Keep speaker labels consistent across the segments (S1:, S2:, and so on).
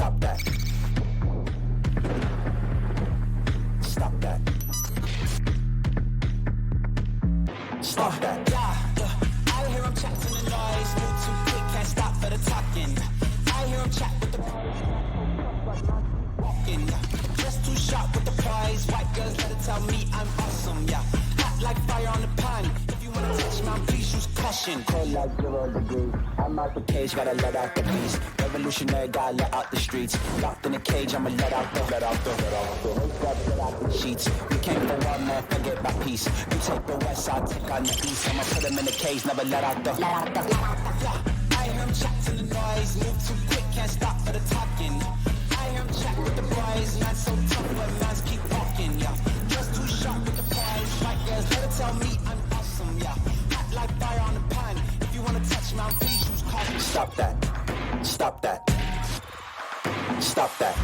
S1: Stop that. Stop that. Stop that. I hear him chat to the noise. Move too quick, can't stop for the talking. I hear him chat with the walking. Just too sharp with the prize. White girls let it tell me I'm awesome. Yeah, hot like fire on the pan. If you wanna touch my please use caution. Cold like 0 degrees. I'm out the cage, gotta let out the beast. Revolutionary, gotta let out the streets. Locked in a cage, I'ma let out the sheets. We came for one man, forget my peace. You take the west, I'll take on the east. I'ma put him in the cage, never let out the. I hear him chat to the noise. Move too quick, can't stop for the talking. I hear him chat with the boys. Man so tough, but man's keep walking. Yeah, just too sharp with the prize. White girls, let it tell me I'm awesome. Yeah, hot like fire on the pan. If you wanna touch my please use caution. Stop that. Stop that. Stop that.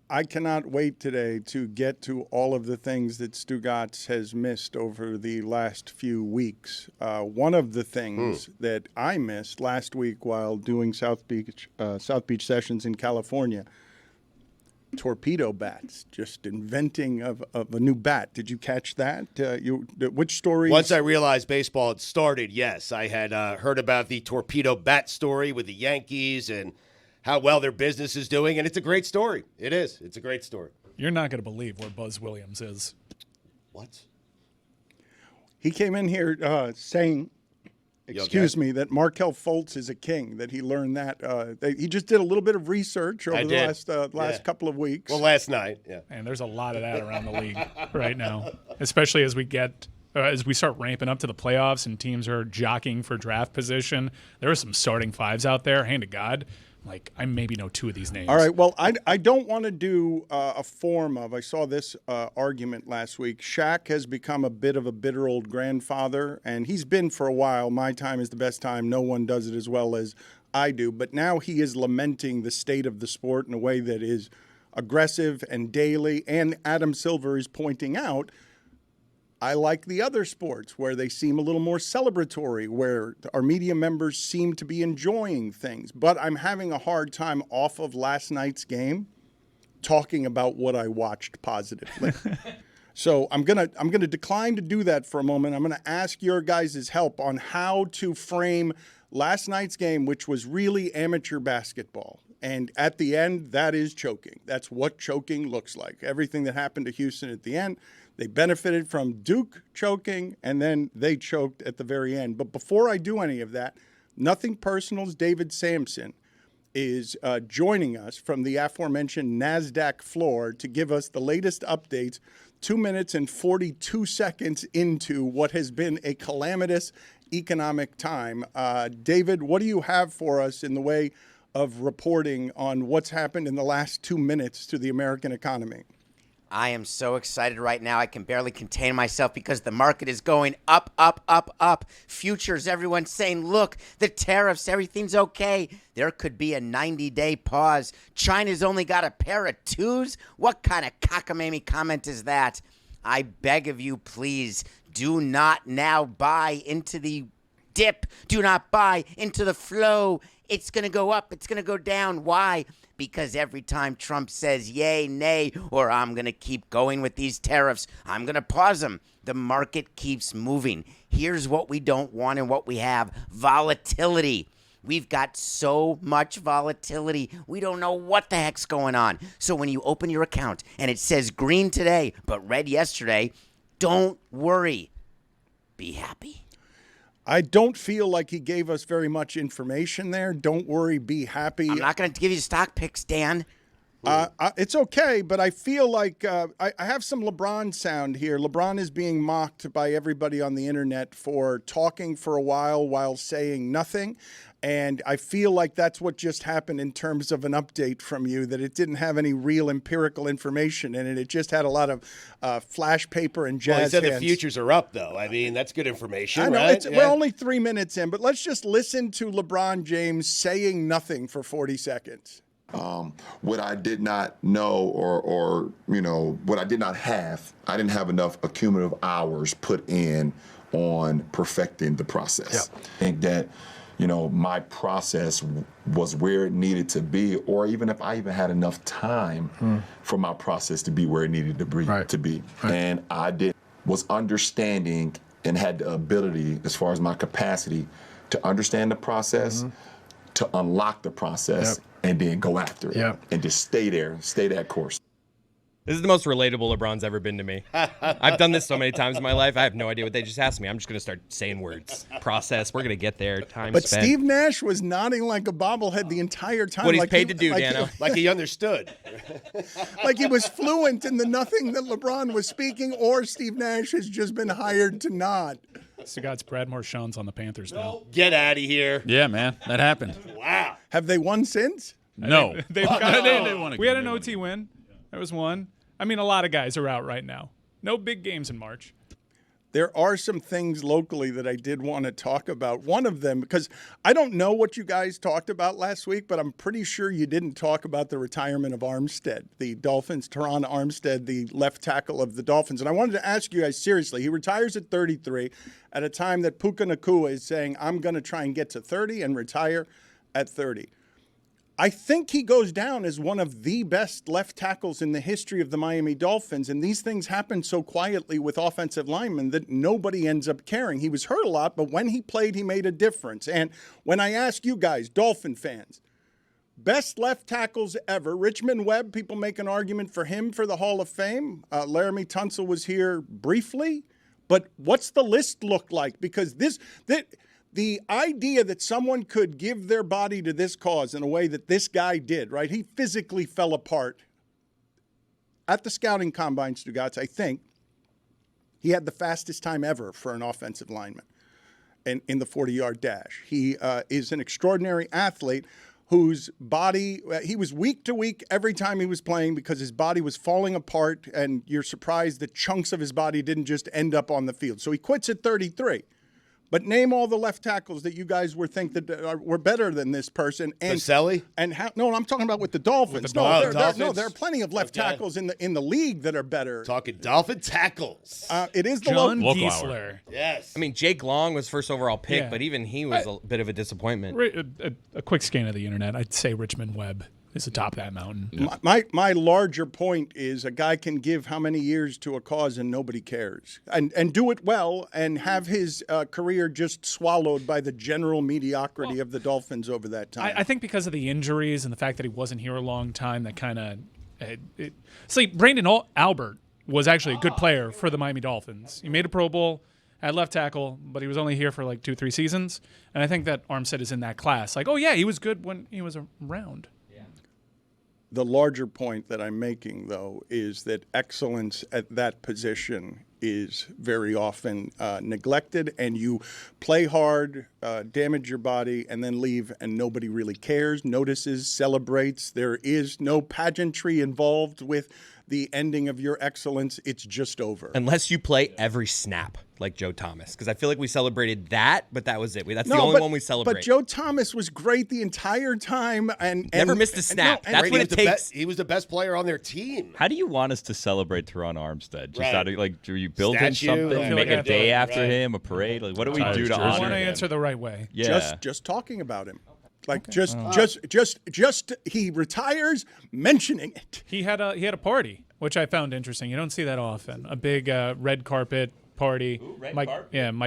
S2: I cannot wait today to get to all of the things that Stugotz has missed over the last few weeks. One of the things that I missed last week while doing South Beach sessions in California, torpedo bats, just inventing of a new bat. Did you catch that? Which story?
S3: Once I realized baseball had started, yes. I had heard about the torpedo bat story with the Yankees and how well their business is doing, and it's a great story. It is. It's a great story.
S4: You're not going to believe where Buzz Williams is.
S3: What?
S2: He came in here saying, excuse me, that Markelle Fultz is a king, that he learned that. He just did a little bit of research over the last couple of weeks.
S3: Well, last night, yeah.
S4: And there's a lot of that around the league right now, especially as we start ramping up to the playoffs and teams are jockeying for draft position. There are some starting fives out there, hand to God. Like, I maybe know two of these names.
S2: All right, well, I don't want to do a form of, I saw this argument last week. Shaq has become a bit of a bitter old grandfather, and he's been for a while. My time is the best time. No one does it as well as I do. But now he is lamenting the state of the sport in a way that is aggressive and daily. And Adam Silver is pointing out, I like the other sports where they seem a little more celebratory, where our media members seem to be enjoying things. But I'm having a hard time off of last night's game talking about what I watched positively. So I'm gonna decline to do that for a moment. I'm gonna ask your guys' help on how to frame last night's game, which was really amateur basketball. And at the end, that is choking. That's what choking looks like. Everything that happened to Houston at the end, they benefited from Duke choking, and then they choked at the very end. But before I do any of that, Nothing Personal's David Samson is joining us from the aforementioned NASDAQ floor to give us the latest updates 2 minutes and 42 seconds into what has been a calamitous economic time. David, what do you have for us in the way of reporting on what's happened in the last 2 minutes to the American economy?
S5: I am so excited right now. I can barely contain myself because the market is going up, up, up, up. Futures, everyone's saying, look, the tariffs, everything's okay. There could be a 90-day pause. China's only got a pair of twos? What kind of cockamamie comment is that? I beg of you, please, do not now buy into the dip. Do not buy into the flow. It's going to go up. It's going to go down. Why? Because every time Trump says yay, nay, or I'm going to keep going with these tariffs, I'm going to pause them, the market keeps moving. Here's what we don't want and what we have: volatility. We've got so much volatility, we don't know what the heck's going on. So when you open your account and it says green today, but red yesterday, don't worry. Be happy.
S2: I don't feel like he gave us very much information there. Don't worry, be happy.
S5: I'm not going to give you stock picks, Dan.
S2: It's okay, but I feel like I have some LeBron sound here. LeBron is being mocked by everybody on the internet for talking for a while saying nothing. And I feel like that's what just happened in terms of an update from you, that it didn't have any real empirical information in it. It just had a lot of flash paper and jazz
S3: Well, he said
S2: hands.
S3: the futures are up, though. I mean, that's good information,
S2: I know,
S3: right?
S2: We're only 3 minutes in, but let's just listen to LeBron James saying nothing for 40 seconds.
S6: What I did not know or what I did not have, I didn't have enough accumulative hours put in on perfecting the process. Yep. I think that, my process was where it needed to be, or even if I even had enough time for my process to be where it needed to be.
S7: Right.
S6: And I was understanding and had the ability, as far as my capacity, to understand the process, to unlock the process, and then go after it, and just stay that course.
S8: This is the most relatable LeBron's ever been to me. I've done this so many times in my life. I have no idea what they just asked me. I'm just going to start saying words. Process. We're going to get there. Time
S2: But
S8: spent.
S2: Steve Nash was nodding like a bobblehead the entire time.
S8: What he's paid to do, Dano.
S3: Like he understood.
S2: Like he was fluent in the nothing that LeBron was speaking, or Steve Nash has just been hired to nod.
S4: Stugotz, Brad Marchand's on the Panthers now.
S3: Get out of here.
S7: Yeah, man, that happened.
S3: Wow.
S2: Have they won since?
S7: No.
S4: They've got we had an OT win. There was one. I mean, a lot of guys are out right now. No big games in March.
S2: There are some things locally that I did want to talk about. One of them, because I don't know what you guys talked about last week, but I'm pretty sure you didn't talk about the retirement of Armstead, the Dolphins, Teron Armstead, the left tackle of the Dolphins. And I wanted to ask you guys seriously. He retires at 33 at a time that Puka Nacua is saying, I'm going to try and get to 30 and retire at 30. I think he goes down as one of the best left tackles in the history of the Miami Dolphins, and these things happen so quietly with offensive linemen that nobody ends up caring. He was hurt a lot, but when he played, he made a difference. And when I ask you guys, Dolphin fans, best left tackles ever, Richmond Webb, people make an argument for him for the Hall of Fame. Laramie Tunsil was here briefly, but what's the list look like? Because the idea that someone could give their body to this cause in a way that this guy did, right? He physically fell apart. At the scouting combine, Stugotz, I think he had the fastest time ever for an offensive lineman in the 40-yard dash. He is an extraordinary athlete whose body, he was week to week every time he was playing because his body was falling apart, and you're surprised that chunks of his body didn't just end up on the field. So he quits at 33. But name all the left tackles that you guys were better than this person. And
S3: Pacelli?
S2: And no, I'm talking about with the Dolphins. There are plenty of left tackles in the league that are better.
S3: Talking Dolphin tackles.
S2: It is the
S4: John
S7: local
S4: Giesler.
S3: Yes.
S8: I mean, Jake Long was first overall pick,
S4: Yeah.
S8: but even he was a bit of a disappointment.
S4: A quick scan of the internet, I'd say Richmond Webb is atop that mountain.
S2: My larger point is a guy can give how many years to a cause and nobody cares, and do it well and have his career just swallowed by the general mediocrity of the Dolphins over that time.
S4: I think because of the injuries and the fact that he wasn't here a long time, that kind of see, Brandon Albert was actually a good player for the Miami Dolphins. He made a Pro Bowl at left tackle, but he was only here for like 2-3 seasons, and I think that Armstead is in that class. Like, oh yeah, he was good when he was around.
S2: The larger point that I'm making, though, is that excellence at that position is very often neglected, and you play hard, damage your body, and then leave, and nobody really cares, notices, celebrates. There is no pageantry involved with the ending of your excellence. It's just over.
S8: Unless you play every snap like Joe Thomas, because I feel like we celebrated that, but that was it. That's the only one we celebrate.
S2: But Joe Thomas was great the entire time and
S8: never missed a snap. That's what it takes.
S3: He was the best player on their team.
S9: How do you want us to celebrate Teron Armstead? Just out of do you build
S3: Statue,
S9: him something? Make a day after
S3: right.
S9: him, a parade? Like, what do we do to
S4: I want
S9: honor
S4: to
S9: him?
S4: answer the right way.
S9: Yeah.
S2: Just talking about him. Like just he retires mentioning it.
S4: He had a party, which I found interesting. You don't see that often. A big red carpet party. Mike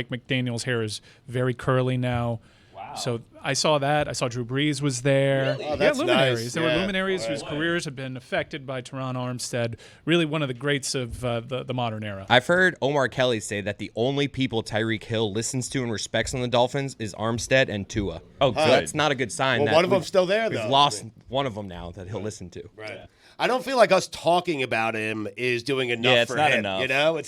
S4: McDaniel's hair is very curly now. Wow. So I saw that. I saw Drew Brees was there.
S3: Really? Oh, that's
S4: luminaries.
S3: nice.
S4: There were luminaries whose careers have been affected by Teron Armstead. Really one of the greats of the modern era.
S8: I've heard Omar Kelly say that the only people Tyreek Hill listens to and respects on the Dolphins is Armstead and Tua.
S9: Oh, good.
S8: So that's not a good sign.
S3: Well,
S8: that
S3: one of them's still there, though.
S8: We've lost one of them now that he'll listen to.
S3: Right. Yeah. I don't feel like us talking about him is doing enough for him.
S9: It's not enough.
S3: You know,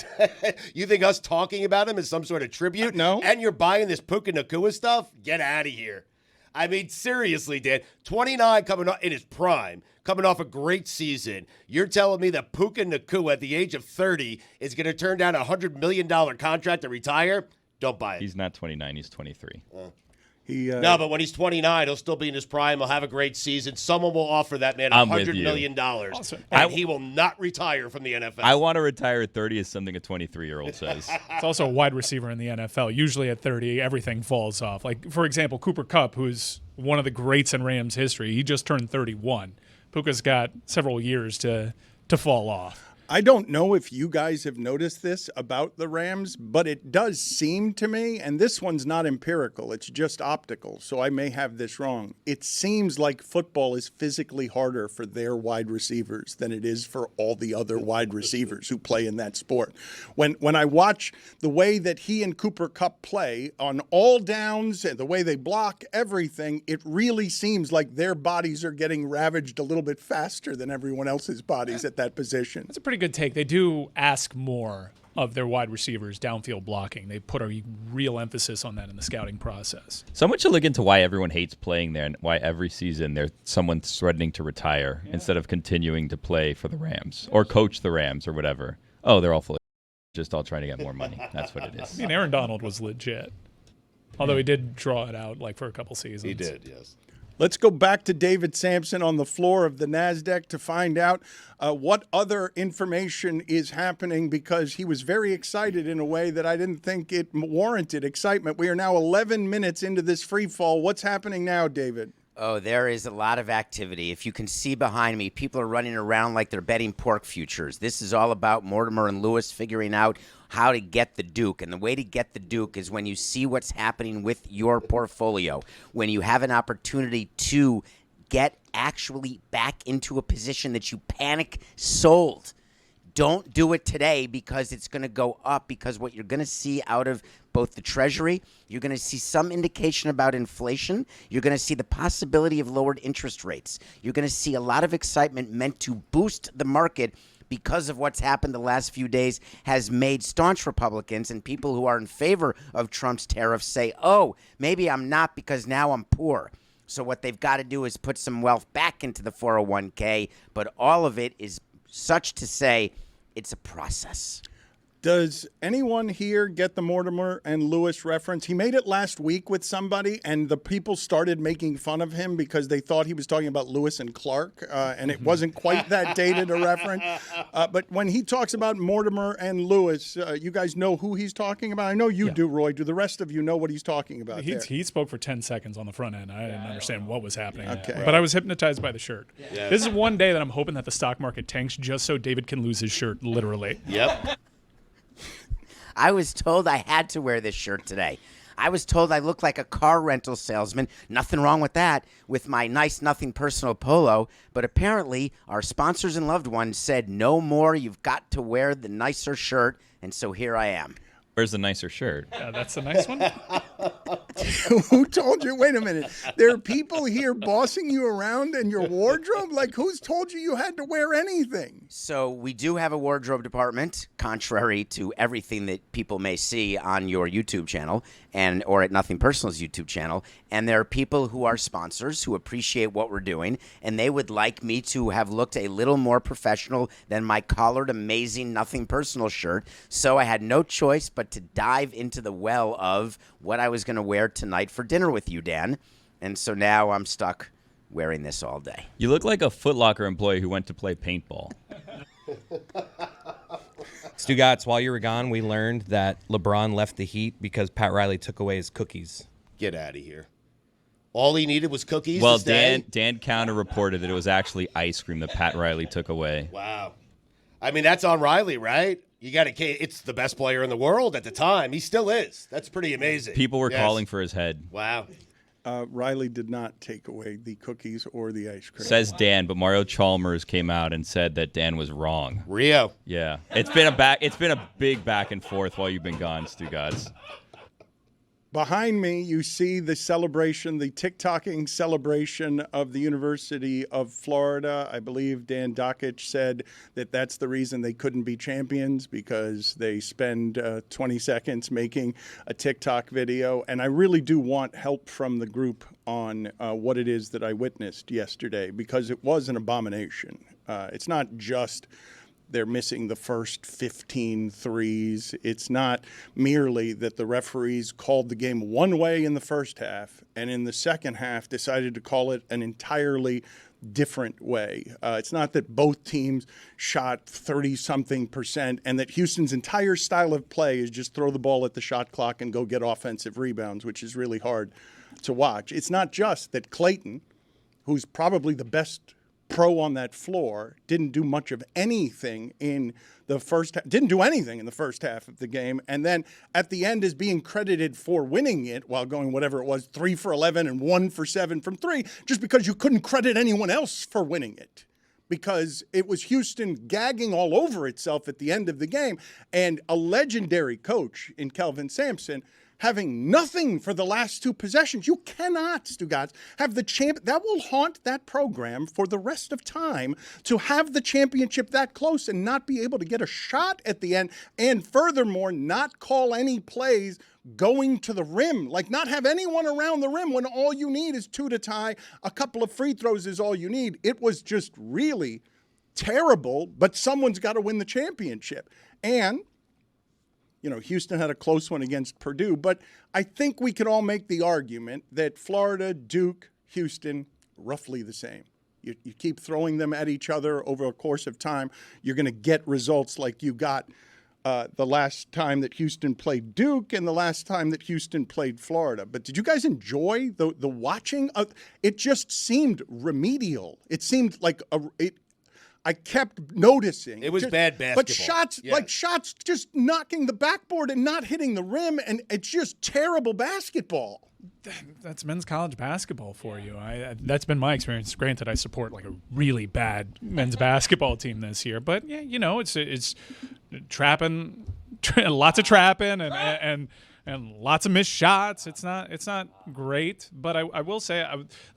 S3: you think us talking about him is some sort of tribute?
S2: No.
S3: And you're buying this Puka Nacua stuff? Get out of here. I mean, seriously, Dan. 29 coming off in his prime, coming off a great season. You're telling me that Puka Nacua at the age of 30 is going to turn down a $100 million contract to retire? Don't buy it.
S9: He's not 29. He's 23.
S3: No, but when he's 29, he'll still be in his prime. He'll have a great season. Someone will offer that man
S9: I'm with
S3: $100
S9: you.
S3: million,
S4: Awesome.
S3: and he will not retire from the NFL.
S9: I want to retire at 30 is something a 23-year-old says.
S4: It's also a wide receiver in the NFL. Usually at 30, everything falls off. Like, for example, Cooper Kupp, who's one of the greats in Rams history, he just turned 31. Puka's got several years to fall off.
S2: I don't know if you guys have noticed this about the Rams, but it does seem to me, and this one's not empirical, it's just optical, so I may have this wrong. It seems like football is physically harder for their wide receivers than it is for all the other wide receivers who play in that sport. When I watch the way that he and Cooper Kupp play on all downs and the way they block everything, it really seems like their bodies are getting ravaged a little bit faster than everyone else's bodies at that position.
S4: That's a pretty good take. They do ask more of their wide receivers downfield blocking. They put a real emphasis on that in the scouting process.
S9: Someone should look into why everyone hates playing there and why every season there's someone threatening to retire instead of continuing to play for the Rams or coach the Rams or whatever. Oh, they're all full of just all trying to get more money. That's what it is.
S4: I mean, Aaron Donald was legit. Although he did draw it out like for a couple seasons.
S3: He did, yes.
S2: Let's go back to David Samson on the floor of the NASDAQ to find out what other information is happening, because he was very excited in a way that I didn't think it warranted excitement. We are now 11 minutes into this free fall. What's happening now, David?
S5: Oh, there is a lot of activity. If you can see behind me, people are running around like they're betting pork futures. This is all about Mortimer and Lewis figuring out how to get the Duke. And the way to get the Duke is when you see what's happening with your portfolio, when you have an opportunity to get actually back into a position that you panic sold. Don't do it today because it's going to go up, because what you're going to see out of both the Treasury, you're going to see some indication about inflation. You're going to see the possibility of lowered interest rates. You're going to see a lot of excitement meant to boost the market because of what's happened the last few days has made staunch Republicans and people who are in favor of Trump's tariffs say, oh, maybe I'm not because now I'm poor. So what they've got to do is put some wealth back into the 401k, but all of it is such to say it's a process.
S2: Does anyone here get the Mortimer and Lewis reference? He made it last week with somebody, and the people started making fun of him because they thought he was talking about Lewis and Clark, and it wasn't quite that dated a reference. But when he talks about Mortimer and Lewis, you guys know who he's talking about? I know you do, Roy. Do the rest of you know what he's talking about?
S4: He spoke for 10 seconds on the front end. I didn't understand what was happening.
S2: Okay.
S4: But I was hypnotized by the shirt. Yeah. This is one day that I'm hoping that the stock market tanks just so David can lose his shirt, literally.
S3: Yep.
S5: I was told I had to wear this shirt today. I was told I look like a car rental salesman. Nothing wrong with that, with my nice Nothing Personal polo. But apparently, our sponsors and loved ones said, no more, you've got to wear the nicer shirt. And so here I am.
S9: Where's the nicer shirt?
S4: That's a nice one.
S2: Who told you? Wait a minute. There are people here bossing you around in your wardrobe? Like, who's told you you had to wear anything?
S5: So we do have a wardrobe department, contrary to everything that people may see on your YouTube channel or at Nothing Personal's YouTube channel. And there are people who are sponsors who appreciate what we're doing, and they would like me to have looked a little more professional than my collared, amazing Nothing Personal shirt. So I had no choice but to dive into the well of what I was going to wear tonight for dinner with you, Dan. And so now I'm stuck wearing this all day.
S9: You look like a Foot Locker employee who went to play paintball.
S8: Stugotz, while you were gone, we learned that LeBron left the Heat because Pat Riley took away his cookies.
S3: Get out of here. All he needed was cookies.
S9: Well,
S3: to stay?
S9: Dan counter reported that it was actually ice cream that Pat Riley took away.
S3: Wow. I mean, that's on Riley, right? You got to. It's the best player in the world at the time. He still is. That's pretty amazing.
S9: People were calling for his head.
S3: Wow.
S2: Riley did not take away the cookies or the ice cream.
S9: Says Dan, but Mario Chalmers came out and said that Dan was wrong.
S3: Rio.
S9: Yeah. It's been a big back and forth while you've been gone, Stugotz.
S2: Behind me, you see the celebration, the TikToking celebration of the University of Florida. I believe Dan Dockich said that that's the reason they couldn't be champions, because they spend 20 seconds making a TikTok video. And I really do want help from the group on what it is that I witnessed yesterday, because it was an abomination. It's not just they're missing the first 15 threes. It's not merely that the referees called the game one way in the first half and in the second half decided to call it an entirely different way. It's not that both teams shot 30-something% and that Houston's entire style of play is just throw the ball at the shot clock and go get offensive rebounds, which is really hard to watch. It's not just that Clayton, who's probably the best pro on that floor, didn't do much of anything in the first didn't do anything in the first half of the game, and then at the end is being credited for winning it while going whatever it was 3 for 11 and 1 for 7 from 3, just because you couldn't credit anyone else for winning it, because it was Houston gagging all over itself at the end of the game, and a legendary coach in Kelvin Samson having nothing for the last 2 possessions. You cannot, Stugotz, have the champ. That will haunt that program for the rest of time, to have the championship that close and not be able to get a shot at the end, and furthermore, not call any plays going to the rim, like not have anyone around the rim when all you need is 2 to tie. A couple of free throws is all you need. It was just really terrible, but someone's got to win the championship. And Houston had a close one against Purdue, but I think we could all make the argument that Florida, Duke, Houston, roughly the same. You keep throwing them at each other over a course of time, you're going to get results like you got the last time that Houston played Duke and the last time that Houston played Florida. But did you guys enjoy the watching? It just seemed remedial. It seemed like I kept noticing.
S3: It was bad basketball.
S2: But shots just knocking the backboard and not hitting the rim, and it's just terrible basketball.
S4: That's men's college basketball for you. That's been my experience. Granted, I support like a really bad men's basketball team this year, but yeah, it's trapping, lots of trapping, and lots of missed shots. It's not great, but I will say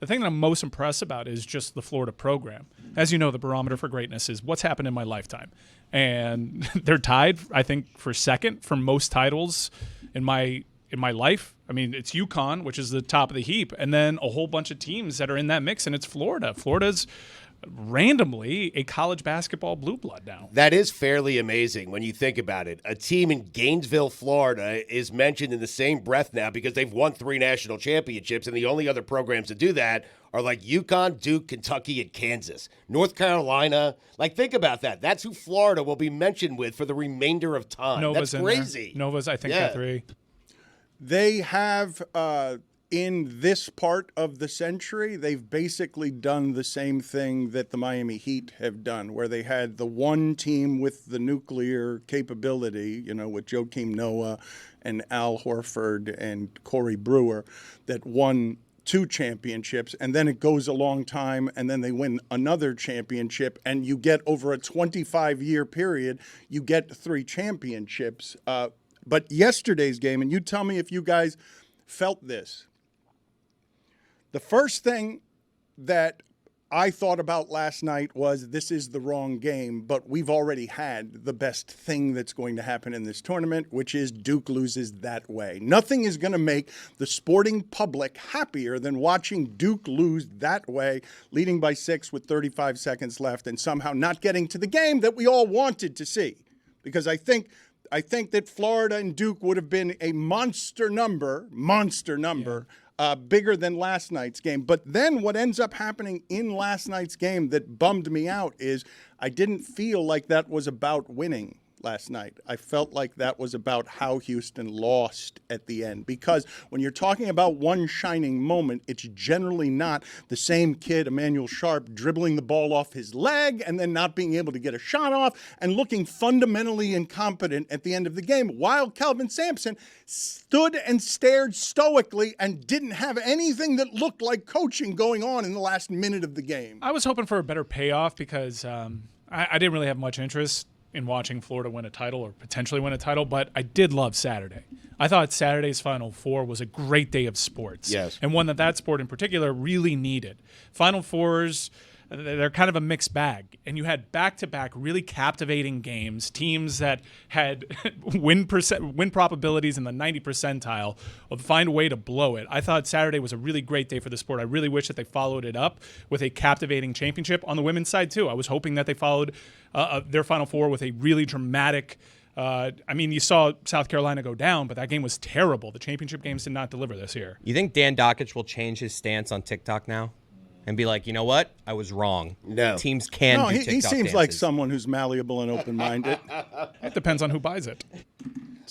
S4: the thing that I'm most impressed about is just the Florida program. As you know, the barometer for greatness is what's happened in my lifetime. And they're tied, I think, for second for most titles in my life. I mean, it's UConn, which is the top of the heap, and then a whole bunch of teams that are in that mix, and it's Florida. Florida's randomly a college basketball blue blood now.
S3: That is fairly amazing when you think about it. A team in Gainesville, Florida is mentioned in the same breath now because they've won 3 national championships, and the only other programs to do that are like UConn, Duke, Kentucky, and Kansas. North Carolina, think about that. That's who Florida will be mentioned with for the remainder of time.
S4: Nova's
S3: That's crazy.
S4: Nova's, I think, got 3.
S2: They have in this part of the century, they've basically done the same thing that the Miami Heat have done, where they had the one team with the nuclear capability, with Joakim Noah and Al Horford and Corey Brewer, that won 2 championships, and then it goes a long time, and then they win another championship, and you get over a 25-year period, you get 3 championships. But yesterday's game, and you tell me if you guys felt this. The first thing that I thought about last night was this is the wrong game, but we've already had the best thing that's going to happen in this tournament, which is Duke loses that way. Nothing is going to make the sporting public happier than watching Duke lose that way, leading by 6 with 35 seconds left and somehow not getting to the game that we all wanted to see. Because I think that Florida and Duke would have been a monster number, bigger than last night's game. But then what ends up happening in last night's game that bummed me out is I didn't feel like that was about winning last night. I felt like that was about how Houston lost at the end. Because when you're talking about one shining moment, it's generally not the same kid, Emmanuel Sharp, dribbling the ball off his leg and then not being able to get a shot off and looking fundamentally incompetent at the end of the game, while Kelvin Samson stood and stared stoically and didn't have anything that looked like coaching going on in the last minute of the game.
S4: I was hoping for a better payoff because I didn't really have much interest in watching Florida win a title or potentially win a title, but I did love Saturday. I thought Saturday's Final Four was a great day of sports.
S3: Yes.
S4: And one that sport in particular really needed. Final Fours, they're kind of a mixed bag. And you had back-to-back really captivating games, teams that had win probabilities in the 90 percentile, would find a way to blow it. I thought Saturday was a really great day for the sport. I really wish that they followed it up with a captivating championship on the women's side too. I was hoping that they followed their Final Four with a really dramatic. You saw South Carolina go down, but that game was terrible. The championship games did not deliver this year.
S8: You think Dan Dockich will change his stance on TikTok now and be like, you know what? I was wrong.
S3: No.
S8: Teams can do TikTok
S2: he seems
S8: dances.
S2: like someone who's malleable and open-minded.
S4: It depends on who buys it.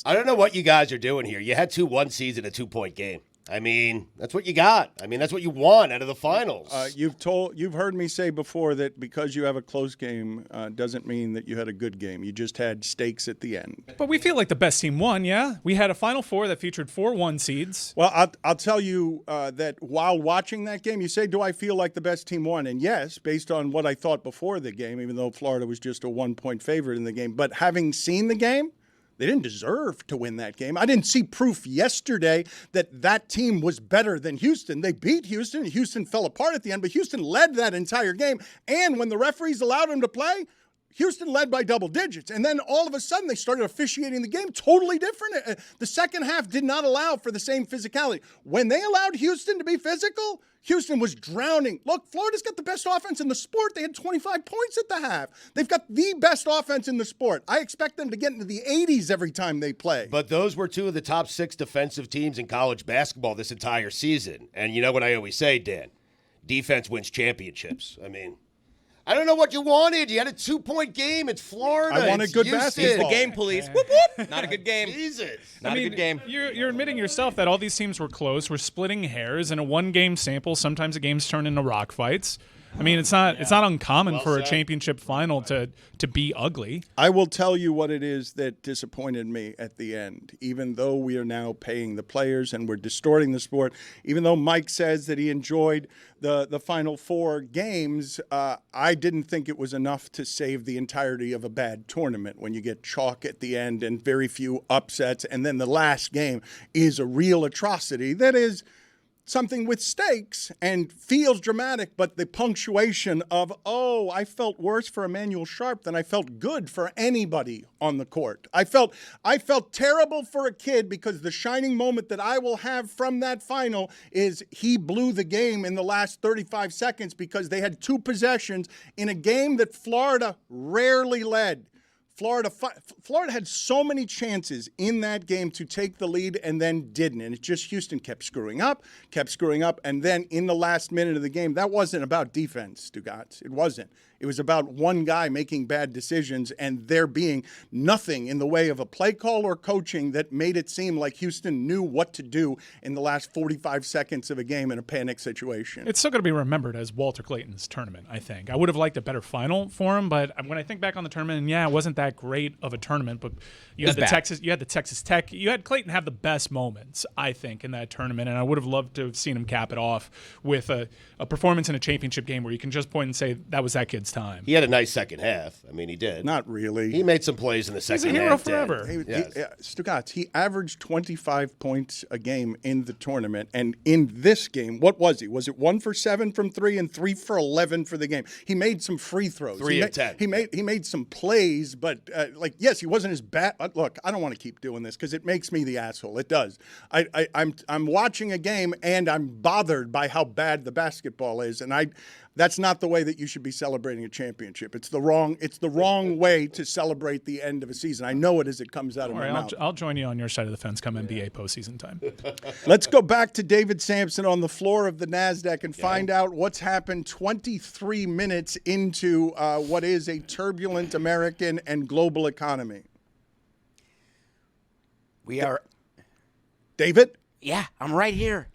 S3: I don't know what you guys are doing here. You had 2 1 seeds in a 2-point game. I mean, that's what you got. I mean, that's what you won out of the finals.
S2: You've heard me say before that because you have a close game doesn't mean that you had a good game. You just had stakes at the end.
S4: But we feel like the best team won, yeah? We had a Final Four that featured 4 1 seeds.
S2: Well, I'll tell you that while watching that game, you say, do I feel like the best team won? And yes, based on what I thought before the game, even though Florida was just a 1-point favorite in the game. But having seen the game, they didn't deserve to win that game. I didn't see proof yesterday that team was better than Houston. They beat Houston. Houston fell apart at the end, but Houston led that entire game. And when the referees allowed them to play, Houston led by double digits. And then all of a sudden they started officiating the game totally different. The second half did not allow for the same physicality. When they allowed Houston to be physical, Houston was drowning. Look, Florida's got the best offense in the sport. They had 25 points at the half. They've got the best offense in the sport. I expect them to get into the 80s every time they play.
S3: But those were 2 of the top 6 defensive teams in college basketball this entire season. And you know what I always say, Dan? Defense wins championships. I mean, I don't know what you wanted. You had a 2-point game. It's Florida.
S2: I wanted good
S3: Houston.
S2: basketball.
S8: It's the game, police. Whoop, whoop. Not a good game.
S3: Jesus.
S8: Not a good game.
S4: You're admitting yourself that all these teams were close. We're splitting hairs in a 1-game sample. Sometimes the games turn into rock fights. I mean, it's not uncommon for a championship final to be ugly.
S2: I will tell you what it is that disappointed me at the end. Even though we are now paying the players and we're distorting the sport, even though Mike says that he enjoyed the Final Four games, I didn't think it was enough to save the entirety of a bad tournament when you get chalk at the end and very few upsets, and then the last game is a real atrocity that is something with stakes and feels dramatic, but the punctuation of, I felt worse for Emmanuel Sharp than I felt good for anybody on the court. I felt terrible for a kid because the shining moment that I will have from that final is he blew the game in the last 35 seconds because they had 2 possessions in a game that Florida rarely led. Florida had so many chances in that game to take the lead and then didn't. And it's just Houston kept screwing up. And then in the last minute of the game, that wasn't about defense, Stugotz. It wasn't. It was about one guy making bad decisions and there being nothing in the way of a play call or coaching that made it seem like Houston knew what to do in the last 45 seconds of a game in a panic situation.
S4: It's still going to be remembered as Walter Clayton's tournament, I think. I would have liked a better final for him, but when I think back on the tournament, and it wasn't that great of a tournament, but you had the Texas Tech, you had Clayton have the best moments, I think, in that tournament, and I would have loved to have seen him cap it off with a performance in a championship game where you can just point and say that was that kid's time.
S3: He had a nice second half. I mean, he did.
S2: Not really.
S3: He made some plays in the second half.
S4: He's a hero forever.
S2: Stugotz, he averaged 25 points a game in the tournament. And in this game, what was he? Was it 1 for 7 from 3 and 3 for 11 for the game? He made some free throws.
S3: 3 of 10.
S2: He made some plays, but yes, he wasn't as bad. Look, I don't want to keep doing this because it makes me the asshole. It does. I'm watching a game and I'm bothered by how bad the basketball is, and that's not the way that you should be celebrating a championship. It's the wrong way to celebrate the end of a season. I know it as it comes out of my mouth.
S4: I'll join you on your side of the fence come NBA postseason time.
S2: Let's go back to David Samson on the floor of the NASDAQ and find out what's happened 23 minutes into what is a turbulent American and global economy.
S5: We are...
S2: David?
S5: Yeah, I'm right here.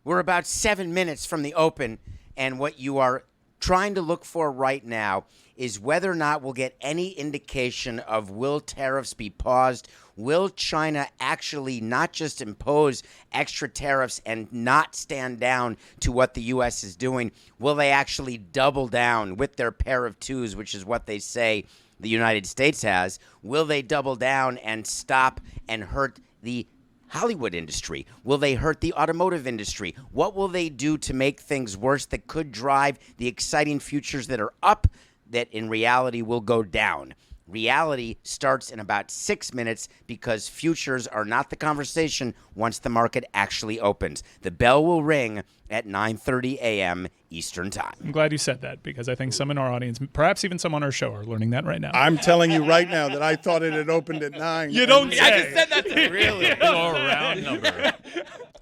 S5: We're about 7 minutes from the open, and what you are trying to look for right now is whether or not we'll get any indication of will tariffs be paused? Will China actually not just impose extra tariffs and not stand down to what the U.S. is doing? Will they actually double down with their pair of twos, which is what they say the United States has? Will they double down and stop and hurt the Hollywood industry? Will they hurt the automotive industry? What will they do to make things worse that could drive the exciting futures that are up that in reality will go down? Reality starts in about 6 minutes because futures are not the conversation once the market actually opens. The bell will ring at 9:30 a.m. Eastern Time.
S4: I'm glad you said that because I think some in our audience, perhaps even some on our show, are learning that right now.
S2: I'm telling you right now that I thought it had opened at 9.
S4: You don't say.
S8: I just said that to
S3: Really?
S9: Round number.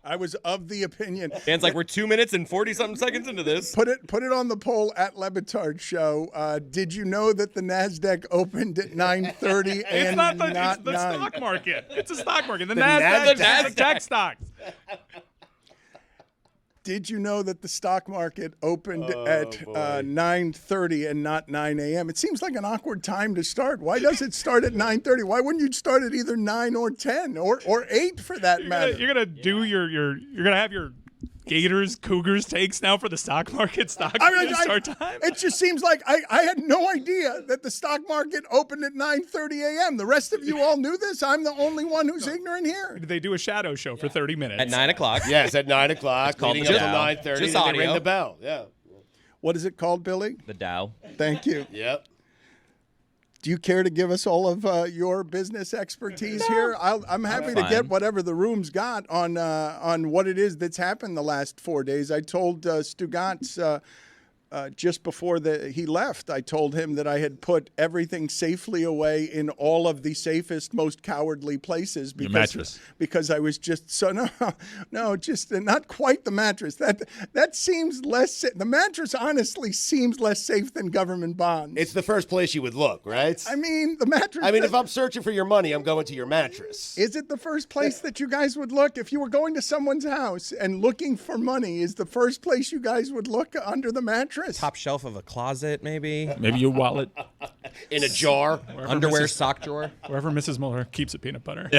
S2: I was of the opinion.
S8: Dan's like, we're 2 minutes and 40-something seconds into this.
S2: Put it on the poll at LeBatard Show. Did you know that the NASDAQ opened at 9:30 and
S4: It's
S2: not
S4: the
S2: 9?
S4: stock market. It's a stock market. The
S3: NASDAQ.
S4: NASDAQ, the tech stocks.
S2: Did you know that the stock market opened at 9:30 and not 9 a.m.? It seems like an awkward time to start. Why does it start at 9:30? Why wouldn't you start at either 9 or 10 or 8 for that matter?
S4: You're gonna do you're gonna have your Gators, Cougars takes now for the stock market start time?
S2: It just seems like I had no idea that the stock market opened at 9:30 a.m. The rest of you all knew this. I'm the only one who's ignorant here.
S4: They do a shadow show for 30 minutes.
S8: At 9 o'clock.
S3: Yes, at 9 o'clock,
S8: called
S3: leading
S8: the
S3: up to
S8: Dow.
S3: 9:30,
S8: Just
S3: and they ring
S8: audio.
S3: the bell. Yeah.
S2: What is it called, Billy?
S9: The Dow.
S2: Thank you.
S3: Yep.
S2: Do you care to give us all of your business expertise here? I'm happy to get whatever the room's got on what it is that's happened the last 4 days. I told Stugotz just before he left, I told him that I had put everything safely away in all of the safest, most cowardly places because I was just just not quite the mattress. That seems less. The mattress honestly seems less safe than government bonds.
S3: It's the first place you would look, right?
S2: I mean, the mattress.
S3: I mean, if I'm searching for your money, I'm going to your mattress.
S2: Is it the first place that you guys would look? If you were going to someone's house and looking for money, is the first place you guys would look under the mattress?
S8: Top shelf of a closet, maybe.
S4: Maybe your wallet.
S3: In a jar.
S8: Underwear, sock drawer.
S4: Wherever Mrs. Mueller keeps a peanut butter.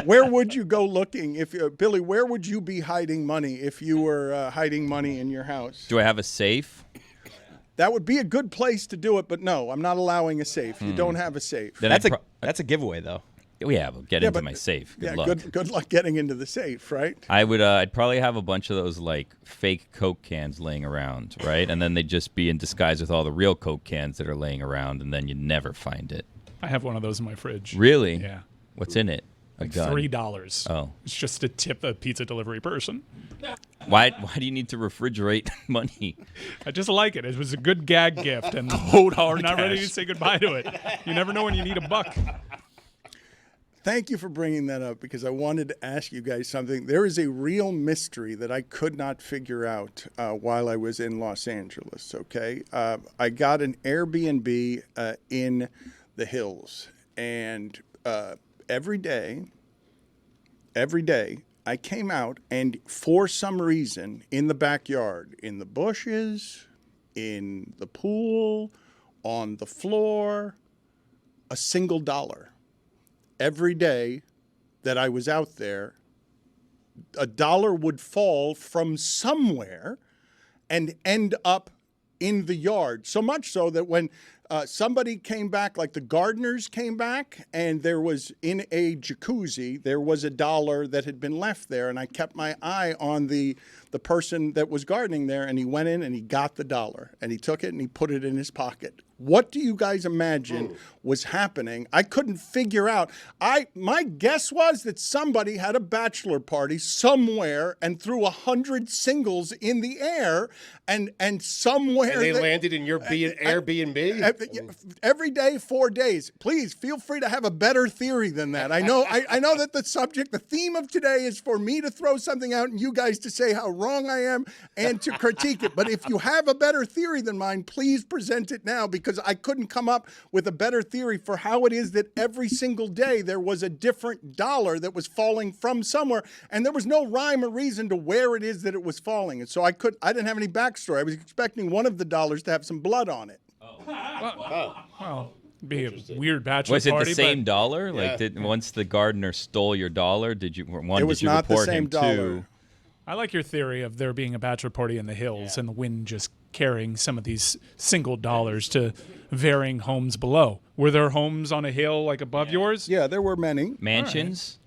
S2: Where would you go looking? Billy, where would you be hiding money if you were hiding money in your house?
S9: Do I have a safe?
S2: That would be a good place to do it, but no, I'm not allowing a safe. You don't have a safe.
S9: Then
S8: That's a giveaway, though.
S9: Yeah, we'll get into my safe. Good luck.
S2: Good luck getting into the safe, right?
S9: I'd probably have a bunch of those like fake Coke cans laying around, right? And then they'd just be in disguise with all the real Coke cans that are laying around, and then you'd never find it.
S4: I have one of those in my fridge.
S9: Really?
S4: Yeah.
S9: What's in it? A gun?
S4: $3.
S9: Oh.
S4: It's just to tip a pizza delivery person.
S9: Why do you need to refrigerate money?
S4: I just like it. It was a good gag gift, and we're not ready to say goodbye to it. You never know when you need a buck.
S2: Thank you for bringing that up because I wanted to ask you guys something. There is a real mystery that I could not figure out while I was in Los Angeles, okay? I got an Airbnb in the hills, and every day, I came out, and for some reason, in the backyard, in the bushes, in the pool, on the floor, a single dollar. Every day that I was out there, a dollar would fall from somewhere and end up in the yard. So much so that when somebody came back, like the gardeners came back, and there was in a jacuzzi, there was a dollar that had been left there. And I kept my eye on the person that was gardening there, and he went in and he got the dollar, and he took it and he put it in his pocket. What do you guys imagine was happening? I couldn't figure out. My guess was that somebody had a bachelor party somewhere and threw 100 singles in the air, and somewhere
S3: And they landed in your Airbnb?
S2: Every day, 4 days. Please feel free to have a better theory than that. I know that the theme of today is for me to throw something out and you guys to say how wrong I am and to critique it. But if you have a better theory than mine, please present it now, because I couldn't come up with a better theory for how it is that every single day there was a different dollar that was falling from somewhere, and there was no rhyme or reason to where it is that it was falling. And so I didn't have any backstory. I was expecting one of the dollars to have some blood on it.
S4: Well, it'd be a weird bachelor
S9: Was it
S4: party.
S9: the same
S4: but
S9: dollar? Like, once the gardener stole your dollar, did you
S2: not the
S9: report
S2: same
S9: him?
S2: dollar.
S9: Two?
S4: I like your theory of there being a bachelor party in the hills and the wind just carrying some of these single dollars to varying homes below. Were there homes on a hill like above yours?
S2: Yeah, there were many.
S9: Mansions?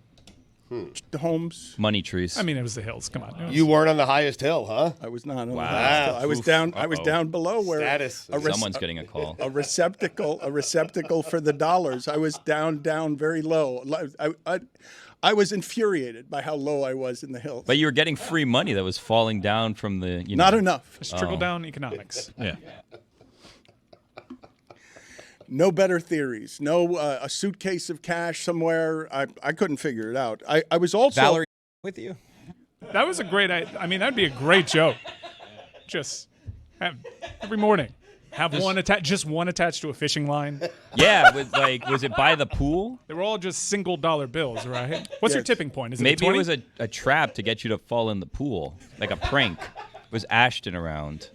S2: homes.
S9: Money trees.
S4: I mean, it was the hills. Come on. It was-
S3: You weren't on the highest hill, huh?
S2: I was not on the
S9: Wow.
S2: highest hill. I was
S9: Oof.
S2: down. I was
S9: Uh-oh.
S2: down below where
S3: Status.
S9: Someone's getting a call.
S2: a receptacle for the dollars. I was down very low. I was infuriated by how low I was in the hills.
S9: But you were getting free money that was falling down from the.
S2: Not enough.
S4: It's trickle-down economics.
S9: Yeah.
S2: No better theories. No a suitcase of cash somewhere. I couldn't figure it out. I was also
S8: Valerie with you.
S4: That was a great. I mean, that'd be a great joke. Just have, every morning, have one attached, just one attached to a fishing line.
S9: Yeah, was it by the pool?
S4: They were all just $single bills, right? What's your
S2: Yes.
S4: tipping point? Is it
S9: Maybe
S4: 20?
S9: it was a trap to get you to fall in the pool, like a prank. Was Ashton around?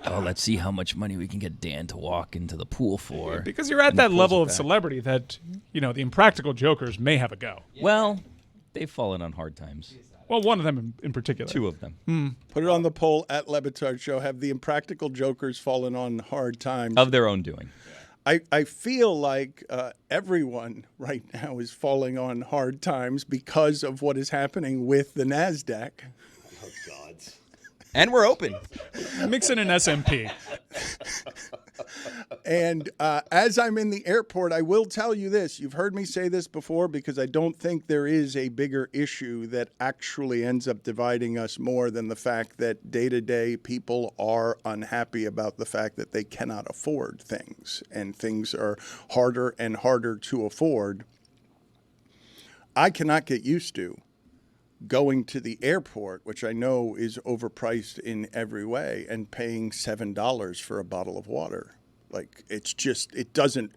S9: Oh, let's see how much money we can get Dan to walk into the pool for.
S4: Because you're at
S9: And he
S4: that
S9: pulls
S4: level
S9: it
S4: of
S9: back.
S4: celebrity that, the impractical jokers may have a go.
S9: Well, they've fallen on hard times.
S4: Well, one of them in particular.
S9: Two of them.
S2: put it on the poll at LeBatard Show. Have the impractical jokers fallen on hard times?
S9: Of their own doing.
S2: I feel like everyone right now is falling on hard times because of what is happening with the NASDAQ.
S3: Oh, God.
S8: And we're open.
S4: Mix in an SMP.
S2: And as I'm in the airport, I will tell you this. You've heard me say this before because I don't think there is a bigger issue that actually ends up dividing us more than the fact that day-to-day people are unhappy about the fact that they cannot afford things, and things are harder and harder to afford. I cannot get used to going to the airport, which I know is overpriced in every way, and paying $7 for a bottle of water. Like, it's just, it doesn't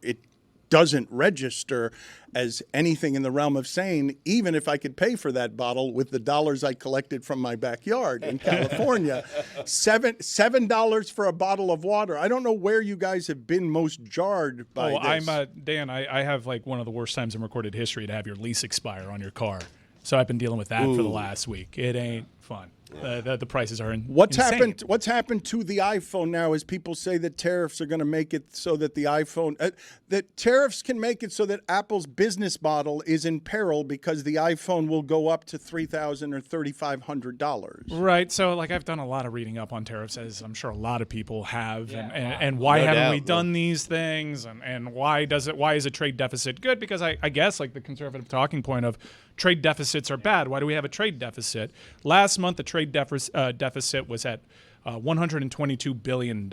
S2: register as anything in the realm of sane, even if I could pay for that bottle with the dollars I collected from my backyard in California. $7 for a bottle of water. I don't know where you guys have been most jarred by this.
S4: Dan, I have like one of the worst times in recorded history to have your lease expire on your car. So I've been dealing with that for the last week. It ain't fun. The prices are insane.
S2: What's happened to the iPhone now is people say that tariffs are going to make it so that the iPhone that tariffs can make it so that Apple's business model is in peril because the iPhone will go up to $3,000 or $3,500.
S4: Right. So, like, I've done a lot of reading up on tariffs, as I'm sure a lot of people have, and why
S3: No
S4: haven't
S3: doubt,
S4: we done these things, and why is a trade deficit good? Because I guess, like, the conservative talking point of trade deficits are bad. Why do we have a trade deficit? Last month, the trade deficit was at $122 billion.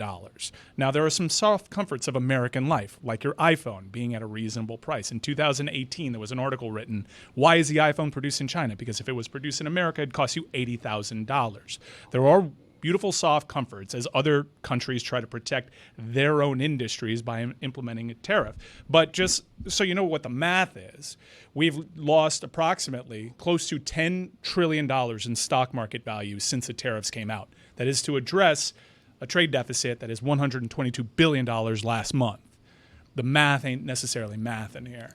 S4: Now, there are some soft comforts of American life, like your iPhone being at a reasonable price. In 2018, there was an article written, why is the iPhone produced in China? Because if it was produced in America, it'd cost you $80,000. There are beautiful soft comforts as other countries try to protect their own industries by implementing a tariff. But just so you know what the math is, we've lost approximately close to $10 trillion in stock market value since the tariffs came out. That is to address a trade deficit that is $122 billion last month. The math ain't necessarily math in here.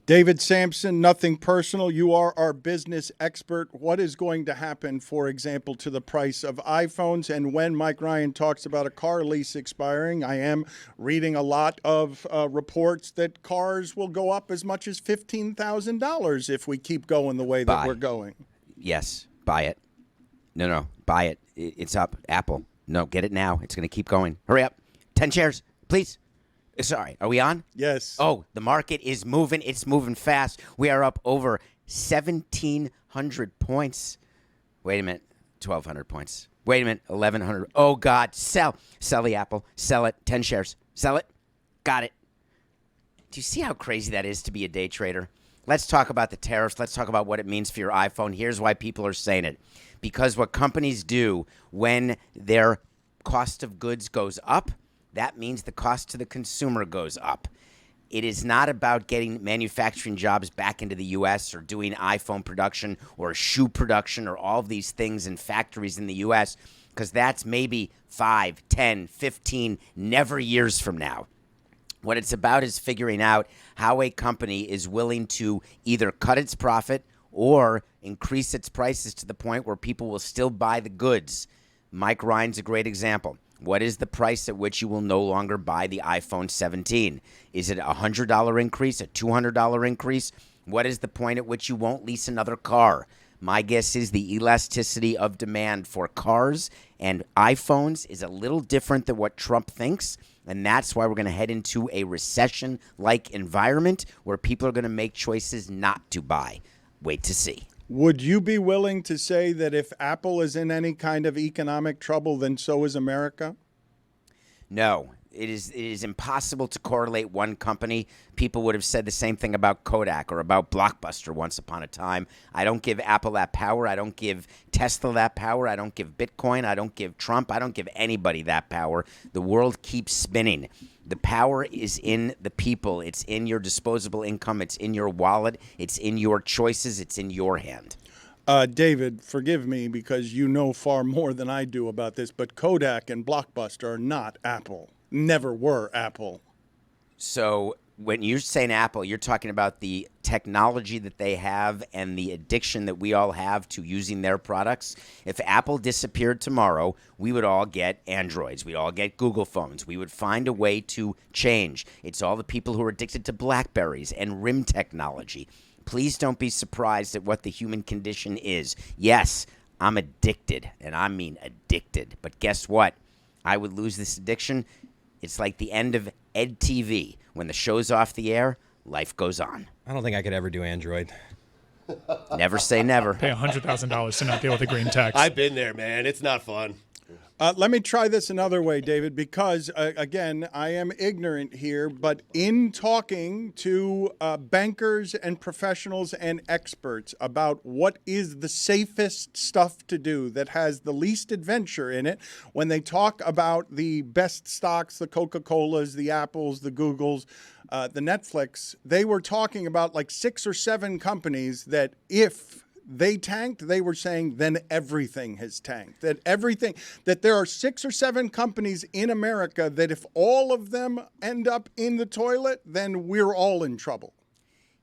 S2: David Samson, nothing personal. You are our business expert. What is going to happen, for example, to the price of iPhones? And when Mike Ryan talks about a car lease expiring, I am reading a lot of reports that cars will go up as much as $15,000 if we keep going the way that we're going.
S5: Yes, buy it. No, buy it. It's up. Apple. No, get it now. It's going to keep going. Hurry up. 10 shares, please. Sorry, are we on?
S2: Yes.
S5: Oh, the market is moving. It's moving fast. We are up over 1,700 points. Wait a minute. 1,200 points. Wait a minute. 1,100. Oh, God. Sell. Sell the Apple. Sell it. 10 shares. Sell it. Got it. Do you see how crazy that is to be a day trader? Let's talk about the tariffs. Let's talk about what it means for your iPhone. Here's why people are saying it. Because what companies do when their cost of goods goes up, that means the cost to the consumer goes up. It is not about getting manufacturing jobs back into the U.S. or doing iPhone production or shoe production or all of these things in factories in the U.S., because that's maybe 5, 10, 15, never years from now. What it's about is figuring out how a company is willing to either cut its profit or increase its prices to the point where people will still buy the goods. Mike Ryan's a great example. What is the price at which you will no longer buy the iPhone 17? Is it a $100 increase, a $200 increase? What is the point at which you won't lease another car? My guess is the elasticity of demand for cars and iPhones is a little different than what Trump thinks, and that's why we're going to head into a recession-like environment where people are going to make choices not to buy. Wait to see.
S2: Would you be willing to say that if Apple is in any kind of economic trouble, then so is America?
S5: No. It is impossible to correlate one company. People would have said the same thing about Kodak or about Blockbuster once upon a time. I don't give Apple that power. I don't give Tesla that power. I don't give Bitcoin. I don't give Trump. I don't give anybody that power. The world keeps spinning. The power is in the people. It's in your disposable income. It's in your wallet. It's in your choices. It's in your hand.
S2: David, forgive me because you know far more than I do about this, but Kodak and Blockbuster are not Apple. Never were Apple.
S5: So when you're saying Apple, you're talking about the technology that they have and the addiction that we all have to using their products. If Apple disappeared tomorrow, we would all get Androids. We'd all get Google phones. We would find a way to change. It's all the people who are addicted to BlackBerries and RIM technology. Please don't be surprised at what the human condition is. Yes, I'm addicted, and I mean addicted. But guess what? I would lose this addiction. It's like the end of EdTV. When the show's off the air, life goes on.
S8: I don't think I could ever do Android.
S5: Never say never.
S4: Pay $100,000 to not deal with the green text.
S3: I've been there, man. It's not fun.
S2: Let me try this another way, David, because, again, I am ignorant here, but in talking to bankers and professionals and experts about what is the safest stuff to do that has the least adventure in it, when they talk about the best stocks, the Coca-Colas, the Apples, the Googles, the Netflix, they were talking about like 6 or 7 companies that if they tanked, they were saying then everything has tanked. That there are 6 or 7 companies in America that if all of them end up in the toilet, then we're all in trouble.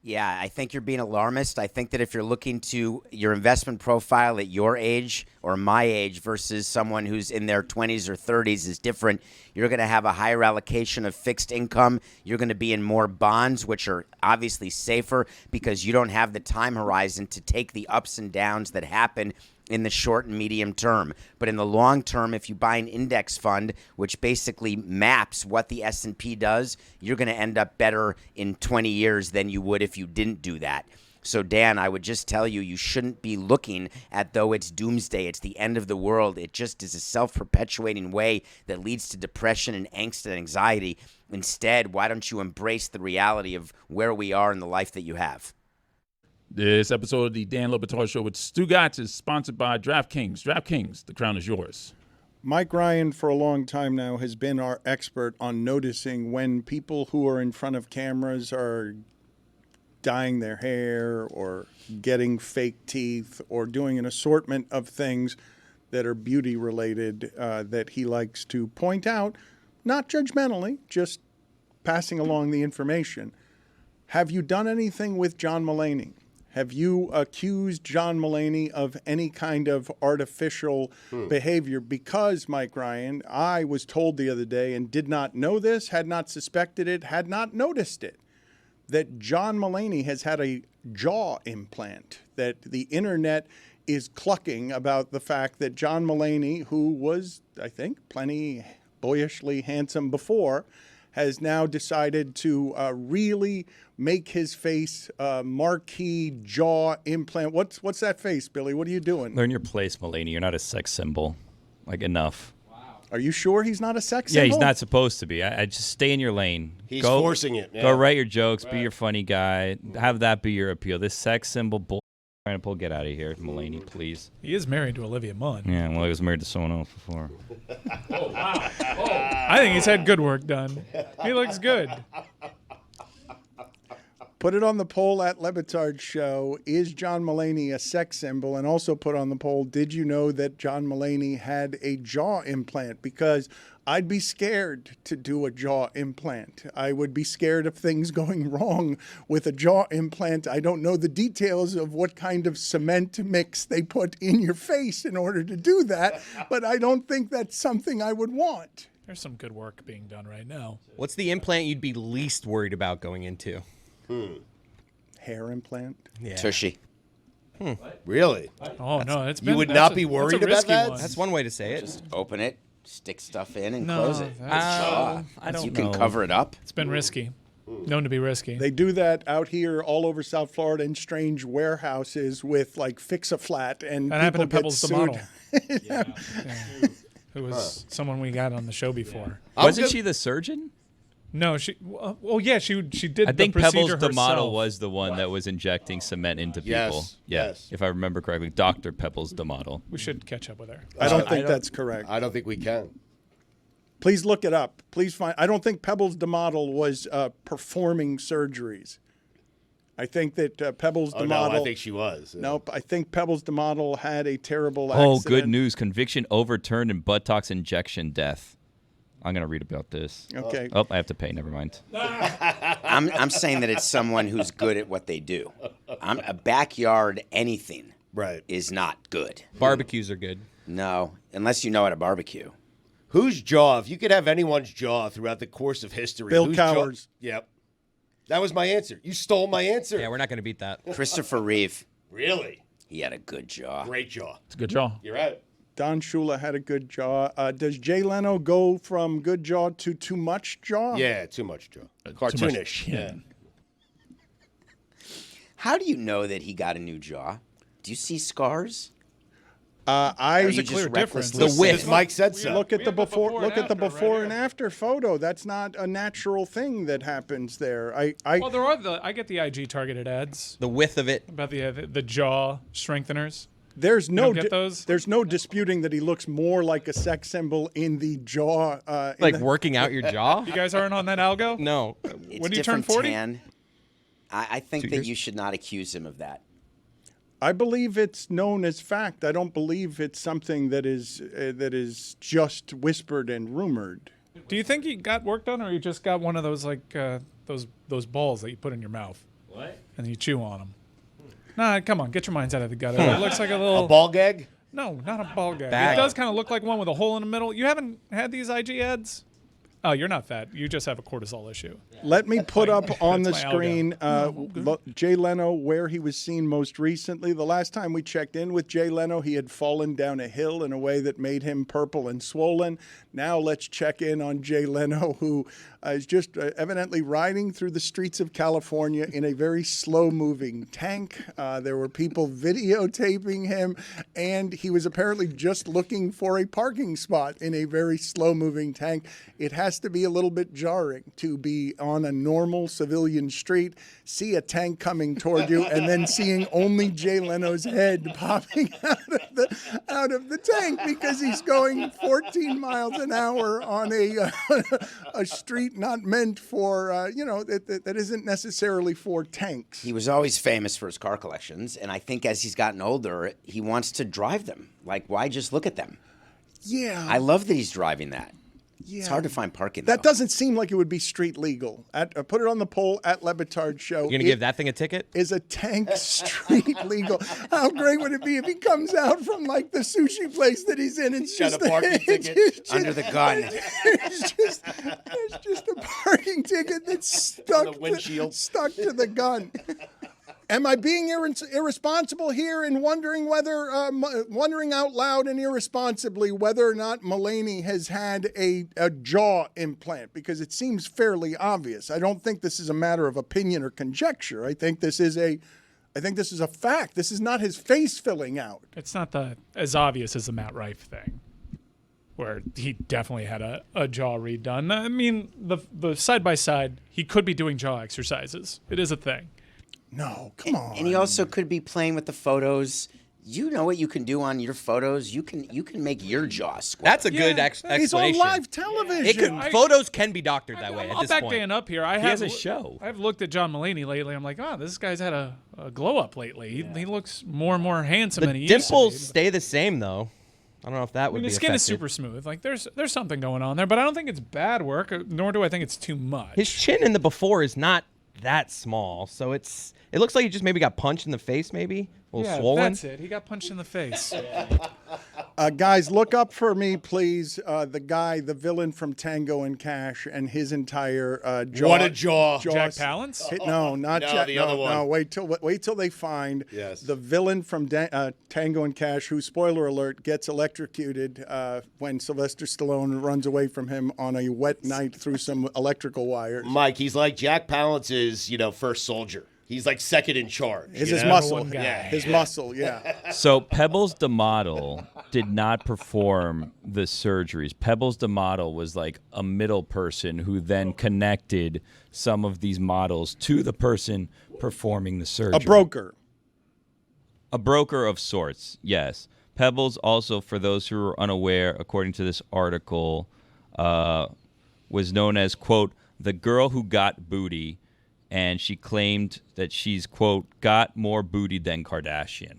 S5: Yeah, I think you're being alarmist. I think that if you're looking to your investment profile at your age or my age versus someone who's in their 20s or 30s is different, you're going to have a higher allocation of fixed income. You're going to be in more bonds, which are obviously safer because you don't have the time horizon to take the ups and downs that happen in the short and medium term. But in the long term, if you buy an index fund, which basically maps what the S&P does, you're going to end up better in 20 years than you would if you didn't do that. So, Dan, I would just tell you, you shouldn't be looking at though it's doomsday, it's the end of the world. It just is a self-perpetuating way that leads to depression and angst and anxiety. Instead, why don't you embrace the reality of where we are in the life that you have?
S7: This episode of the Dan Le Batard Show with Stugotz is sponsored by DraftKings. DraftKings, the crown is yours.
S2: Mike Ryan, for a long time now, has been our expert on noticing when people who are in front of cameras are dyeing their hair or getting fake teeth or doing an assortment of things that are beauty-related that he likes to point out, not judgmentally, just passing along the information. Have you done anything with John Mulaney? Have you accused John Mulaney of any kind of artificial behavior? Because, Mike Ryan, I was told the other day and did not know this, had not suspected it, had not noticed it, that John Mulaney has had a jaw implant, that the internet is clucking about the fact that John Mulaney, who was, I think, plenty boyishly handsome before, has now decided to really make his face marquee jaw implant. What's that face, Billy? What are you doing?
S9: Learn your place, Mulaney. You're not a sex symbol. Like, enough.
S2: Are you sure he's not a sex
S9: Yeah,
S2: symbol?
S9: he's not supposed to be. I just stay in your lane.
S3: He's forcing it. Yeah.
S9: Go write your jokes. Be your funny guy. Have that be your appeal. This sex symbol bull trying to pull. Get out of here, Mulaney, please.
S4: He is married to Olivia Munn.
S9: Yeah, well, he was married to someone else before.
S4: Oh, wow. Oh. I think he's had good work done. He looks good.
S2: Put it on the poll at LeBatard Show. Is John Mulaney a sex symbol? And also put on the poll, did you know that John Mulaney had a jaw implant? Because I'd be scared to do a jaw implant. I would be scared of things going wrong with a jaw implant. I don't know the details of what kind of cement mix they put in your face in order to do that, but I don't think that's something I would want.
S4: There's some good work being done right now.
S8: What's the implant you'd be least worried about going into?
S2: hair implant?
S8: Yeah.
S5: Tushy.
S3: Really?
S4: Oh no, it's
S3: You would not be worried about that?
S8: That's one way to say it.
S5: Just open it, stick stuff in, and
S4: No,
S5: close it.
S4: that's-
S8: I don't
S5: You
S8: know.
S5: can cover it up.
S4: It's been risky. Known to be risky.
S2: They do that out here all over South Florida in strange warehouses with like Fix-A-Flat, and
S4: That happened to
S2: people
S4: Pebbles
S2: get
S4: the model.
S2: sued.
S4: Yeah. Who was someone we got on the show before.
S9: Wasn't she the surgeon?
S4: No, she. Well, yeah, she did.
S9: I think
S4: the procedure
S9: Pebbles the model
S4: herself.
S9: was the one that was injecting cement into people.
S3: Yes,
S9: Yeah,
S3: yes.
S9: if I remember correctly, Dr. Pebbles the model.
S4: We should catch up with her.
S2: I don't think that's correct.
S3: I don't think we can.
S2: Please look it up. Please find. I don't think Pebbles the model was performing surgeries. I think that Pebbles the
S3: Oh, no,
S2: model.
S3: I think she was.
S2: Nope. I think Pebbles the model had a terrible
S9: Oh,
S2: accident.
S9: good news. Conviction overturned and buttocks injection death. I'm going to read about this.
S2: Okay.
S9: Oh, I have to pay. Never mind.
S5: I'm saying that it's someone who's good at what they do. A backyard anything
S3: Right.
S5: is not good.
S8: Barbecues are good.
S5: No, unless you know how to barbecue.
S3: Whose jaw? If you could have anyone's jaw throughout the course of history,
S2: Bill
S3: whose
S2: Cowers.
S3: Yep. That was my answer. You stole my answer.
S8: Yeah, we're not going to beat that.
S5: Christopher Reeve,
S3: Really?
S5: he had a good jaw.
S3: Great jaw.
S9: It's a good draw.
S3: You're right.
S2: Don Shula had a good jaw. Does Jay Leno go from good jaw to too much jaw?
S3: Yeah, too much jaw. Cartoonish. Yeah.
S5: How do you know that he got a new jaw? Do you see scars?
S2: I
S5: Or
S4: There's
S5: you
S4: a clear
S5: just
S4: difference.
S5: recklessly
S8: The width.
S3: Because Mike said so.
S2: look at
S4: We
S2: the
S4: have the
S2: before.
S4: before
S2: Look
S4: and
S2: at the
S4: after right
S2: before
S4: here.
S2: and after photo. That's not a natural thing that happens there.
S4: Well, there are I get the IG targeted ads
S8: The width of it.
S4: about the jaw strengtheners.
S2: There's no
S4: don't get those?
S2: there's no disputing that he looks more like a sex symbol in the jaw. in
S8: Like
S2: the-
S8: working out your jaw?
S4: You guys aren't on that algo?
S8: No.
S5: It's
S4: When do you turn
S5: different
S4: 40?
S5: tan. I think
S8: 2
S5: that
S8: years?
S5: you should not accuse him of that.
S2: I believe it's known as fact. I don't believe it's something that is just whispered and rumored.
S4: Do you think he got work done, or he just got one of those like those balls that you put in your mouth? What? And you chew on them. Nah, come on, get your minds out of the gutter. It looks like a little
S3: A ball gag?
S4: No, not a ball gag.
S8: Bag.
S4: It does kind of look like one with a hole in the middle. You haven't had these IG ads? Oh, you're not fat. You just have a cortisol issue.
S2: Let me put up on the
S4: That's my
S2: screen
S4: algo.
S2: Jay Leno, where he was seen most recently. The last time we checked in with Jay Leno, he had fallen down a hill in a way that made him purple and swollen. Now let's check in on Jay Leno, who is just evidently riding through the streets of California in a very slow-moving tank. There were people videotaping him, and he was apparently just looking for a parking spot in a very slow-moving tank. It has to be a little bit jarring to be on a normal civilian street, see a tank coming toward you, and then seeing only Jay Leno's head popping out of the tank because he's going 14 miles an hour on a street not meant for that isn't necessarily for tanks.
S5: He was always famous for his car collections, and I think as he's gotten older, he wants to drive them. Like, why just look at them?
S2: Yeah,
S5: I love that he's driving that.
S2: yeah.
S5: It's hard to find parking.
S2: That
S5: though.
S2: doesn't seem like it would be street legal. Put it on the poll at LeBatard Show.
S8: You're going to give that thing a ticket?
S2: Is a tank street legal? How great would it be if he comes out from like the sushi place that he's in? It's
S3: Got
S2: just
S3: a parking ticket.
S2: just-
S5: Under the gun.
S2: There's just a parking ticket that's stuck
S3: the windshield.
S2: stuck to the gun. Am I being irresponsible here in wondering out loud and irresponsibly whether or not Mulaney has had a jaw implant? Because it seems fairly obvious. I don't think this is a matter of opinion or conjecture. I think this is a fact. This is not his face filling out.
S4: It's not as obvious as the Matt Rife thing, where he definitely had a jaw redone. I mean, the side by side, he could be doing jaw exercises. It is a thing.
S2: No, come on.
S5: And he also could be playing with the photos. You know what you can do on your photos? You can make your jaw squat.
S8: That's a good
S2: He's on
S8: explanation.
S2: live television.
S8: It could, photos can be doctored that way at
S4: I'll
S8: this
S4: back
S8: point.
S4: Dan up here. I
S9: has a show.
S4: I've looked at John Mulaney lately. I'm like, this guy's had a glow up lately. He looks more and more handsome than
S8: The
S4: he used to
S8: dimples
S4: be.
S8: stay the same, though. I don't know if that
S4: I
S8: would
S4: mean,
S8: be
S4: his skin is
S8: effective.
S4: super smooth. Like there's something going on there, but I don't think it's bad work, nor do I think it's too much.
S8: His chin in the before is not that small, so it looks like he just maybe got punched in the face, maybe a little swollen.
S4: That's it. He got punched in the face.
S2: Guys, look up for me, please. The villain from Tango and Cash, and his entire jaw.
S3: What a jaw!
S4: Jack Palance?
S2: No, not
S3: No,
S2: Jack.
S3: the other one.
S2: No, wait till they find
S3: Yes.
S2: the villain from Tango and Cash, who, spoiler alert, gets electrocuted when Sylvester Stallone runs away from him on a wet night through some electrical wires.
S3: Mike, he's like Jack Palance's, first soldier. He's like second in charge.
S2: His
S3: you know?
S2: muscle,
S3: Yeah.
S2: his muscle, yeah.
S9: So Pebbles the model did not perform the surgeries. Pebbles the model was like a middle person who then connected some of these models to the person performing the surgery.
S2: A broker.
S9: A broker of sorts, yes. Pebbles also, for those who are unaware, according to this article, was known as, quote, the girl who got booty, and she claimed that she's, quote, got more booty than Kardashian.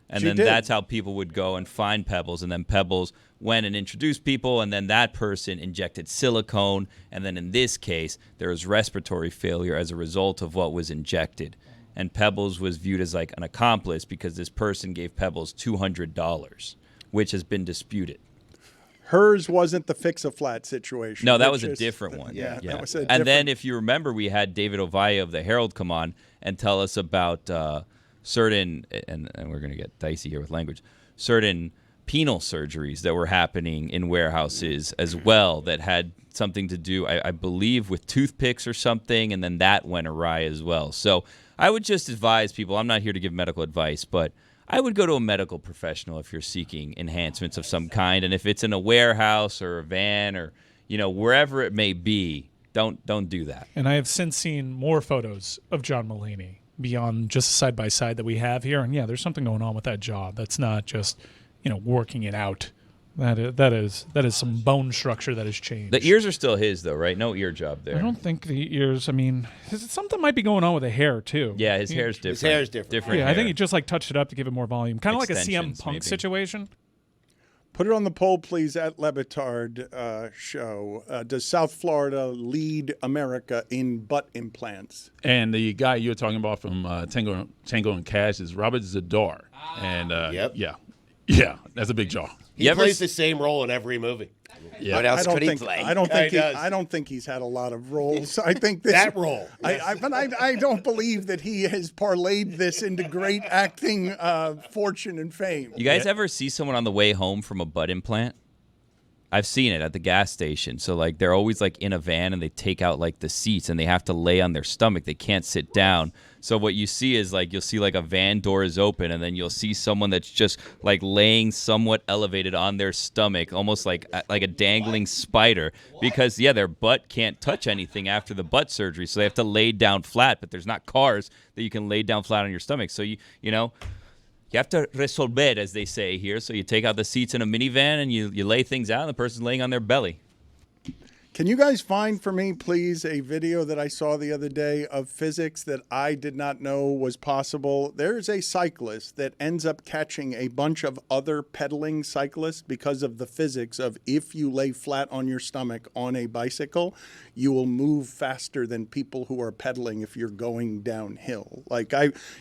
S9: And
S2: She
S9: then
S2: did.
S9: that's how people would go and find Pebbles, and then Pebbles went and introduced people, and then that person injected silicone, and then in this case, there was respiratory failure as a result of what was injected. And Pebbles was viewed as like an accomplice because this person gave Pebbles $200, which has been disputed.
S2: Hers wasn't the fix-a-flat situation.
S9: No, that
S2: which
S9: was a
S2: is-
S9: different one.
S2: Yeah, that was a
S9: And then,
S2: different-
S9: if you remember, we had David Ovaya of the Herald come on and tell us about certain, and we're going to get dicey here with language, certain penal surgeries that were happening in warehouses as well that had something to do, I believe, with toothpicks or something, and then that went awry as well. So I would just advise people, I'm not here to give medical advice, but I would go to a medical professional if you're seeking enhancements of some kind. And if it's in a warehouse or a van or, wherever it may be, don't do that.
S4: And I have since seen more photos of John Mulaney beyond just the side-by-side that we have here. And, yeah, there's something going on with that jaw. That's not just, working it out. That is some bone structure that has changed.
S9: The ears are still his, though, right? No ear job there.
S4: I don't think the ears, something might be going on with the hair, too.
S9: Yeah, his hair's different.
S3: His hair's different.
S4: Yeah, I think he just touched it up to give it more volume. Kind of like a CM
S9: Extensions,
S4: Punk
S9: maybe.
S4: situation.
S2: Put it on the poll, please, at LeBatard Show. Does South Florida lead America in butt implants?
S7: And the guy you were talking about from Tango and Cash is Robert Zadar. And
S3: Yep.
S7: yeah, that's a big jaw.
S3: He plays the same role in every movie.
S9: Yeah.
S5: What else could he play?
S2: I don't
S3: Yeah,
S2: think
S3: he does.
S2: I don't think he's had a lot of roles. I think this,
S3: That role.
S2: But I don't believe that he has parlayed this into great acting fortune and fame.
S9: You guys ever see someone on the way home from a butt implant? I've seen it at the gas station. So, like, they're always, like, in a van, and they take out, like, the seats, and they have to lay on their stomach. They can't sit down. So what you see is, like, you'll see, like, a van door is open, and then you'll see someone that's just, like, laying somewhat elevated on their stomach, almost like a dangling spider. Because, yeah, their butt can't touch anything after the butt surgery, so they have to lay down flat, but there's not cars that you can lay down flat on your stomach. So, you have to resolver, as they say here. So you take out the seats in a minivan and you lay things out, and the person's laying on their belly.
S2: Can you guys find for me, please, a video that I saw the other day of physics that I did not know was possible? There's a cyclist that ends up catching a bunch of other pedaling cyclists because of the physics of if you lay flat on your stomach on a bicycle, you will move faster than people who are pedaling if you're going downhill.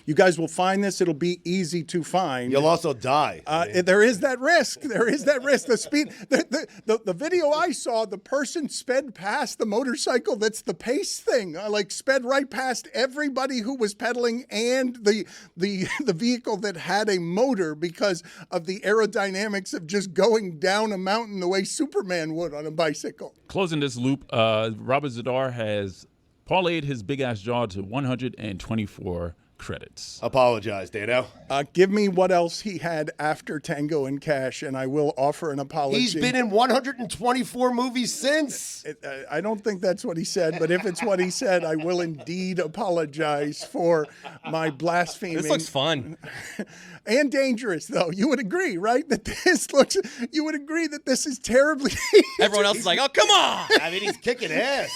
S2: You guys will find this. It'll be easy to find.
S3: You'll also die.
S2: There is that risk. There is that risk. The speed, the video I saw, the person sped past the motorcycle. That's the pace thing. Sped right past everybody who was pedaling and the vehicle that had a motor because of the aerodynamics of just going down a mountain the way Superman would on a bicycle.
S7: Closing this loop, Robert Zadar has parlayed his big-ass jaw to 124 credits.
S3: Apologize, Dano.
S2: Give me what else he had after Tango and Cash, and I will offer an apology.
S3: He's been in 124 movies since.
S2: I don't think that's what he said, but if it's what he said, I will indeed apologize for my blaspheming.
S8: This looks fun.
S2: And dangerous, though. You would agree, right? You would agree that this is terribly
S8: Everyone else is like, oh, come on.
S3: I mean, he's kicking ass.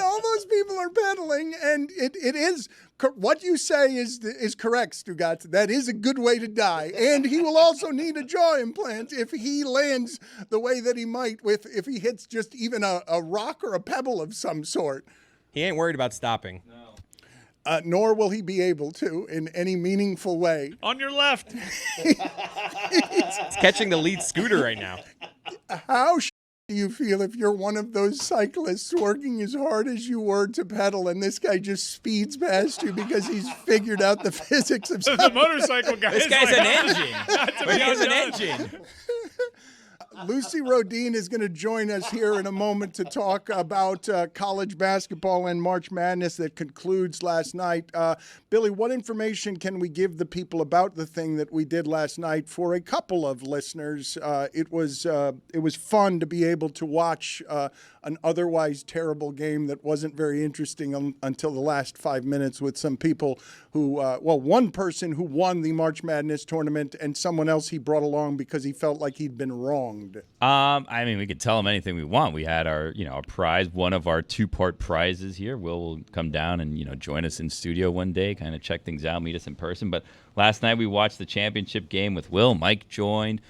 S2: all those people are pedaling, and it is what you say is correct, Stugotz. That is a good way to die, and he will also need a jaw implant if he lands the way that he might if he hits just even a rock or a pebble of some sort.
S8: He ain't worried about stopping.
S2: Nor will he be able to in any meaningful way.
S4: On your left.
S8: It's catching the lead scooter right now.
S2: How do you feel if you're one of those cyclists working as hard as you were to pedal and this guy just speeds past you because he's figured out the physics of
S4: The motorcycle guy.
S8: This guy's an engine.
S4: He
S8: He's an engine.
S2: Lucy Rodine is going to join us here in a moment to talk about college basketball and March Madness that concludes last night. Billy, what information can we give the people about the thing that we did last night? For a couple of listeners, it was fun to be able to watch an otherwise terrible game that wasn't very interesting until the last 5 minutes with some people who, one person who won the March Madness tournament and someone else he brought along because he felt like he'd been wronged.
S9: I mean, we could tell him anything we want. We had our, our prize, one of our 2-part prizes here. Will come down and, join us in studio one day, kind of check things out, meet us in person. But last night we watched the championship game with Will. Mike joined.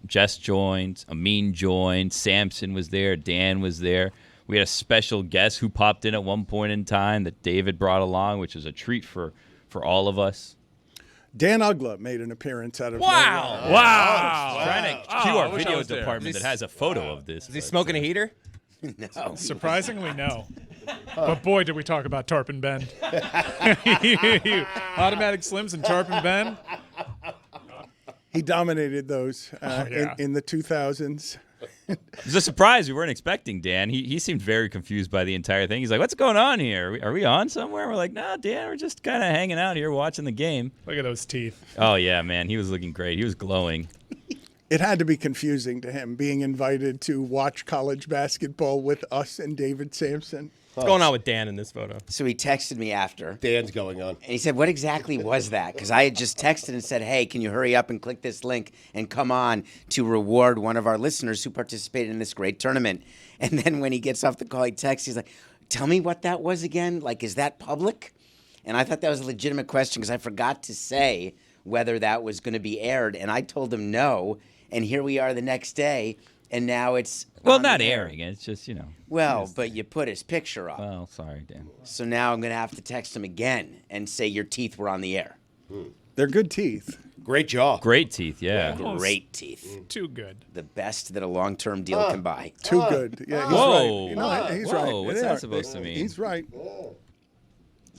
S9: Jess joined. Amin joined. Samson was there. Dan was there. We had a special guest who popped in at one point in time that David brought along, which was a treat for all of us.
S2: Dan Ugla made an appearance out of
S8: Wow.
S2: nowhere.
S9: Wow. Trying to cue our
S7: I wish I
S9: video
S7: was there.
S9: department that has a photo of this.
S8: Is he smoking a heater?
S5: No.
S4: Surprisingly, no. But boy, did we talk about Tarpon Bend. Automatic Slims and Tarpon Bend.
S2: He dominated those
S4: yeah.
S2: in the 2000s.
S9: It was a surprise. We weren't expecting Dan. He seemed very confused by the entire thing. He's like, what's going on here? Are we on somewhere? We're like, no, Dan, we're just kind of hanging out here watching the game.
S4: Look at those teeth.
S9: Oh, yeah, man. He was looking great. He was glowing.
S2: It had to be confusing to him being invited to watch college basketball with us and David Samson.
S8: What's going on with Dan in this photo?
S5: So he texted me after.
S3: Dan's going on.
S5: And he said, what exactly was that? Because I had just texted and said, hey, can you hurry up and click this link and come on to reward one of our listeners who participated in this great tournament. And then when he gets off the call, he texts, he's like, tell me what that was again? Like, is that public? And I thought that was a legitimate question because I forgot to say whether that was going to be aired. And I told him no. And here we are the next day. And now it's
S9: Well,
S5: on
S9: not
S5: the air.
S9: airing. It's just,
S5: Well, but you put his picture up.
S9: Well, sorry, Dan.
S5: So now I'm going to have to text him again and say your teeth were on the air.
S2: They're good teeth.
S3: Great jaw.
S9: Great teeth, yeah.
S5: Great teeth.
S4: Too good.
S5: The best that a long-term deal can buy.
S2: Too good. Yeah, he's
S9: Whoa.
S2: right. He's
S9: Whoa,
S2: right.
S9: what's
S2: They
S9: that
S2: are.
S9: supposed to mean?
S2: He's right.
S5: You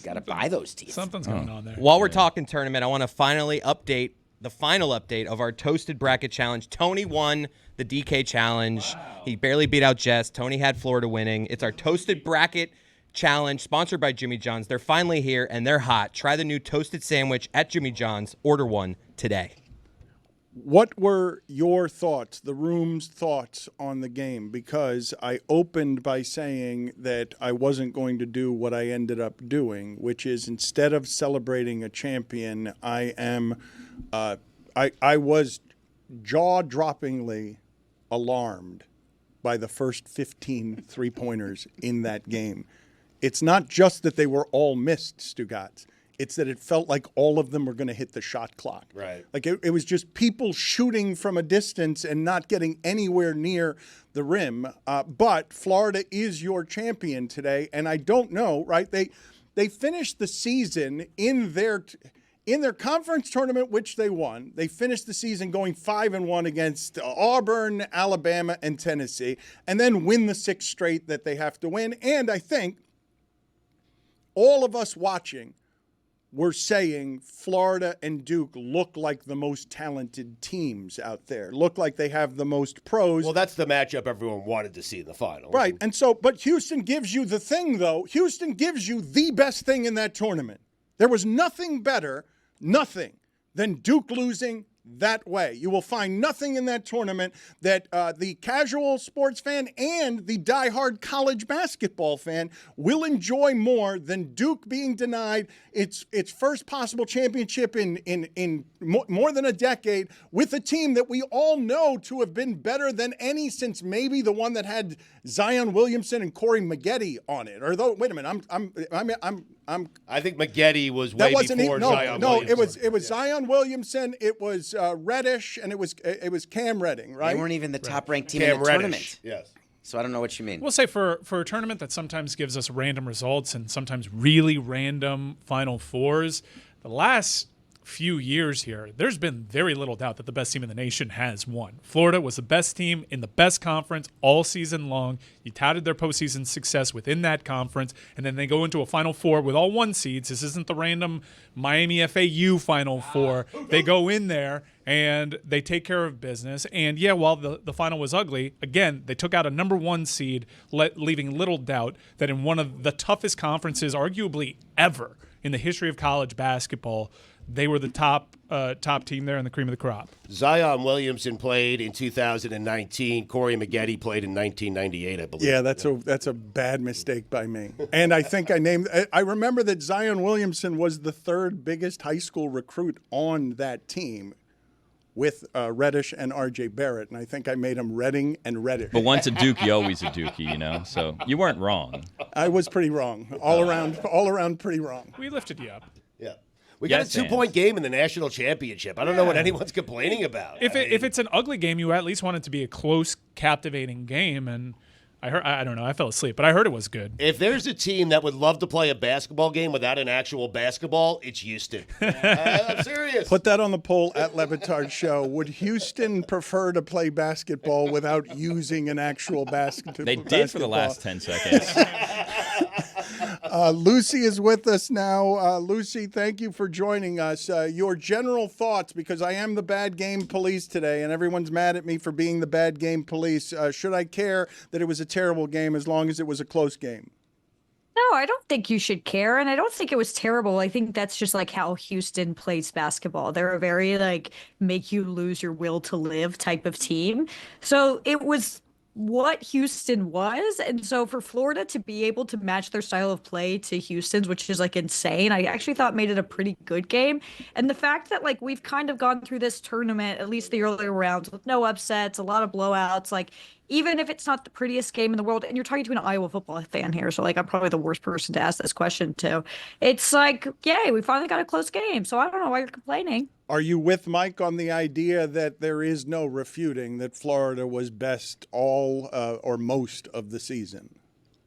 S5: got to buy those teeth.
S4: Something's going on there.
S8: While we're talking tournament, I want to finally update the final update of our Toasted Bracket Challenge. Tony won the DK Challenge. Wow. He barely beat out Jess. Tony had Florida winning. It's our Toasted Bracket Challenge, sponsored by Jimmy John's. They're finally here, and they're hot. Try the new toasted sandwich at Jimmy John's. Order one today.
S2: What were your thoughts, the room's thoughts on the game? Because I opened by saying that I wasn't going to do what I ended up doing, which is instead of celebrating a champion, I was jaw-droppingly alarmed by the first 15 three-pointers in that game. It's not just that they were all missed, Stugotz. It's that it felt like all of them were going to hit the shot clock.
S3: Right.
S2: Like it was just people shooting from a distance and not getting anywhere near the rim. But Florida is your champion today, and I don't know, right? They finished the season in their conference tournament, which they won. They finished the season going 5-1 against Auburn, Alabama, and Tennessee, and then win the 6 straight that they have to win. And I think all of us watching were saying Florida and Duke look like the most talented teams out there, look like they have the most pros.
S3: Well, that's the matchup everyone wanted to see in the finals.
S2: Right. And so, but Houston gives you the thing, though. Houston gives you the best thing in that tournament. There was nothing better, nothing, than Duke losing that way. You will find nothing in that tournament that the casual sports fan and the diehard college basketball fan will enjoy more than Duke being denied its first possible championship in more than a decade with a team that we all know to have been better than any since maybe the one that had Zion Williamson and Corey Maggette on it. Or though, wait a minute,
S3: I think Maggette was way before Zion Williamson.
S2: It was Zion Williamson, it was Reddish, and it was Cam Redding, right?
S5: They weren't even the top-ranked team
S3: Cam
S5: in the
S3: Reddish.
S5: tournament.
S3: Yes.
S5: So I don't know what you mean.
S4: We'll say for a tournament that sometimes gives us random results and sometimes really random Final Fours, the last few years here, there's been very little doubt that the best team in the nation has won. Florida was the best team in the best conference all season long. You touted their postseason success within that conference, and then they go into a Final Four with all 1 seeds. This isn't the random Miami FAU Final Four. They go in there and they take care of business. And yeah, while the final was ugly, again, they took out a number 1 seed, leaving little doubt that in one of the toughest conferences, arguably ever, in the history of college basketball, they were the top team there and the cream of the crop.
S3: Zion Williamson played in 2019. Corey Maggette played in 1998, I believe.
S2: Yeah, that's a bad mistake by me. And I think I remember that Zion Williamson was the 3rd biggest high school recruit on that team with Reddish and R.J. Barrett, and I think I made him Redding and Reddish.
S9: But once a Dookie, always a Dookie, you know? So you weren't wrong.
S2: I was pretty wrong. All around pretty wrong.
S4: We lifted you up.
S3: Yeah. We got a 2-point game in the national championship. I don't know what anyone's complaining about.
S4: If it's an ugly game, you at least want it to be a close, captivating game. And I don't know. I fell asleep, but I heard it was good.
S3: If there's a team that would love to play a basketball game without an actual basketball, it's Houston. I'm serious.
S2: Put that on the poll at LeBatard Show. Would Houston prefer to play basketball without using an actual basketball?
S9: They did for the last 10 seconds.
S2: Lucy is with us now. Lucy, thank you for joining us. Your general thoughts, because I am the bad game police today, and everyone's mad at me for being the bad game police. Should I care that it was a terrible game as long as it was a close game?
S10: No, I don't think you should care, and I don't think it was terrible. I think that's just like how Houston plays basketball. They're a very make you lose your will to live type of team. So it was what Houston was. And so for Florida to be able to match their style of play to Houston's, which is insane, I actually thought made it a pretty good game. And the fact that we've kind of gone through this tournament, at least the earlier rounds, with no upsets, a lot of blowouts, even if it's not the prettiest game in the world, and you're talking to an Iowa football fan here, so I'm probably the worst person to ask this question to. It's yay, we finally got a close game. So I don't know why you're complaining.
S2: Are you with Mike on the idea that there is no refuting that Florida was best all or most of the season?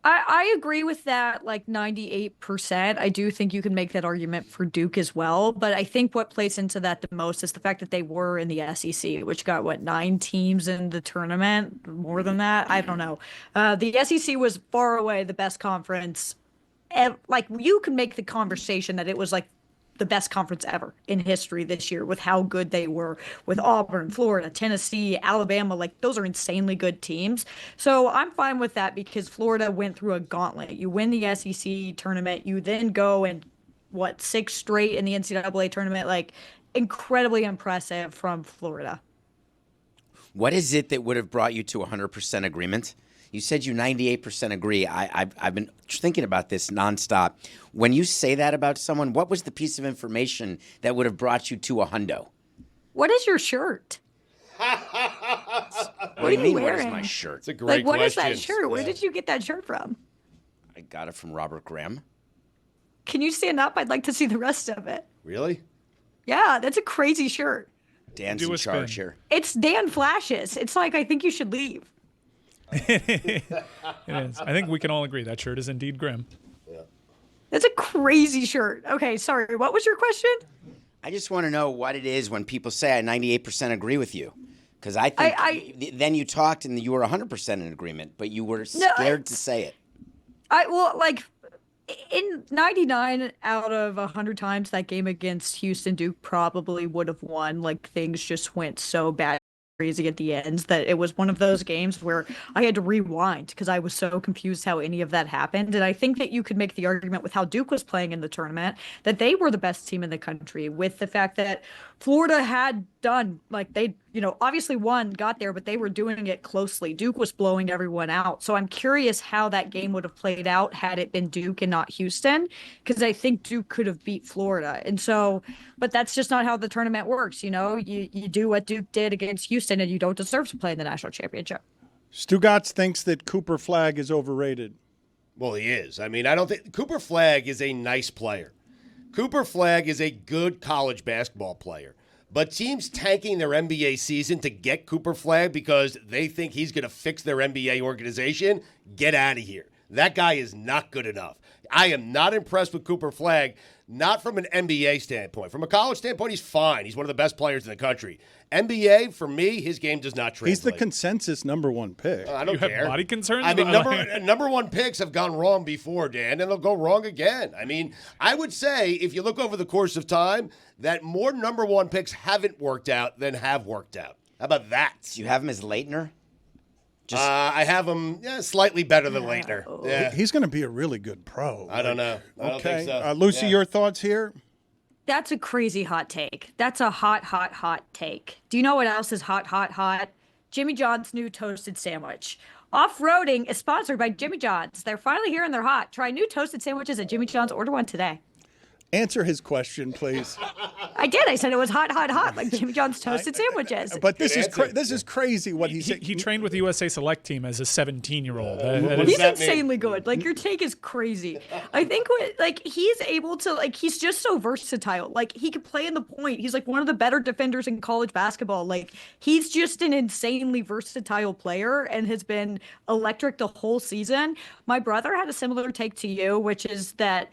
S10: I agree with that 98%. I do think you can make that argument for Duke as well. But I think what plays into that the most is the fact that they were in the SEC, which got, 9 teams in the tournament? More than that? I don't know. The SEC was far away the best conference. You can make the conversation that it was the best conference ever in history this year with how good they were with Auburn, Florida, Tennessee, Alabama. Those are insanely good teams. So I'm fine with that because Florida went through a gauntlet. You win the SEC tournament. You then go and 6 straight in the NCAA tournament. Incredibly impressive from Florida.
S5: What is it that would have brought you to 100% agreement? You said you 98% agree. I've been thinking about this nonstop. When you say that about someone, what was the piece of information that would have brought you to a hundo?
S10: What is your shirt?
S5: What do you mean, what is my shirt?
S3: It's a great question.
S10: What is that shirt? Where did you get that shirt from?
S5: I got it from Robert Graham.
S10: Can you stand up? I'd like to see the rest of it.
S3: Really?
S10: Yeah, that's a crazy shirt.
S5: Dan's in charge here.
S10: It's Dan Flashes. It's I think you should leave.
S4: It is. I think we can all agree that shirt is indeed grim.
S3: Yeah.
S10: That's a crazy shirt. Okay, sorry. What was your question?
S5: I just want to know what it is when people say I 98% agree with you. Because I think then you talked and you were 100% in agreement, but you were scared to say it.
S10: In 99 out of 100 times that game against Houston, Duke probably would have won. Things just went so bad. Crazy at the end that it was one of those games where I had to rewind because I was so confused how any of that happened. And I think that you could make the argument with how Duke was playing in the tournament that they were the best team in the country, with the fact that Florida had done they obviously got there, but they were doing it closely. Duke was blowing everyone out. So I'm curious how that game would have played out had it been Duke and not Houston, because I think Duke could have beat Florida. And so, but that's just not how the tournament works. You do what Duke did against Houston and you don't deserve to play in the national championship.
S2: Stugotz thinks that Cooper Flagg is overrated.
S3: Well, he is. I don't think Cooper Flagg is a nice player. Cooper Flagg is a good college basketball player. But teams tanking their NBA season to get Cooper Flag because they think he's going to fix their NBA organization, get out of here. That guy is not good enough. I am not impressed with Cooper Flag, not from an NBA standpoint. From a college standpoint, he's fine. He's one of the best players in the country. NBA, for me, his game does not translate.
S2: He's the consensus number one pick.
S3: I don't
S4: You
S3: care.
S4: have body concerns?
S3: I mean, number one picks have gone wrong before, Dan, and they'll go wrong again. I mean, I would say if you look over the course of time, that more number one picks haven't worked out than have worked out. How about that?
S5: Do you have him as Leitner?
S3: I have him slightly better than Leitner. Yeah.
S2: He's going to be a really good pro.
S3: I don't know. I don't think so.
S2: Lucy, your thoughts here?
S10: That's a crazy hot take. That's a hot, hot, hot take. Do you know what else is hot, hot, hot? Jimmy John's new toasted sandwich. Off-roading is sponsored by Jimmy John's. They're finally here and they're hot. Try new toasted sandwiches at Jimmy John's. Order one today.
S2: Answer his question, please.
S10: I did. I said it was hot, hot, hot, like Jimmy John's toasted sandwiches.
S2: But this is crazy what he said.
S4: He trained with the USA Select Team as a 17-year-old.
S10: He's insanely good. Like, your take is crazy. I think he's able to, he's just so versatile. Like, he could play in the point. He's like one of the better defenders in college basketball. Like, he's just an insanely versatile player and has been electric the whole season. My brother had a similar take to you, which is that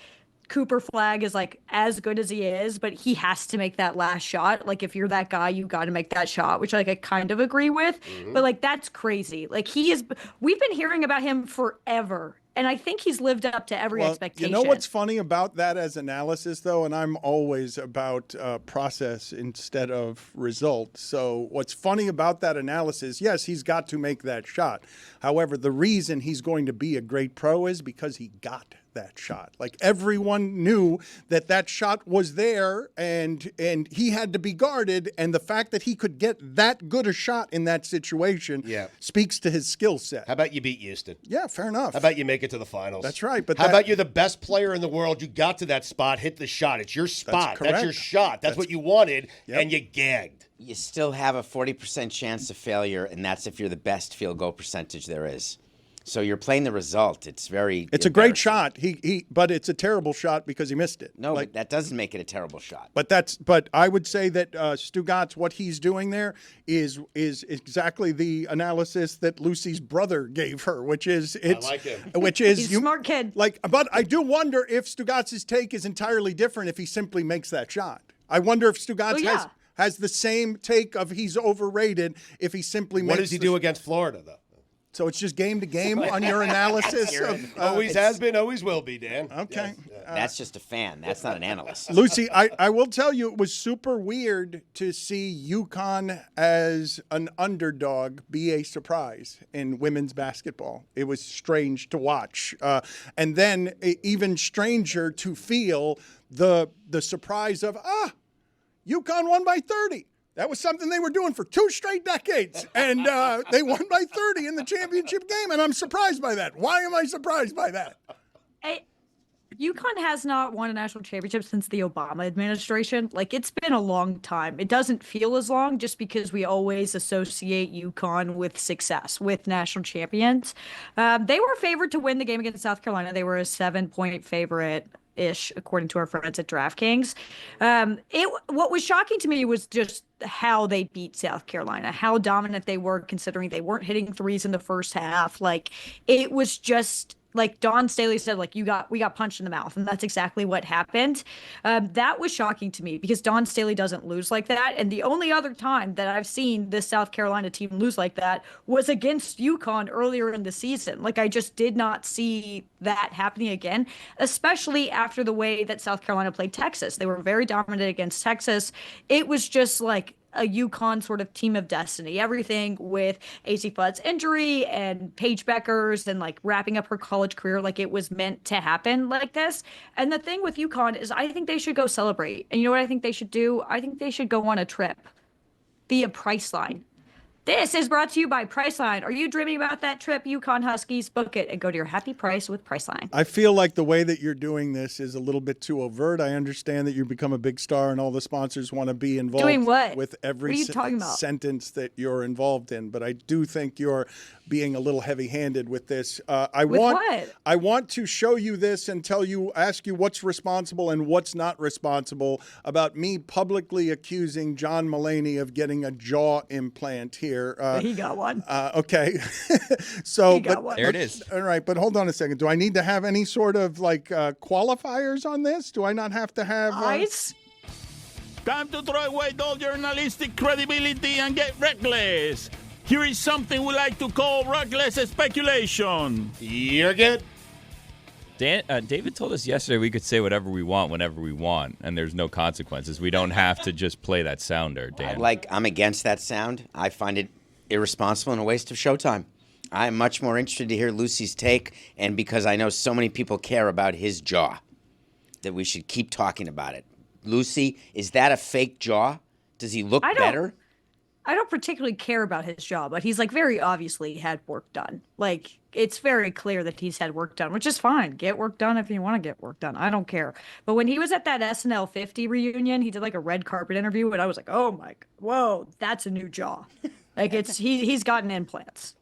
S10: Cooper Flag is as good as he is, but he has to make that last shot. Like, if you're that guy, you got to make that shot, which I kind of agree with. Mm-hmm. But that's crazy. We've been hearing about him forever. And I think he's lived up to every expectation.
S2: You know what's funny about that as analysis, though? And I'm always about process instead of result. So what's funny about that analysis, yes, he's got to make that shot. However, the reason he's going to be a great pro is because he got that shot. Like, everyone knew that shot was there and he had to be guarded. And the fact that he could get that good a shot in that situation speaks to his skill set.
S3: How about you beat Houston?
S2: Yeah, fair enough.
S3: How about you make it to the finals?
S2: That's right. But
S3: how about you're the best player in the world? You got to that spot, hit the shot. It's your spot. That's your shot. That's what you wanted, and you gagged.
S5: You still have a 40% chance of failure, and that's if you're the best field goal percentage there is. So you're playing the result. It's a
S2: great shot. But it's a terrible shot because he missed it.
S5: No, but that doesn't make it a terrible shot.
S2: But I would say that Stugotz, what he's doing there is exactly the analysis that Lucy's brother gave her, which is
S3: I like him.
S2: Which is
S10: he's a smart kid.
S2: But I do wonder if Stugotz's take is entirely different if he simply makes that shot. I wonder if Stugotz has the same take of he's overrated if he simply makes.
S3: What does he do against Florida though?
S2: So it's just game to game on your analysis.
S3: Always has been, always will be, Dan.
S2: Okay.
S3: Yes.
S5: That's just a fan. That's not an analyst.
S2: Lucy, I will tell you, it was super weird to see UConn as an underdog be a surprise in women's basketball. It was strange to watch. And then even stranger to feel the surprise of, UConn won by 30. That was something they were doing for 2 straight decades, and they won by 30 in the championship game, and I'm surprised by that. Why am I surprised by that?
S10: UConn has not won a national championship since the Obama administration. It's been a long time. It doesn't feel as long just because we always associate UConn with success, with national champions. They were favored to win the game against South Carolina. They were a 7-point favorite-ish, according to our friends at DraftKings. What was shocking to me was just how they beat South Carolina, how dominant they were, considering they weren't hitting threes in the first half. It was just Dawn Staley said, we got punched in the mouth, and that's exactly what happened. That was shocking to me because Dawn Staley doesn't lose like that, and the only other time that I've seen this South Carolina team lose like that was against UConn earlier in the season. I just did not see that happening again, especially after the way that South Carolina played Texas. They were very dominant against Texas. It was just a UConn sort of team of destiny. Everything with AC Flood's injury and Paige Beckers and wrapping up her college career, it was meant to happen like this. And the thing with UConn is I think they should go celebrate. And you know what I think they should do? I think they should go on a trip via Priceline. This is brought to you by Priceline. Are you dreaming about that trip? Yukon Huskies, book it and go to your happy price with Priceline.
S2: I feel like the way that you're doing this is a little bit too overt. I understand that you become a big star and all the sponsors want to be involved
S10: Doing what?
S2: with every
S10: What are you talking about?
S2: sentence that you're involved in. But I do think you're being a little heavy-handed with this. I want to show you this and ask you what's responsible and what's not responsible about me publicly accusing John Mulaney of getting a jaw implant here.
S10: He got one.
S2: Okay. So,
S10: He got one.
S8: There it is.
S2: All right, but hold on a second. Do I need to have any sort of qualifiers on this? Do I not have to have
S10: Ice?
S7: Time to throw away all journalistic credibility and get reckless. Here is something we like to call reckless speculation.
S3: You're good.
S9: David told us yesterday we could say whatever we want whenever we want, and there's no consequences. We don't have to just play that sounder, Dan.
S5: I'm against that sound. I find it irresponsible and a waste of showtime. I'm much more interested to hear Lucy's take, and because I know so many people care about his jaw, that we should keep talking about it. Lucy, is that a fake jaw? Does he look better?
S10: I don't particularly care about his jaw, but he's very obviously had work done. It's very clear that he's had work done, which is fine. Get work done if you want to get work done. I don't care. But when he was at that SNL 50 reunion, he did a red carpet interview, and I was like, oh my, whoa, that's a new jaw. He's gotten implants.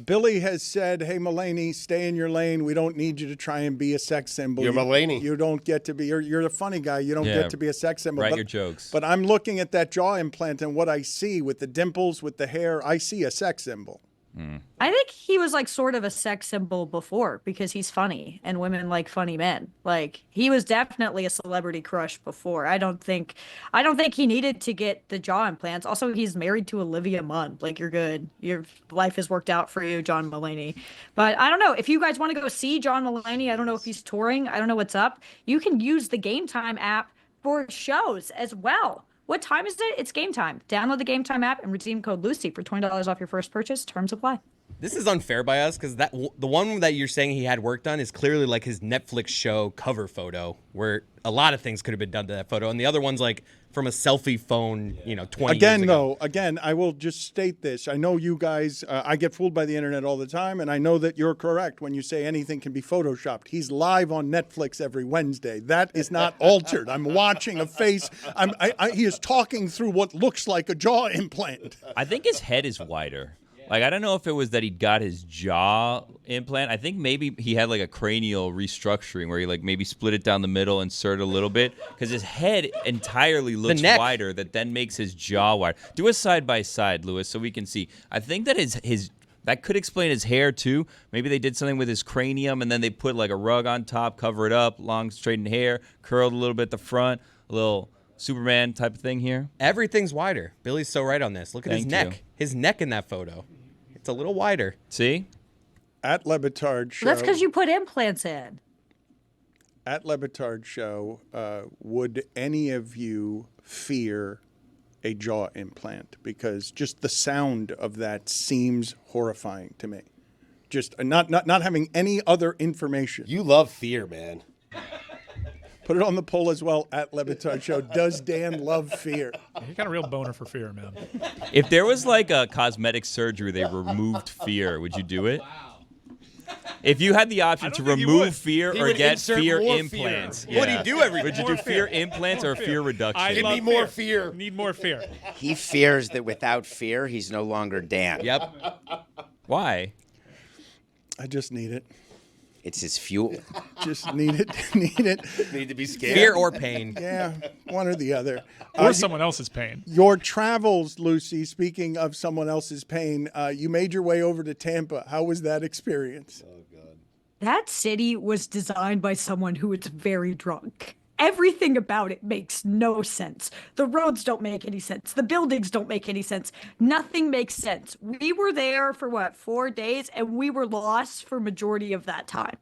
S2: Billy has said, hey, Mulaney, stay in your lane. We don't need you to try and be a sex symbol.
S3: You're Mulaney.
S2: You don't get to be, you're the funny guy. You don't get to be a sex symbol.
S9: Write your jokes.
S2: But I'm looking at that jaw implant, and what I see with the dimples, with the hair, I see a sex symbol.
S10: I think he was sort of a sex symbol before because he's funny and women like funny men. He was definitely a celebrity crush before. I don't think he needed to get the jaw implants. Also, he's married to Olivia Munn. You're good. Your life has worked out for you, John Mulaney. But I don't know if you guys want to go see John Mulaney. I don't know if he's touring. I don't know what's up. You can use the Game Time app for shows as well. What time is it? It's Game Time. Download the Game Time app and redeem code Lucy for $20 off your first purchase. Terms apply.
S8: This is unfair by us because the one that you're saying he had work done is clearly his Netflix show cover photo, where a lot of things could have been done to that photo, and the other one's from a selfie phone, 20 years ago.
S2: Again, I will just state this. I know you guys, I get fooled by the internet all the time, and I know that you're correct when you say anything can be photoshopped. He's live on Netflix every Wednesday. That is not altered. I'm watching a face. He is talking through what looks like a jaw implant.
S9: I think his head is wider. I don't know if it was that he got his jaw implant. I think maybe he had a cranial restructuring where he maybe split it down the middle, insert a little bit, because his head entirely looks wider. That then makes his jaw wider. Do a side by side, Lewis, so we can see. I think that his that could explain his hair too. Maybe they did something with his cranium and then they put a rug on top, cover it up, long straightened hair, curled a little bit at the front, a little Superman type of thing here.
S8: Everything's wider. Billy's so right on this. Look at his neck. His neck in that photo. It's a little wider.
S9: See?
S2: At LeBatard Show.
S10: That's because you put implants in.
S2: At LeBatard Show, would any of you fear a jaw implant? Because just the sound of that seems horrifying to me. Just not having any other information.
S3: You love fear, man.
S2: Put it on the poll as well, at LeBatard Show. Does Dan love fear?
S4: You got a real boner for fear, man.
S9: If there was a cosmetic surgery, they removed fear, would you do it? If you had the option to remove fear or get fear implants,
S8: what do you do every day?
S9: Would you do fear implants or fear reduction?
S3: Give me more fear.
S4: Need more fear.
S5: He fears that without fear, he's no longer Dan.
S8: Yep.
S9: Why?
S2: I just need it.
S5: It's his fuel.
S2: Just need it. Need it.
S3: Need to be scared.
S8: Fear or pain.
S2: Yeah, one or the other.
S4: Or someone else's pain.
S2: Your travels, Lucy, speaking of someone else's pain, you made your way over to Tampa. How was that experience?
S3: Oh, God.
S10: That city was designed by someone who is very drunk. Everything about it makes no sense. The roads don't make any sense. The buildings don't make any sense. Nothing makes sense. We were there for 4 days, and we were lost for majority of that time.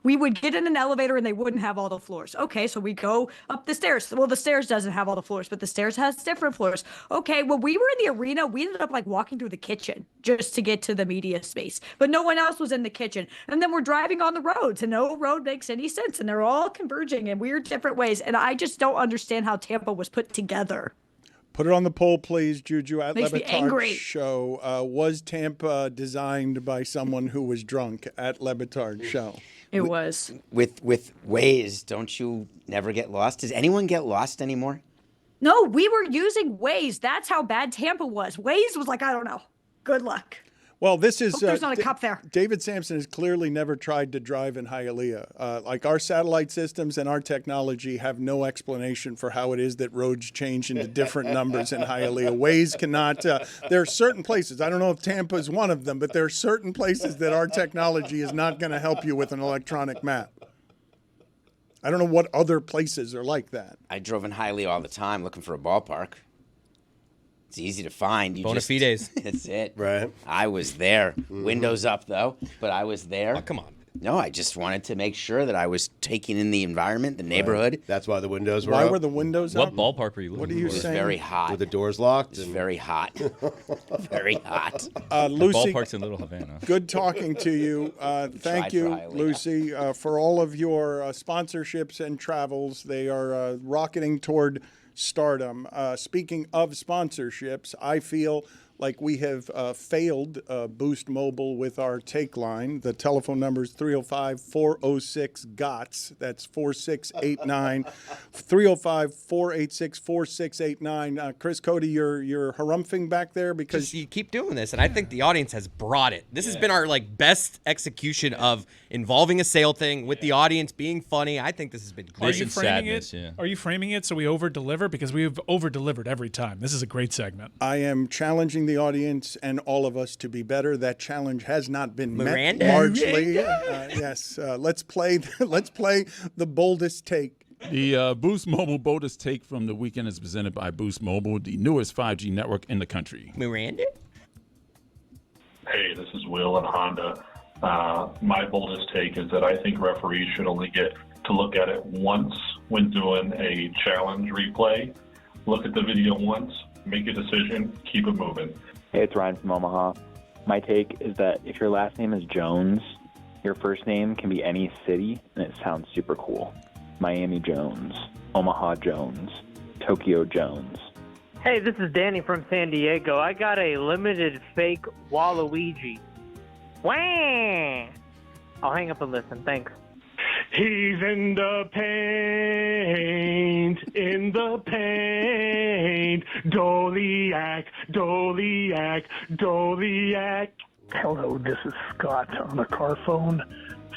S10: We would get in an elevator and they wouldn't have all the floors. Okay, so we go up the stairs. Well, the stairs doesn't have all the floors, but the stairs has different floors. Okay, well, we were in the arena. We ended up walking through the kitchen just to get to the media space, but no one else was in the kitchen. And then we're driving on the roads and no road makes any sense. And they're all converging in weird different ways. And I just don't understand how Tampa was put together.
S2: Put it on the poll, please, Juju. At
S10: Makes me angry.
S2: LeBatard Show. Was Tampa designed by someone who was drunk? At LeBatard Show.
S10: It was.
S5: With Waze, don't you never get lost? Does anyone get lost anymore?
S10: No, we were using Waze. That's how bad Tampa was. Waze was like, I don't know. Good luck.
S2: Well, this is.
S10: Hope there's not a cop there.
S2: David Samson has clearly never tried to drive in Hialeah. Like our satellite systems and our technology have no explanation for how it is that roads change into different numbers in Hialeah. Waze cannot. There are certain places. I don't know if Tampa is one of them, but there are certain places that our technology is not going to help you with an electronic map. I don't know what other places are like that.
S5: I drove in Hialeah all the time looking for a ballpark. It's easy to find.
S8: Bona fides.
S5: That's it.
S3: Right.
S5: I was there. Windows up, though, but I was there.
S8: Oh, come on.
S5: No, I just wanted to make sure that I was taking in the environment, the neighborhood.
S3: That's why the windows were
S2: Why
S3: up.
S2: were the windows
S9: What
S2: up?
S9: ballpark were you looking
S2: What are you
S5: It was
S2: saying?
S5: very hot.
S3: Were the doors locked?
S5: It was very hot. Very hot.
S2: Lucy,
S9: Ballparks in Little Havana.
S2: good talking to you. Thank
S5: tried
S2: you,
S5: for Hialeah.
S2: Lucy, for all of your sponsorships and travels. They are rocketing toward stardom. Speaking of sponsorships, I feel like we have failed Boost Mobile with our take line. The telephone number is 305-406-GOTS. That's 4689. 305-486-4689. Chris Cody, you're harumphing back there because
S8: Just, you keep doing this, and I think the audience has brought it. This has been our best execution of involving a sale thing with the audience being funny. I think this has been
S4: Are
S8: great.
S4: you
S9: and
S4: framing
S9: sadness,
S4: it?
S9: yeah.
S4: Are you framing it so we over deliver? Because we've over delivered every time. This is a great segment.
S2: I am challenging the audience and all of us to be better. That challenge has not been
S8: Miranda?
S2: met largely. Yes. Let's play the boldest take.
S7: The Boost Mobile boldest take from the weekend is presented by Boost Mobile, the newest 5G network in the country.
S8: Miranda?
S11: Hey, this is Will in Honda. My boldest take is that I think referees should only get to look at it once when doing a challenge replay. Look at the video once, make a decision, keep it moving.
S12: Hey, it's Ryan from Omaha. My take is that if your last name is Jones, your first name can be any city, and it sounds super cool. Miami Jones, Omaha Jones, Tokyo Jones.
S13: Hey, this is Danny from San Diego. I got a limited fake Waluigi. Wah! I'll hang up and listen. Thanks.
S14: He's in the paint, Doliac, Doliac, Doliac.
S15: Hello, this is Scott on the car phone.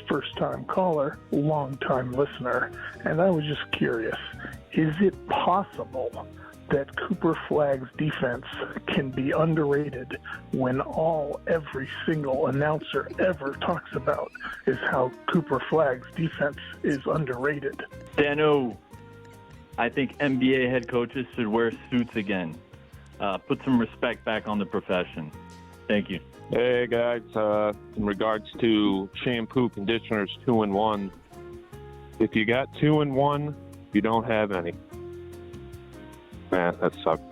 S15: First-time caller, long-time listener. And I was just curious, is it possible that Cooper Flagg's defense can be underrated when every single announcer ever talks about is how Cooper Flagg's defense is underrated?
S16: Dano, I think NBA head coaches should wear suits again. Put some respect back on the profession. Thank you.
S11: Hey guys, in regards to shampoo conditioners 2-in-1, if you got 2-in-1, you don't have any. Man, that sucks.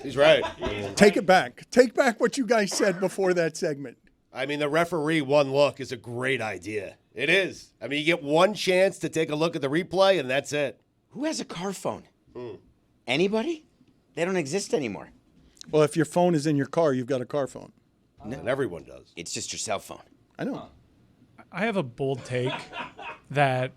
S3: He's right.
S2: Take it back. Take back what you guys said before that segment.
S3: I mean, the referee one look is a great idea. It is. I mean, you get one chance to take a look at the replay, and that's it.
S5: Who has a car phone? Anybody? They don't exist anymore.
S2: Well, if your phone is in your car, you've got a car phone.
S3: And everyone does.
S5: It's just your cell phone.
S2: I know.
S4: I have a bold take that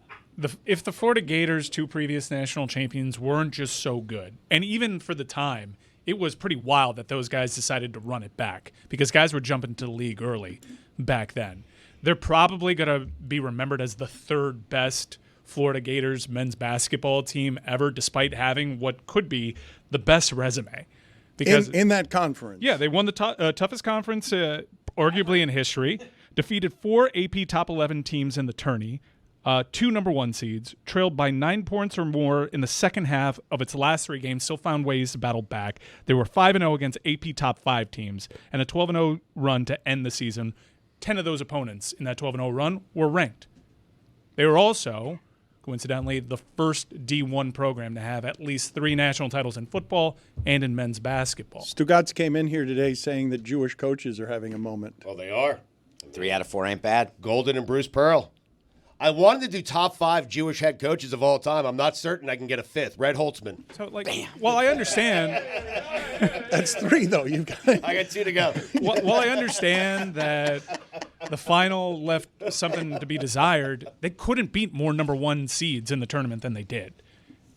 S4: if the Florida Gators, 2 previous national champions, weren't just so good, and even for the time, it was pretty wild that those guys decided to run it back because guys were jumping to the league early back then. They're probably going to be remembered as the 3rd best Florida Gators men's basketball team ever, despite having what could be the best resume. Because
S2: in that conference.
S4: Yeah, they won the toughest conference arguably in history, defeated 4 AP top 11 teams in the tourney, 2 number 1 seeds, trailed by 9 points or more in the second half of its last 3 games, still found ways to battle back. They were 5-0 against AP top 5 teams and a 12-0 run to end the season. 10 of those opponents in that 12-0 run were ranked. They were also, coincidentally, the first D1 program to have at least 3 national titles in football and in men's basketball.
S2: Stugotz came in here today saying that Jewish coaches are having a moment.
S3: Oh, they are.
S5: 3 out of 4 ain't bad.
S3: Golden and Bruce Pearl. I wanted to do top 5 Jewish head coaches of all time. I'm not certain I can get a 5th. Red Holtzman.
S4: So, while I understand,
S2: that's 3 though. You got.
S3: I got 2 to go.
S4: While I understand that the final left something to be desired, they couldn't beat more number 1 seeds in the tournament than they did.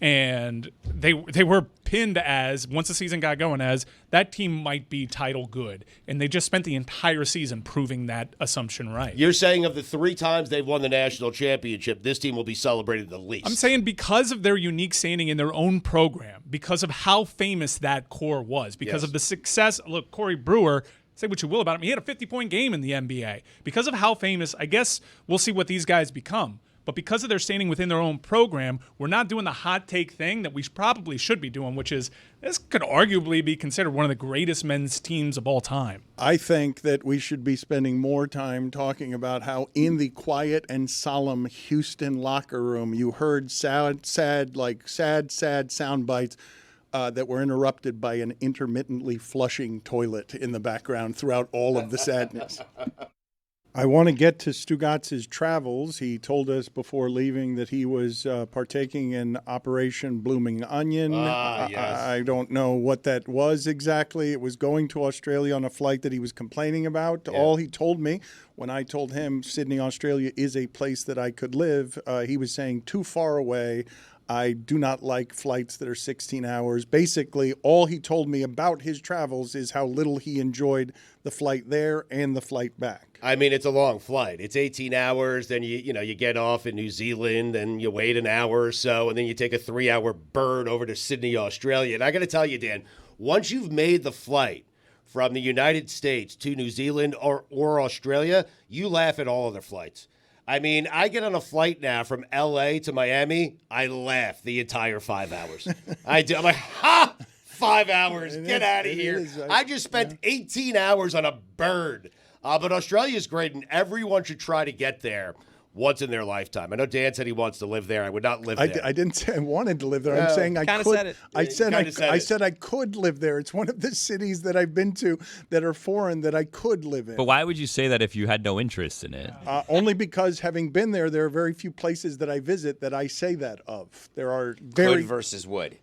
S4: And they were pinned as, once the season got going, as that team might be title good. And they just spent the entire season proving that assumption right.
S3: You're saying of the 3 times they've won the national championship, this team will be celebrated the least.
S4: I'm saying because of their unique standing in their own program, because of how famous that core was, because of the success. Look, Corey Brewer, say what you will about him, he had a 50-point game in the NBA. Because of how famous, I guess we'll see what these guys become. But because of their standing within their own program, we're not doing the hot take thing that we probably should be doing, which is this could arguably be considered one of the greatest men's teams of all time.
S2: I think that we should be spending more time talking about how in the quiet and solemn Houston locker room, you heard sad sound bites that were interrupted by an intermittently flushing toilet in the background throughout all of the sadness. I want to get to Stugotz's travels. He told us before leaving that he was partaking in Operation Blooming Onion.
S3: Yes.
S2: I don't know what that was exactly. It was going to Australia on a flight that he was complaining about. Yeah. All he told me when I told him Sydney, Australia is a place that I could live, he was saying too far away. I do not like flights that are 16 hours. Basically, all he told me about his travels is how little he enjoyed the flight there and the flight back.
S3: I mean, it's a long flight. It's 18 hours. Then you get off in New Zealand, and you wait an hour or so, and then you take a 3-hour bird over to Sydney, Australia. And I got to tell you, Dan, once you've made the flight from the United States to New Zealand or Australia, you laugh at all other flights. I mean, I get on a flight now from L.A. to Miami. I laugh the entire 5 hours. I do. I'm like, 5 hours. Get out of here. I just spent 18 hours on a bird. But Australia is great, and everyone should try to get there once in their lifetime. I know Dan said he wants to live there. I would not live there.
S2: I didn't say I wanted to live there. I'm saying I could.
S8: Said it.
S2: I said I could live there. It's one of the cities that I've been to that are foreign that I could live in.
S9: But why would you say that if you had no interest in it?
S2: Only because having been there are very few places that I visit that I say that of. There are very
S5: Could versus would.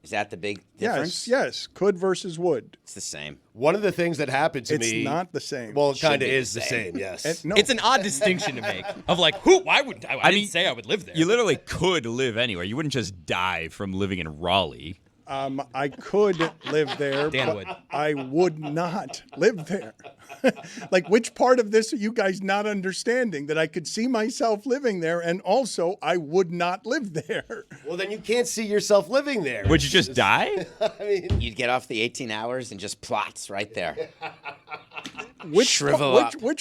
S5: Is that the big difference?
S2: Yes. Could versus would.
S5: It's the same.
S3: One of the things that happened to me.
S2: It's not the same.
S3: Well, it kind of is the same, yes.
S2: No.
S8: It's an odd distinction to make of like, why would I didn't say I would live there.
S9: You literally could live anywhere. You wouldn't just die from living in Raleigh.
S2: I could live there,
S8: Dan
S2: but
S8: would.
S2: I would not live there. Like, which part of this are you guys not understanding? That I could see myself living there, and also I would not live there.
S3: Well, then you can't see yourself living there.
S9: Would you just die?
S3: I mean,
S5: You'd get off the 18 hours and just plots right there.
S2: Which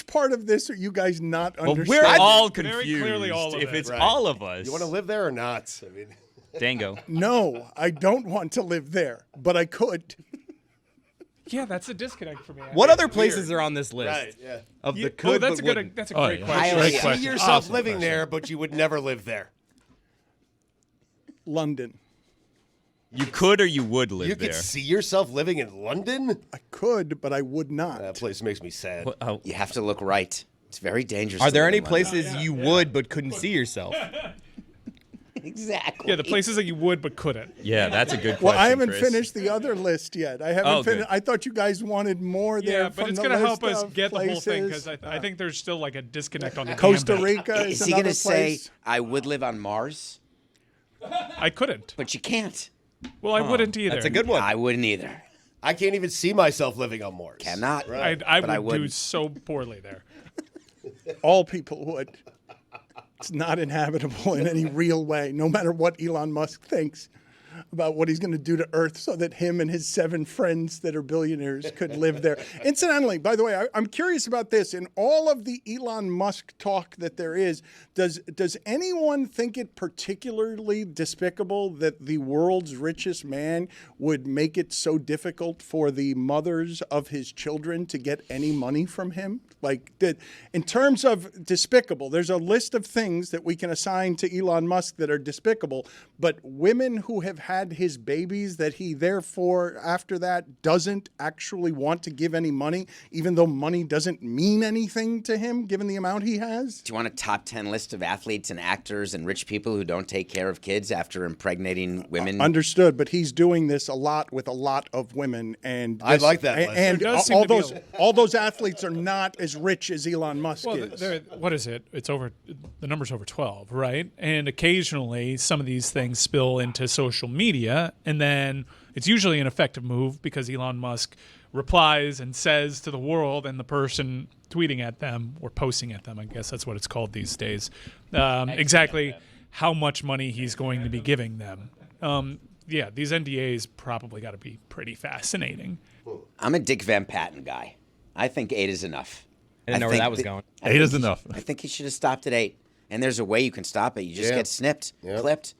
S2: part of this are you guys not
S9: Well,
S2: understanding?
S9: we're all
S4: Very
S9: confused.
S4: clearly all of
S9: if
S4: it.
S9: it's
S3: Right.
S9: all of us.
S3: you want to live there or not? I mean,
S9: Dango.
S2: No, I don't want to live there, but I could.
S4: Yeah, that's a disconnect for me.
S8: What other places are on this list?
S3: right, yeah.
S8: Of the
S4: Oh,
S8: could
S4: that's
S8: but
S4: a
S8: wouldn't?
S4: great
S9: Oh, yeah.
S4: question.
S5: Highly-
S3: See yourself living there, but you would never live there.
S2: London.
S9: You could or you would live
S3: You
S9: there.
S3: could see yourself living in London?
S2: I could, but I would not.
S3: That place makes me sad.
S9: What- how-
S5: You have to look right. It's very dangerous.
S8: Are
S5: to
S8: there
S5: live
S8: any
S5: in London.
S8: places you would but couldn't see yourself?
S5: Exactly.
S4: Yeah, the places that you would but couldn't.
S9: Yeah, that's a good question.
S2: Well, I haven't
S9: Chris.
S2: finished the other list yet. I haven't
S9: Oh, good.
S2: finished. I thought you guys wanted more there.
S4: Yeah, but
S2: from
S4: it's
S2: the
S4: going to help
S2: list
S4: us
S2: of
S4: get the whole thing because
S2: places.
S4: I think there's still like a disconnect on the
S2: Costa
S4: gambit.
S2: Rica is
S5: Is he
S2: another
S5: going to say,
S2: place.
S5: I would live on Mars?
S4: I couldn't.
S5: But you can't.
S4: Well, I wouldn't either.
S8: That's a good one.
S5: I wouldn't either.
S3: I can't even see myself living on Mars.
S5: Cannot.
S3: Right.
S4: I
S5: But
S4: would
S5: I
S4: do
S5: wouldn't.
S4: so poorly there.
S2: All people would. It's not inhabitable in any real way, no matter what Elon Musk thinks about what he's going to do to Earth so that him and his 7 friends that are billionaires could live there. Incidentally, by the way, I'm curious about this. In all of the Elon Musk talk that there is, does anyone think it particularly despicable that the world's richest man would make it so difficult for the mothers of his children to get any money from him? Like, in terms of despicable, there's a list of things that we can assign to Elon Musk that are despicable, but women who have had his babies that he therefore after that doesn't actually want to give any money, even though money doesn't mean anything to him given the amount he has?
S5: Do you want a top 10 list of athletes and actors and rich people who don't take care of kids after impregnating women?
S2: Understood, but he's doing this a lot with a lot of women, and
S3: I like that list.
S2: And
S4: There does seem
S2: all
S4: to be
S2: those all those athletes are not as rich as Elon Musk
S4: Well,
S2: is.
S4: what is it? It's over. The number's over 12, right? And occasionally, some of these things spill into social media, and then it's usually an effective move because Elon Musk replies and says to the world, and the person tweeting at them or posting at them, I guess that's what it's called these days, exactly how much money he's going to be giving them. Yeah, these NDAs probably got to be pretty fascinating.
S5: I'm a Dick Van Patten guy. I think 8 is enough.
S8: I didn't know where that was going.
S7: 8 is enough.
S5: I think he should have stopped at 8. And there's a way you can stop it. You just get snipped, clipped.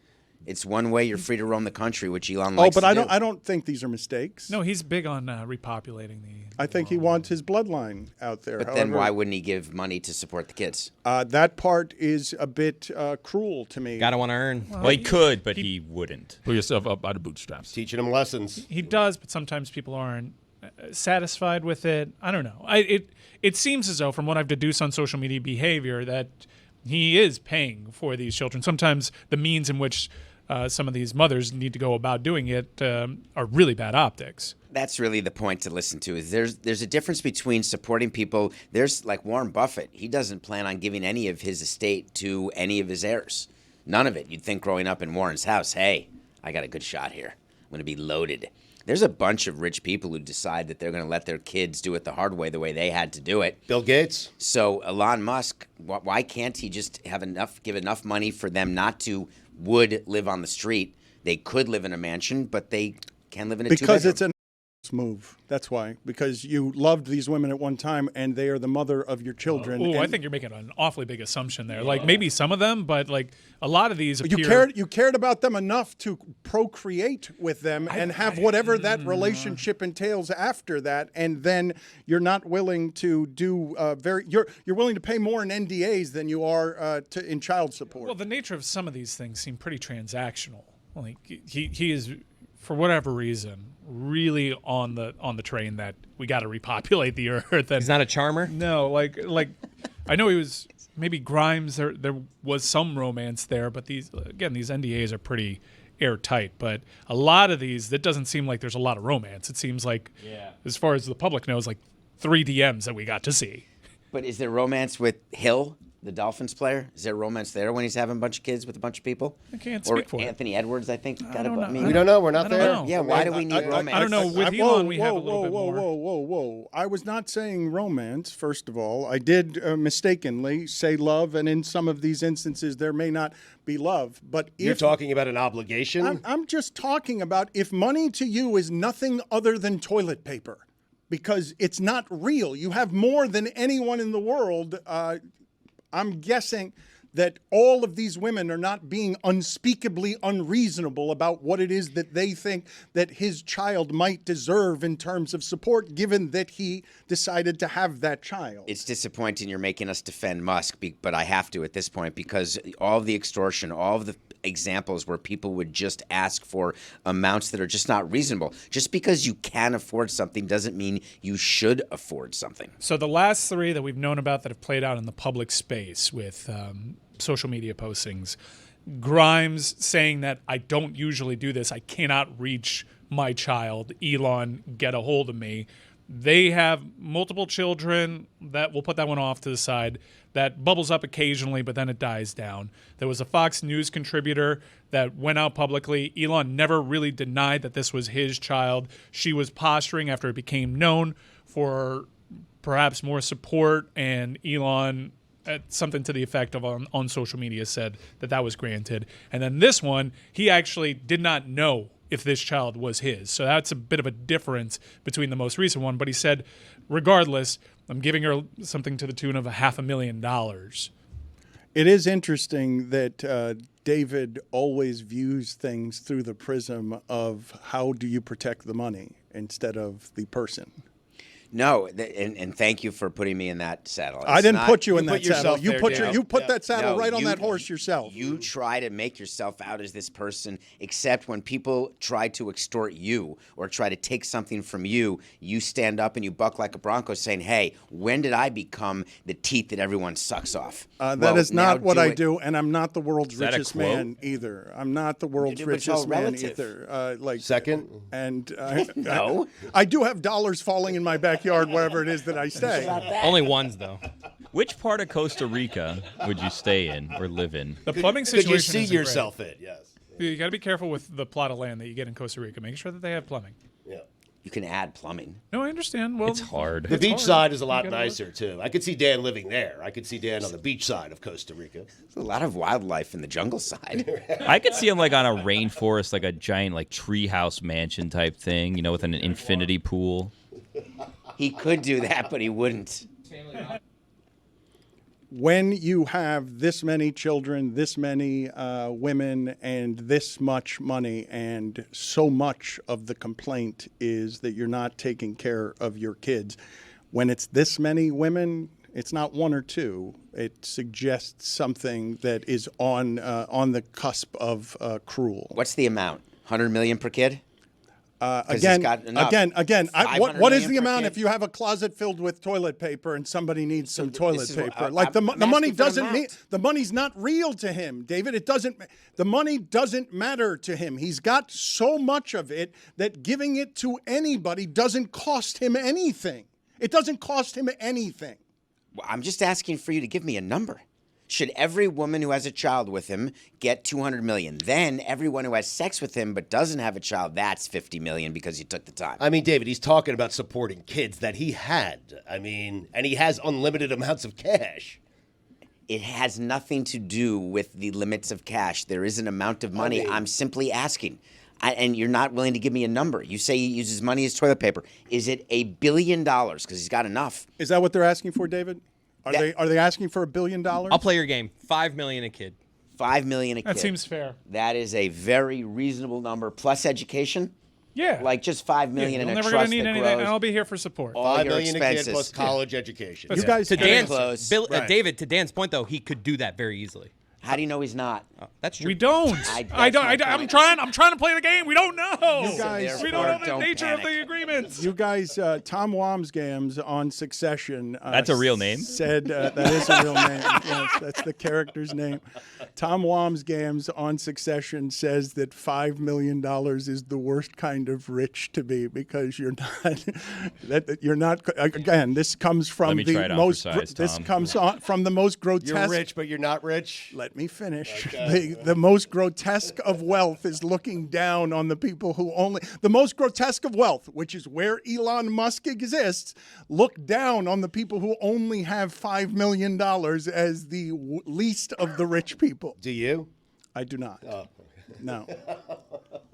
S5: It's one way you're free to roam the country, which Elon likes to do.
S2: I don't think these are mistakes.
S4: No, he's big on repopulating the.
S2: I think he wants his bloodline out there.
S5: But then why wouldn't he give money to support the kids?
S2: That part is a bit cruel to me.
S8: Gotta want to earn.
S9: Well, he could, but he wouldn't.
S7: Pull yourself up by the bootstraps.
S3: Teaching him lessons.
S4: He does, but sometimes people aren't satisfied with it. I don't know. It seems as though, from what I've deduced on social media behavior, that he is paying for these children. Sometimes the means in which some of these mothers need to go about doing it are really bad optics.
S5: That's really the point to listen to. Is there's a difference between supporting people. There's like Warren Buffett. He doesn't plan on giving any of his estate to any of his heirs. None of it. You'd think growing up in Warren's house, hey, I got a good shot here. I'm going to be loaded. There's a bunch of rich people who decide that they're going to let their kids do it the hard way, the way they had to do it.
S3: Bill Gates.
S5: So Elon Musk, why can't he just give enough money for them not to live on the street? They could live in a mansion, but they can live in a two-bedroom.
S2: Because it's a move. That's why. Because you loved these women at one time, and they are the mother of your children.
S4: Oh, I think you're making an awfully big assumption there. Like maybe some of them, but like a lot of these appear.
S2: You cared about them enough to procreate with them and have whatever that relationship entails after that, and then you're not willing to do you're willing to pay more in NDAs than you are in child support.
S4: Well, the nature of some of these things seem pretty transactional. Like he is, for whatever reason, really on the train that we got to repopulate the earth. And
S8: he's not a charmer?
S4: No, like I know he was maybe Grimes. There was some romance there, but these NDAs are pretty airtight. But a lot of these, that doesn't seem like there's a lot of romance. It seems like, as far as the public knows, like 3 DMs that we got to see.
S5: But is there romance with Hill, the Dolphins player? Is there romance there when he's having a bunch of kids with a bunch of people?
S4: I can't speak for
S5: Anthony Edwards, I think.
S3: We don't know. We're not there.
S5: Yeah, why do we need romance?
S4: I don't know. With Elon, we have a little bit more.
S2: Whoa. I was not saying romance, first of all. I did mistakenly say love, and in some of these instances, there may not be love. But
S3: You're talking about an obligation?
S2: I'm just talking about if money to you is nothing other than toilet paper, because it's not real. You have more than anyone in the world. I'm guessing that all of these women are not being unspeakably unreasonable about what it is that they think that his child might deserve in terms of support, given that he decided to have that child.
S5: It's disappointing you're making us defend Musk, but I have to at this point, because all of the extortion, all of the examples where people would just ask for amounts that are just not reasonable. Just because you can afford something doesn't mean you should afford something.
S4: So the last 3 that we've known about that have played out in the public space with social media postings, Grimes saying that I don't usually do this, I cannot reach my child, Elon, get a hold of me. They have multiple children. That we'll put that one off to the side. That bubbles up occasionally, but then it dies down. There was a Fox News contributor that went out publicly. Elon never really denied that this was his child. She was posturing after it became known for perhaps more support, and Elon, something to the effect of on social media, said that was granted. And then this one, he actually did not know if this child was his. So that's a bit of a difference between the most recent one. But he said, regardless, I'm giving her something to the tune of $500,000.
S2: It is interesting that David always views things through the prism of how do you protect the money instead of the person.
S5: No, and thank you for putting me in that saddle.
S2: I didn't put you in
S3: you
S2: that
S3: put
S2: saddle.
S3: yourself
S2: You
S3: there,
S2: put
S3: Dan.
S2: you put that saddle
S5: No,
S2: right on
S5: you-
S2: that horse yourself.
S5: You try to make yourself out as this person, except when people try to extort you or try to take something from you, you stand up and you buck like a bronco saying, hey, when did I become the teeth that everyone sucks off?
S2: That is not what I
S5: it.
S2: do, and I'm not the world's
S9: Is that a
S2: richest
S9: quote?
S2: man either. I'm not the world's
S5: But it's all
S2: richest man
S5: relative.
S2: either.
S3: Second?
S2: And
S5: No.
S2: I do have dollars falling in my backyard wherever it is that I stay.
S8: Only ones though.
S9: Which part of Costa Rica would you stay in or live in?
S4: The plumbing
S3: Could
S4: situation
S3: you see
S4: isn't
S3: yourself
S4: great.
S3: in? Yes.
S4: You got to be careful with the plot of land that you get in Costa Rica. Make sure that they have plumbing.
S3: Yeah.
S5: You can add plumbing.
S4: No, I understand. Well,
S9: It's hard.
S3: The
S4: It's
S3: beach
S4: hard.
S3: side is a
S4: You
S3: lot
S4: gotta
S3: nicer too. I could see Dan living there. I could see Dan on the beach side of Costa Rica.
S5: There's a lot of wildlife in the jungle side.
S9: I could see him like on a rainforest, like a giant like treehouse mansion type thing, with an infinity pool.
S5: He could do that, but he wouldn't.
S2: When you have this many children, this many women, and this much money, and so much of the complaint is that you're not taking care of your kids. When it's this many women, it's not one or two. It suggests something that is on the cusp of cruel.
S5: What's the amount? 100 million per kid? he's
S2: Again,
S5: got enough.
S2: what is
S5: 500
S2: the
S5: million per
S2: amount
S5: kid?
S2: if you have a closet filled with toilet paper and somebody needs some toilet
S5: is what-
S2: paper? Like the
S5: I'm
S2: money
S5: asking for the
S2: doesn't mean
S5: amount.
S2: the money's not real to him, David. It doesn't. The money doesn't matter to him. He's got so much of it that giving it to anybody doesn't cost him anything. It doesn't cost him anything.
S5: Well, I'm just asking for you to give me a number. Should every woman who has a child with him get 200 million? Then everyone who has sex with him but doesn't have a child, that's 50 million because you took the time.
S3: I mean, David, he's talking about supporting kids that he had. I mean, and he has unlimited amounts of cash.
S5: It has nothing to do with the limits of cash. There is an amount of money. I'm simply asking. And you're not willing to give me a number. You say he uses money as toilet paper. Is it $1 billion? Because he's got enough.
S2: Is that what they're asking for, David? Are they asking for $1 billion?
S8: I'll play your game. $5 million a kid.
S5: $5 million a kid.
S4: That seems fair.
S5: That is a very reasonable number. Plus education.
S4: Yeah.
S5: Like just $5 million in
S4: You're
S5: a
S4: never
S5: trust
S4: gonna need
S5: that
S4: anything,
S5: grows.
S4: and I'll be here for support.
S5: All
S3: $5
S5: your
S3: million a kid
S5: expenses.
S3: plus college education.
S2: You guys,
S8: To Dan's,
S5: close.
S2: Right.
S8: David, to Dan's point though, he could do that very easily.
S5: How do you know he's not?
S8: That's true.
S4: We don't. I don't. I'm trying to play the game. We don't know.
S2: You guys-
S4: we don't know the
S5: Don't
S4: nature of
S5: panic.
S4: the agreements.
S2: You guys, Tom Wamsgams on Succession.
S9: That's a real name?
S2: Said that is a real name. Yes, that's the character's name. Tom Wamsgams on Succession says that $5 million is the worst kind of rich to be because you're not. You're not. Again, this comes from
S9: Let me try it
S2: the
S9: on
S2: most.
S9: for size,
S2: This
S9: Tom.
S2: comes on from the most grotesque.
S3: You're rich, but you're not rich.
S2: Let me finish. The most grotesque of wealth is looking down on the people who only. The most grotesque of wealth, which is where Elon Musk exists, look down on the people who only have $5 million as the least of the rich people.
S3: Do you?
S2: I do not. No.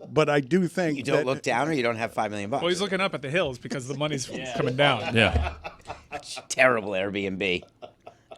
S2: But I do think
S5: You don't
S2: that,
S5: look down, or you don't have $5 million.
S4: Well, he's looking up at the hills because the money's coming down.
S9: Yeah.
S5: Terrible Airbnb.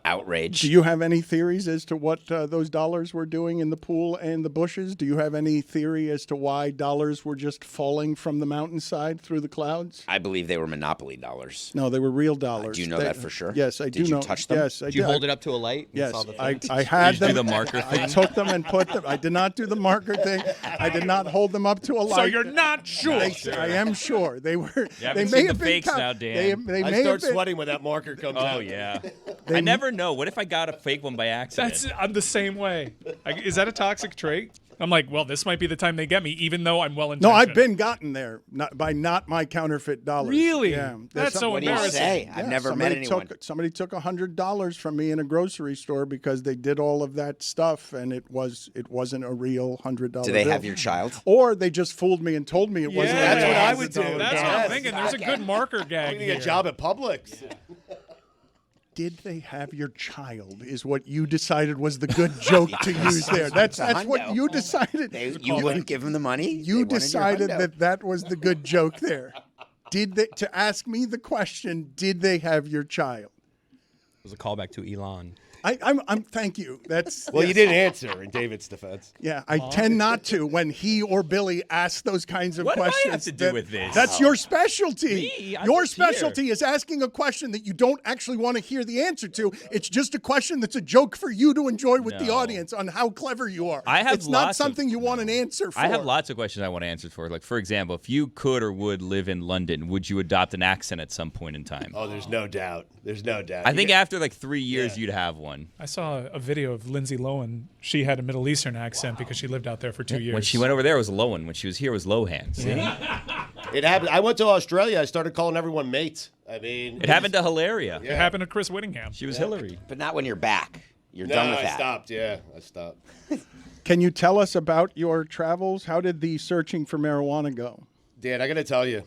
S5: Outrage.
S2: Do you have any theories as to what those dollars were doing in the pool and the bushes? Do you have any theory as to why dollars were just falling from the mountainside through the clouds?
S5: I believe they were Monopoly dollars.
S2: No, they were real dollars.
S5: Do you know that for sure?
S2: Yes, I do
S5: Did you
S2: know.
S5: touch them?
S2: Yes, I
S8: Did you
S2: did.
S8: hold it up to a light? And
S2: Yes,
S8: saw the
S2: I
S8: thing?
S2: had
S9: Did you
S2: them.
S9: do the marker
S2: I
S9: thing?
S2: took them and put them. I did not do the marker thing. I did not hold them up to a light.
S4: So you're not sure.
S2: I am sure they were.
S9: You
S2: They
S9: haven't
S2: may
S9: seen
S2: have
S9: the
S2: been.
S9: fakes now, Dan.
S2: They
S3: I
S2: may
S3: start
S2: have been.
S3: sweating when that marker comes out.
S9: Oh, yeah. I never know. What if I got a fake one by accident?
S4: I'm the same way. Is that a toxic trait? I'm like, well, this might be the time they get me, even though I'm well intentioned.
S2: No, I've been gotten there by not my counterfeit dollars.
S4: Really?
S2: Yeah.
S4: That's so
S5: What do you
S4: embarrassing.
S5: say? I've never met anyone.
S2: Somebody took $100 from me in a grocery store because they did all of that stuff, and it wasn't a real $100.
S5: Do they
S2: bill.
S5: have your child?
S2: Or they just fooled me and told me it wasn't.
S4: Yeah,
S3: That's what I would do.
S2: $100.
S4: That's what I'm thinking. There's a good marker gag
S3: Getting a
S4: here.
S3: job at Publix.
S2: Did they have your child? Is what you decided was the good joke to use there. That's what
S5: hundo.
S2: you decided.
S5: You wouldn't give them the money? They
S2: You
S5: wanted your
S2: decided
S5: hundo.
S2: that was the good joke there. Did they, to ask me the question, did they have your child?
S8: It was a callback to Elon.
S2: I'm thank you. That's
S3: Well,
S2: yes.
S3: you didn't answer in David's defense.
S2: Yeah, I tend not to when he or Billy ask those kinds of
S9: What do I have
S2: questions.
S9: to do with this?
S2: That's your specialty.
S9: Me? I'm
S2: Your
S9: just here.
S2: specialty is asking a question that you don't actually want to hear the answer to. It's just a question that's a joke for you to enjoy with the
S9: No.
S2: audience on how clever you are.
S9: I have
S2: it's not
S9: lots of-
S2: something you want an answer for.
S9: I have lots of questions I want answers for. Like, for example, if you could or would live in London, would you adopt an accent at some point in time?
S3: Oh, there's no doubt. There's no doubt.
S9: I think after like 3 years, you'd have one.
S4: I saw a video of Lindsay Lohan. She had a Middle Eastern accent because she lived out there for 2 years.
S9: When she went over there, it was Lohan. When she was here, it was Lohan. See?
S3: It happened. I went to Australia. I started calling everyone mate. I mean,
S9: It happened to Hilaria.
S4: It happened to Chris Whittingham.
S9: She was Hillary.
S5: But not when you're back. You're
S3: No,
S5: done with
S3: I
S5: that.
S3: stopped. Yeah, I stopped.
S2: Can you tell us about your travels? How did the searching for marijuana go?
S3: Dan, I got to tell you,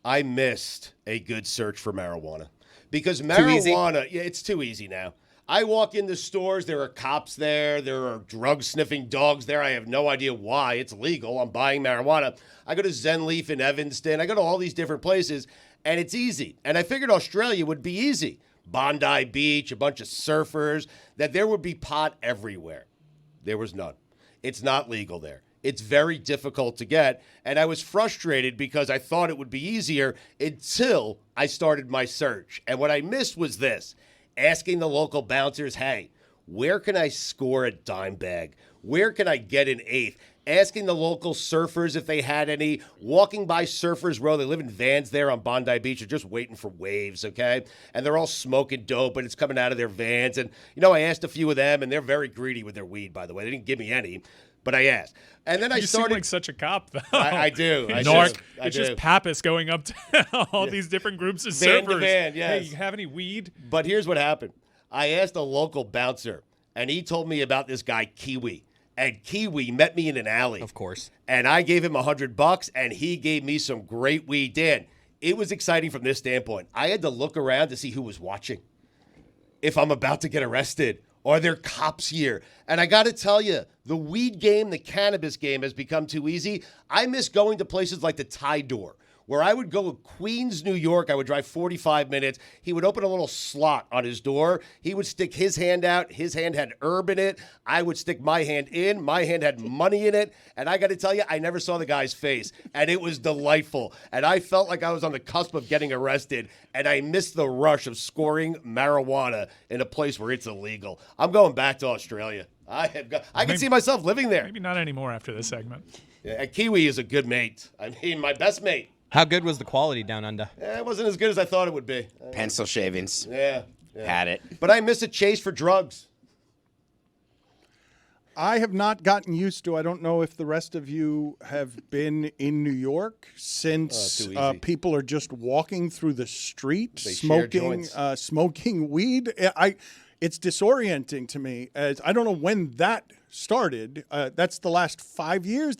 S3: I missed a good search for marijuana because
S5: Too easy?
S3: marijuana, yeah, it's too easy now. I walk into stores, there are cops there, there are drug sniffing dogs there. I have no idea why. It's legal. I'm buying marijuana. I go to Zen Leaf in Evanston. I go to all these different places, and it's easy. And I figured Australia would be easy. Bondi Beach, a bunch of surfers, that there would be pot everywhere. There was none. It's not legal there. It's very difficult to get. And I was frustrated because I thought it would be easier until I started my search. And what I missed was this, asking the local bouncers, hey, where can I score a dime bag? Where can I get an eighth? Asking the local surfers if they had any, walking by Surfers Row. They live in vans there on Bondi Beach. They're just waiting for waves, okay? And they're all smoking dope, and it's coming out of their vans. And, I asked a few of them, and they're very greedy with their weed, by the way. They didn't give me any, but I asked. And then I
S4: You
S3: started.
S4: seem like such a cop, though.
S3: I do. I
S4: Narc.
S3: do. I
S4: It's
S3: do.
S4: just Pappas going up to all these different groups of
S3: Van
S4: surfers.
S3: to van, yes.
S4: Hey, you have any weed?
S3: But here's what happened. I asked a local bouncer, and he told me about this guy, Kiwi. And Kiwi met me in an alley.
S8: Of course.
S3: And I gave him $100, and he gave me some great weed. Dan, it was exciting from this standpoint. I had to look around to see who was watching. If I'm about to get arrested, are there cops here? And I got to tell you, the weed game, the cannabis game has become too easy. I miss going to places like the Tie Door, where I would go to Queens, New York. I would drive 45 minutes. He would open a little slot on his door. He would stick his hand out. His hand had herb in it. I would stick my hand in. My hand had money in it. And I got to tell you, I never saw the guy's face. And it was delightful. And I felt like I was on the cusp of getting arrested. And I missed the rush of scoring marijuana in a place where it's illegal. I'm going back to Australia. I can see myself living there.
S4: Maybe not anymore after this segment.
S3: Yeah, Kiwi is a good mate. I mean, my best mate.
S8: How good was the quality down under?
S3: It wasn't as good as I thought it would be.
S5: Pencil shavings.
S3: Yeah.
S5: Had it.
S3: But I miss a chase for drugs.
S2: I have not gotten used to. I don't know if the rest of you have been in New York since
S3: too easy.
S2: people are just walking through the street
S3: They share
S2: smoking
S3: joints.
S2: smoking weed. It's disorienting to me. As I don't know when that started. That's the last 5 years.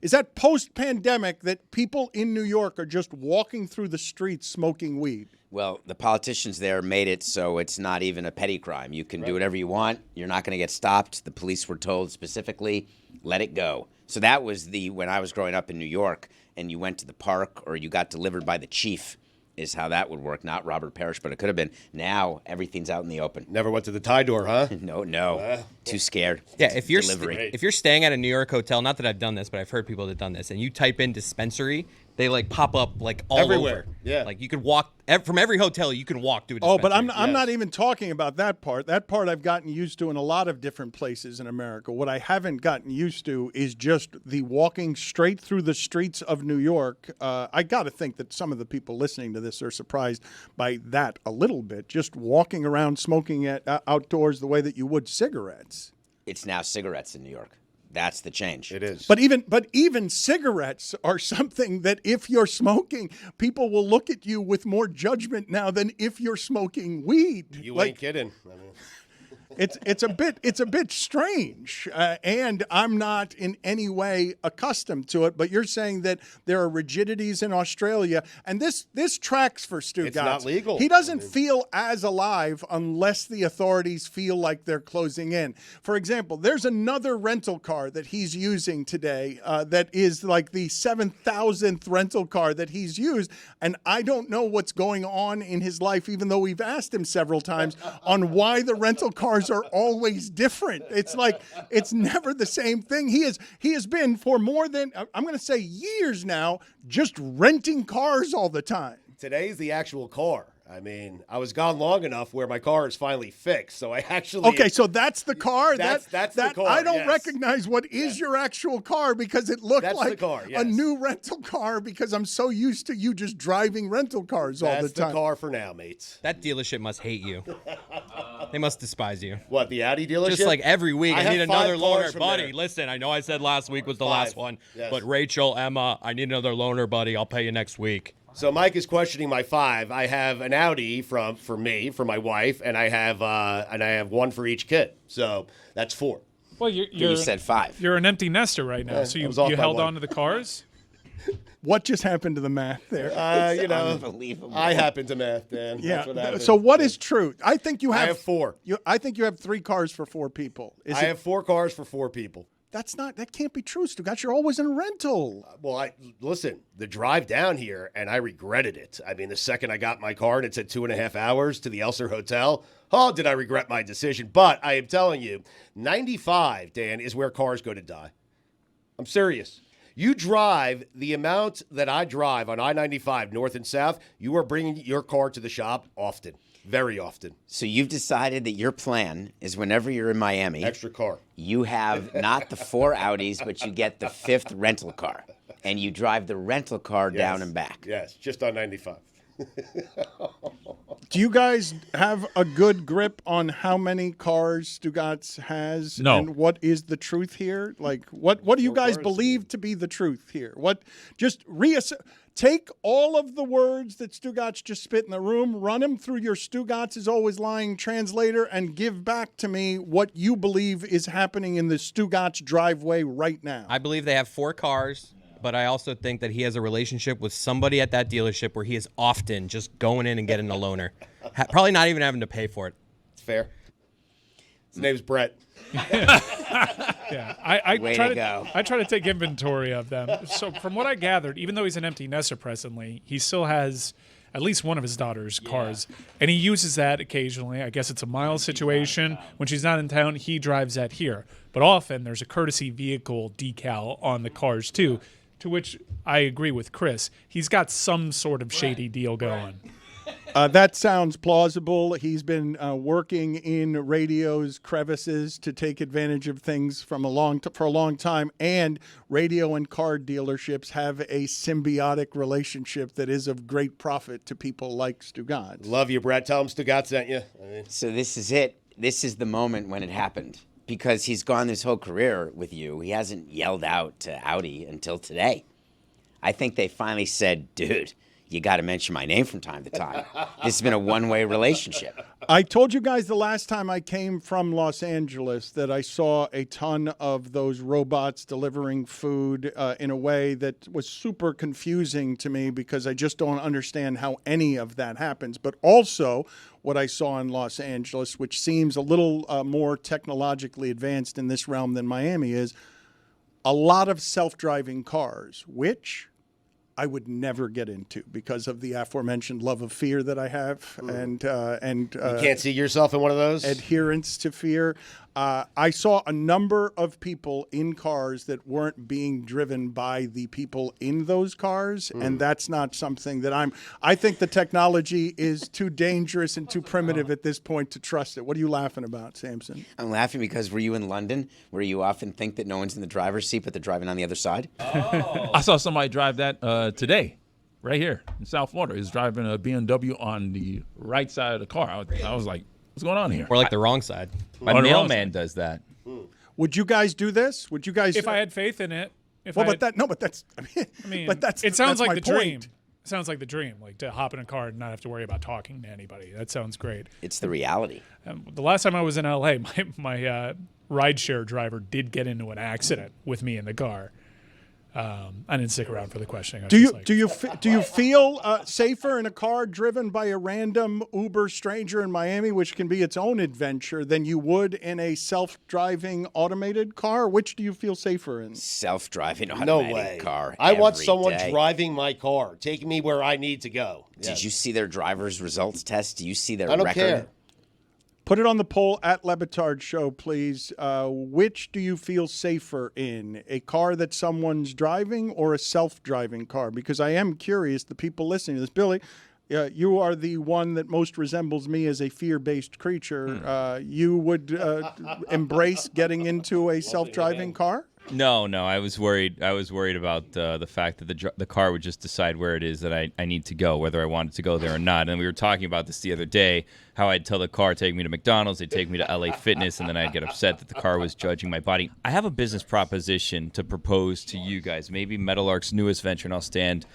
S2: Is that post-pandemic that people in New York are just walking through the streets smoking weed?
S5: Well, the politicians there made it so it's not even a petty crime. You can do whatever you want. You're not going to get stopped. The police were told specifically, let it go. So that was when I was growing up in New York and you went to the park or you got delivered by the chief is how that would work. Not Robert Parrish, but it could have been. Now everything's out in the open.
S3: Never went to the Tie Door, huh?
S5: No. Too scared.
S8: Yeah, if you're
S5: Delivery.
S8: if you're staying at a New York hotel, not that I've done this, but I've heard people that have done this, and you type in dispensary, they like pop up like all
S3: Everywhere.
S8: over.
S3: Yeah.
S8: Like you could walk from every hotel. You can walk to a
S2: Oh,
S8: dispensary.
S2: but I'm not even talking about that part. That part I've gotten used to in a lot of different places in America. What I haven't gotten used to is just the walking straight through the streets of New York. I got to think that some of the people listening to this are surprised by that a little bit. Just walking around smoking outdoors the way that you would cigarettes.
S5: It's now cigarettes in New York. That's the change.
S3: It is.
S2: But even cigarettes are something that if you're smoking, people will look at you with more judgment now than if you're smoking weed.
S3: You ain't kidding. I mean,
S2: It's a bit strange, and I'm not in any way accustomed to it. But you're saying that there are rigidities in Australia, and this tracks for Stugotz.
S3: It's not legal.
S2: He doesn't feel as alive unless the authorities feel like they're closing in. For example, there's another rental car that he's using today that is like the 7,000th rental car that he's used, and I don't know what's going on in his life, even though we've asked him several times on why the rental cars cars are always different. It's like it's never the same thing. He has been for more than, I'm going to say, years now, just renting cars all the time.
S3: Today's the actual car. I mean, I was gone long enough where my car is finally fixed, so I actually...
S2: Okay, so that's the car?
S3: That's the car,
S2: I don't
S3: yes.
S2: recognize what is your actual car because it looked like
S3: the car, yes.
S2: a new rental car because I'm so used to you just driving rental cars all the time.
S3: That's the car for now, mates.
S8: That dealership must hate you. They must despise you.
S3: What, the Audi dealership?
S8: Just like every week, I need another loaner. Buddy,
S3: there.
S8: listen, I know I said last week was the last one,
S3: yes.
S8: but Rachel, Emma, I need another loaner, buddy. I'll pay you next week.
S3: So Mike is questioning my 5. I have an Audi for me, for my wife, and I have one for each kid. So that's 4.
S4: Well,
S5: You said 5.
S4: You're an empty nester right now, so you held on to the cars?
S2: What just happened to the math there?
S5: Unbelievable.
S3: I happen to math, Dan.
S2: Yeah.
S3: That's what happened.
S2: So what is truth? I think you have.
S3: I have 4.
S2: I think you have 3 cars for 4 people.
S3: I have 4 cars for 4 people.
S2: That can't be true, Stugotz. You're always in a rental.
S3: Well, listen, the drive down here, and I regretted it. I mean, the second I got my car and it said 2.5 hours to the Elser Hotel, oh, did I regret my decision. But I am telling you, 95, Dan, is where cars go to die. I'm serious. You drive the amount that I drive on I-95 north and south, you are bringing your car to the shop often. Very often.
S5: So you've decided that your plan is whenever you're in Miami,
S3: extra car.
S5: You have not the 4 Audis, but you get the 5th rental car, and you drive the rental car down and back.
S3: Yes, just on 95.
S2: Do you guys have a good grip on how many cars Stugotz has?
S7: No.
S2: And what is the truth here? Like, what do you guys believe to be the truth here? Take all of the words that Stugotz just spit in the room, run them through your Stugotz is always lying translator, and give back to me what you believe is happening in the Stugotz driveway right now.
S8: I believe they have 4 cars, but I also think that he has a relationship with somebody at that dealership where he is often just going in and getting a loaner. Probably not even having to pay for it.
S3: It's fair. His name's Brett.
S4: Yeah, I
S5: Way
S4: try
S5: to go.
S4: I try to take inventory of them. So from what I gathered, even though he's an empty nester presently, he still has at least one of his daughter's cars, and he uses that occasionally. I guess it's a miles situation. When she's not in town, he drives that here. But often there's a courtesy vehicle decal on the cars too, to which I agree with Chris. He's got some sort of shady deal going.
S2: That sounds plausible. He's been working in radio's crevices to take advantage of things for a long time, and radio and car dealerships have a symbiotic relationship that is of great profit to people like Stugotz.
S3: Love you, Brett. Tell him Stugotz sent you.
S5: So this is it. This is the moment when it happened. Because he's gone this whole career with you. He hasn't yelled out to Audi until today. I think they finally said, dude, you got to mention my name from time to time. This has been a one-way relationship.
S2: I told you guys the last time I came from Los Angeles that I saw a ton of those robots delivering food in a way that was super confusing to me because I just don't understand how any of that happens. But also what I saw in Los Angeles, which seems a little more technologically advanced in this realm than Miami is, a lot of self-driving cars, which I would never get into because of the aforementioned love of fear that I have, and
S3: you can't see yourself in one of those?
S2: Adherence to fear. I saw a number of people in cars that weren't being driven by the people in those cars, and that's not something that I think the technology is too dangerous and too primitive at this point to trust it. What are you laughing about, Samson?
S5: I'm laughing because were you in London where you often think that no one's in the driver's seat but they're driving on the other side?
S7: I saw somebody drive that today, right here in South Florida. He's driving a BMW on the right side of the car. I was like, what's going on here?
S8: Or like the wrong side.
S9: My mailman does that.
S2: Would you guys do this? Would you guys?
S4: If I had faith in it.
S2: But that's.
S4: It sounds like the
S2: point.
S4: dream. It sounds like the dream, like to hop in a car and not have to worry about talking to anybody. That sounds great.
S5: It's the reality.
S4: The last time I was in LA, my rideshare driver did get into an accident with me in the car. I didn't stick around for the questioning.
S2: Do you feel safer in a car driven by a random Uber stranger in Miami, which can be its own adventure, than you would in a self-driving automated car? Which do you feel safer in?
S5: Self-driving automated
S3: No way.
S5: car.
S3: I want
S5: every
S3: someone
S5: day.
S3: driving my car, taking me where I need to go.
S5: Did you see their driver's results test? Do you see their
S3: I don't
S5: record?
S3: care.
S2: Put it on the poll at LeBatard Show, please. Which do you feel safer in? A car that someone's driving or a self-driving car? Because I am curious, the people listening to this. Billy, you are the one that most resembles me as a fear-based creature. You would embrace getting into a self-driving car?
S9: No, I was worried. I was worried about the fact that the car would just decide where it is that I need to go, whether I wanted to go there or not. And we were talking about this the other day, how I'd tell the car, take me to McDonald's, they'd take me to LA Fitness, and then I'd get upset that the car was judging my body. I have a business proposition to propose to you guys, maybe Metal Arc's newest venture, and I'll stand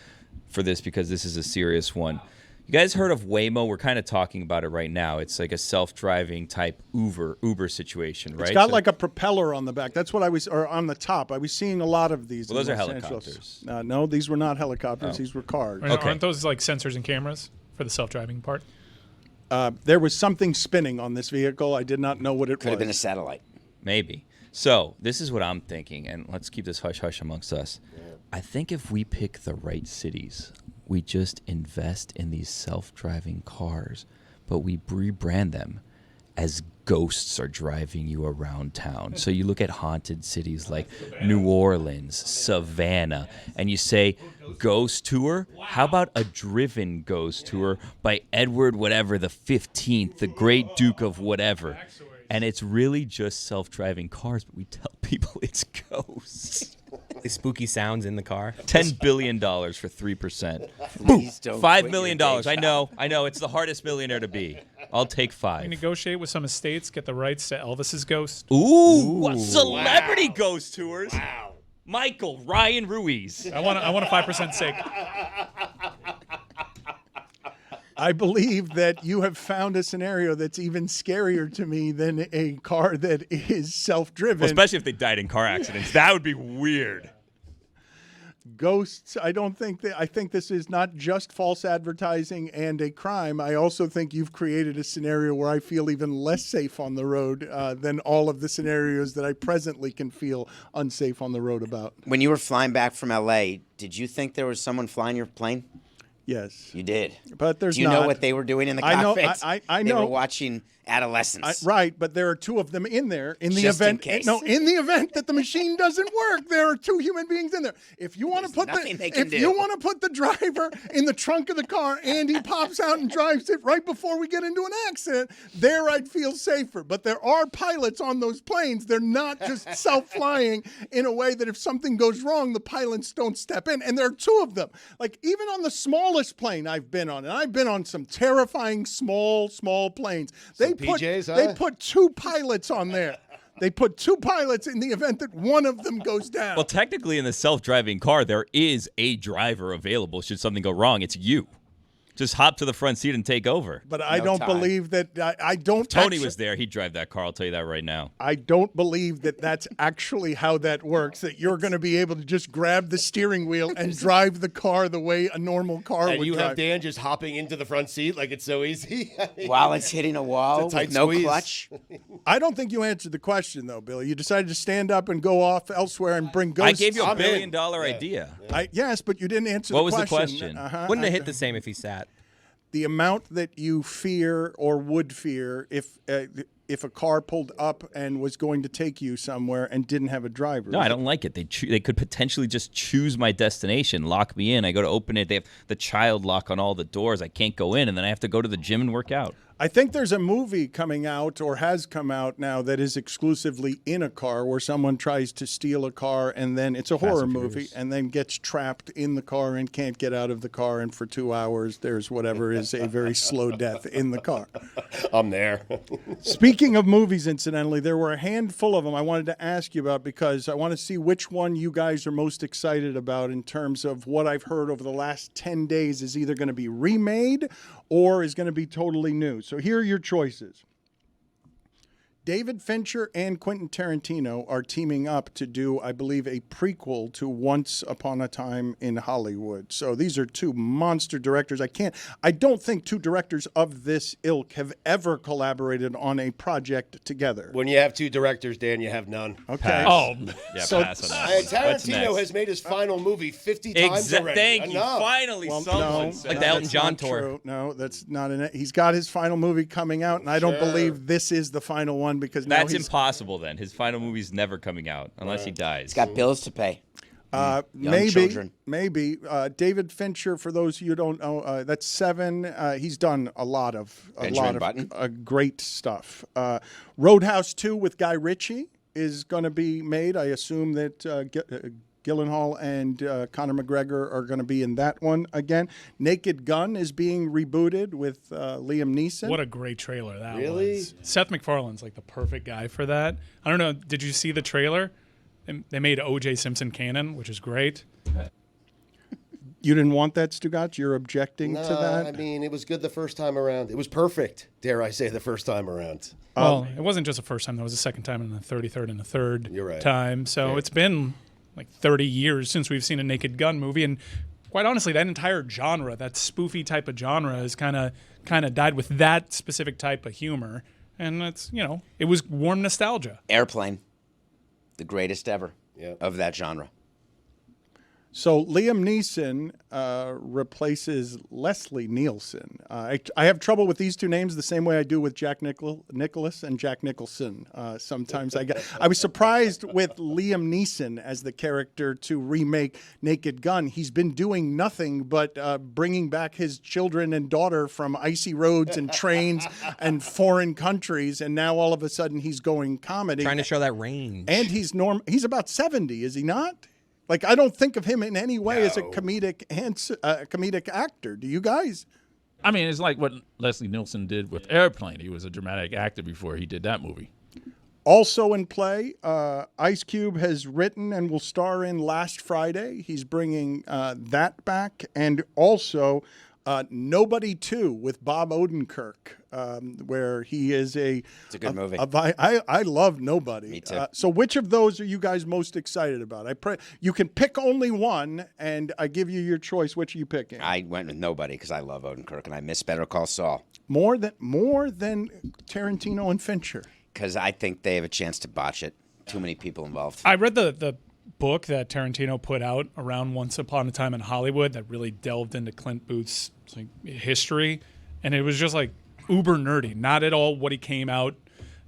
S9: for this because this is a serious one. You guys heard of Waymo? We're kind of talking about it right now. It's like a self-driving type Uber situation, right?
S2: It's got like a propeller on the back. That's what or on the top. I was seeing a lot of these.
S9: Well, those are
S2: Los
S9: helicopters.
S2: Angeles. No, these were not helicopters.
S9: Oh.
S2: These were cars.
S4: Aren't those like sensors and cameras for the self-driving part?
S2: There was something spinning on this vehicle. I did not know what it was.
S5: Could have been a satellite.
S9: Maybe. So this is what I'm thinking, and let's keep this hush-hush amongst us. I think if we pick the right cities, we just invest in these self-driving cars, but we rebrand them as ghosts are driving you around town. So you look at haunted cities like New Orleans, Savannah, and you say, ghost tour? How about a driven ghost tour by Edward whatever the 15th, the great Duke of whatever? And it's really just self-driving cars, but we tell people it's ghosts.
S8: The spooky sounds in the car.
S9: $10 billion for 3%.
S5: Please don't
S9: $5
S5: quit
S9: million.
S5: your day
S9: I know. It's the hardest millionaire to be. I'll take
S4: We
S9: 5.
S4: negotiate with some estates, get the rights to Elvis's ghost.
S9: Ooh, celebrity ghost tours. Wow. Michael Ryan Ruiz.
S4: I want a 5% stake.
S2: I believe that you have found a scenario that's even scarier to me than a car that is self-driven.
S9: Well, especially if they died in car accidents. That would be weird.
S2: Ghosts, I think this is not just false advertising and a crime. I also think you've created a scenario where I feel even less safe on the road than all of the scenarios that I presently can feel unsafe on the road about.
S5: When you were flying back from LA, did you think there was someone flying your plane?
S2: Yes.
S5: You did.
S2: But there's
S5: Do you know what they were doing in the cockpit?
S2: I know.
S5: They were watching Adolescence.
S2: Right, but there are two of them in there in the
S5: Just in
S2: event.
S5: case.
S2: No, in the event that the machine doesn't work, there are two human beings in there. If you want to put you want to put the driver in the trunk of the car and he pops out and drives it right before we get into an accident, there I'd feel safer. But there are pilots on those planes. They're not just self-flying in a way that if something goes wrong, the pilots don't step in. And there are two of them. Like even on the smallest plane I've been on, and I've been on some terrifying small planes. They put two pilots on there. They put two pilots in the event that one of them goes down.
S9: Well, technically, in the self-driving car, there is a driver available should something go wrong. It's you. Just hop to the front seat and take over.
S2: But I don't believe that. I don't.
S9: If Tony was there, he'd drive that car. I'll tell you that right now.
S2: I don't believe that that's actually how that works. That you're going to be able to just grab the steering wheel and drive the car the way a normal car would
S3: And you
S2: drive.
S3: have Dan just hopping into the front seat like it's so easy.
S5: While it's hitting a wall with no clutch.
S2: I don't think you answered the question, though, Billy. You decided to stand up and go off elsewhere and bring ghosts.
S9: I gave you a $1 billion idea.
S2: Yes, but you didn't answer
S9: What
S2: the
S9: was
S2: question.
S9: the question?
S8: Wouldn't it hit the same if he sat?
S2: The amount that you fear or would fear if a car pulled up and was going to take you somewhere and didn't have a driver.
S9: No, I don't like it. They could potentially just choose my destination, lock me in. I go to open it. They have the child lock on all the doors. I can't go in, and then I have to go to the gym and work out.
S2: I think there's a movie coming out or has come out now that is exclusively in a car where someone tries to steal a car and then it's a horror movie and then gets trapped in the car and can't get out of the car, and for 2 hours there's whatever is a very slow death in the car.
S3: I'm there.
S2: Speaking of movies, incidentally, there were a handful of them I wanted to ask you about because I want to see which one you guys are most excited about in terms of what I've heard over the last 10 days is either going to be remade or is going to be totally new. So here are your choices. David Fincher and Quentin Tarantino are teaming up to do, I believe, a prequel to Once Upon a Time in Hollywood. So these are two monster directors. I don't think two directors of this ilk have ever collaborated on a project together.
S3: When you have two directors, Dan, you have none.
S2: Okay.
S9: Yeah,
S2: So-
S9: pass on that.
S3: Tarantino has made his final movie 50 times already.
S8: Thank you.
S3: Enough.
S8: Finally,
S2: Well,
S8: someone
S2: no,
S8: said
S2: no,
S8: like the Elton
S2: that's
S8: John
S2: not
S8: tour.
S2: true. No, that's not in it. He's got his final movie coming out, and I don't believe this is the final one because now
S9: That's
S2: he's
S9: impossible then. His final movie's never coming out unless he dies.
S5: He's got bills to pay. Young children.
S2: Maybe. David Fincher, for those of you who don't know, that's 7. He's done a lot of great stuff. Roadhouse 2 with Guy Ritchie is going to be made. I assume that Gyllenhaal and Conor McGregor are going to be in that one again. Naked Gun is being rebooted with Liam Neeson.
S4: What a great trailer that
S3: Really?
S4: was. Seth MacFarlane's like the perfect guy for that. I don't know. Did you see the trailer? They made O.J. Simpson canon, which is great.
S2: You didn't want that, Stugotz? You're objecting to that?
S3: I mean, it was good the first time around. It was perfect, dare I say, the first time around.
S4: Well, it wasn't just the first time. That was the second time and the 33rd and the third time. So it's been like 30 years since we've seen a Naked Gun movie. And quite honestly, that entire genre, that spoofy type of genre, has kind of died with that specific type of humor. And it's, it was warm nostalgia.
S5: Airplane, the greatest ever of that genre.
S2: So Liam Neeson replaces Leslie Nielsen. I have trouble with these two names the same way I do with Jack Nicholas and Jack Nicholson. Sometimes I was surprised with Liam Neeson as the character to remake Naked Gun. He's been doing nothing but bringing back his children and daughter from icy roads and trains and foreign countries, and now all of a sudden he's going comedy.
S8: Trying to show that range.
S2: And he's about 70, is he not? Like, I don't think of him in any way as a comedic actor. Do you guys?
S7: I mean, it's like what Leslie Nielsen did with Airplane. He was a dramatic actor before he did that movie.
S2: Also in play, Ice Cube has written and will star in Last Friday. He's bringing that back. And also Nobody 2 with Bob Odenkirk, where he is
S5: It's a good movie.
S2: I love Nobody.
S5: Me too.
S2: So which of those are you guys most excited about? You can pick only one, and I give you your choice. Which are you picking?
S5: I went with Nobody because I love Odenkirk, and I miss Better Call Saul.
S2: More than Tarantino and Fincher.
S5: Because I think they have a chance to botch it. Too many people involved.
S4: I read the book that Tarantino put out around Once Upon a Time in Hollywood that really delved into Clint Booth's history, and it was just like uber nerdy, not at all what he came out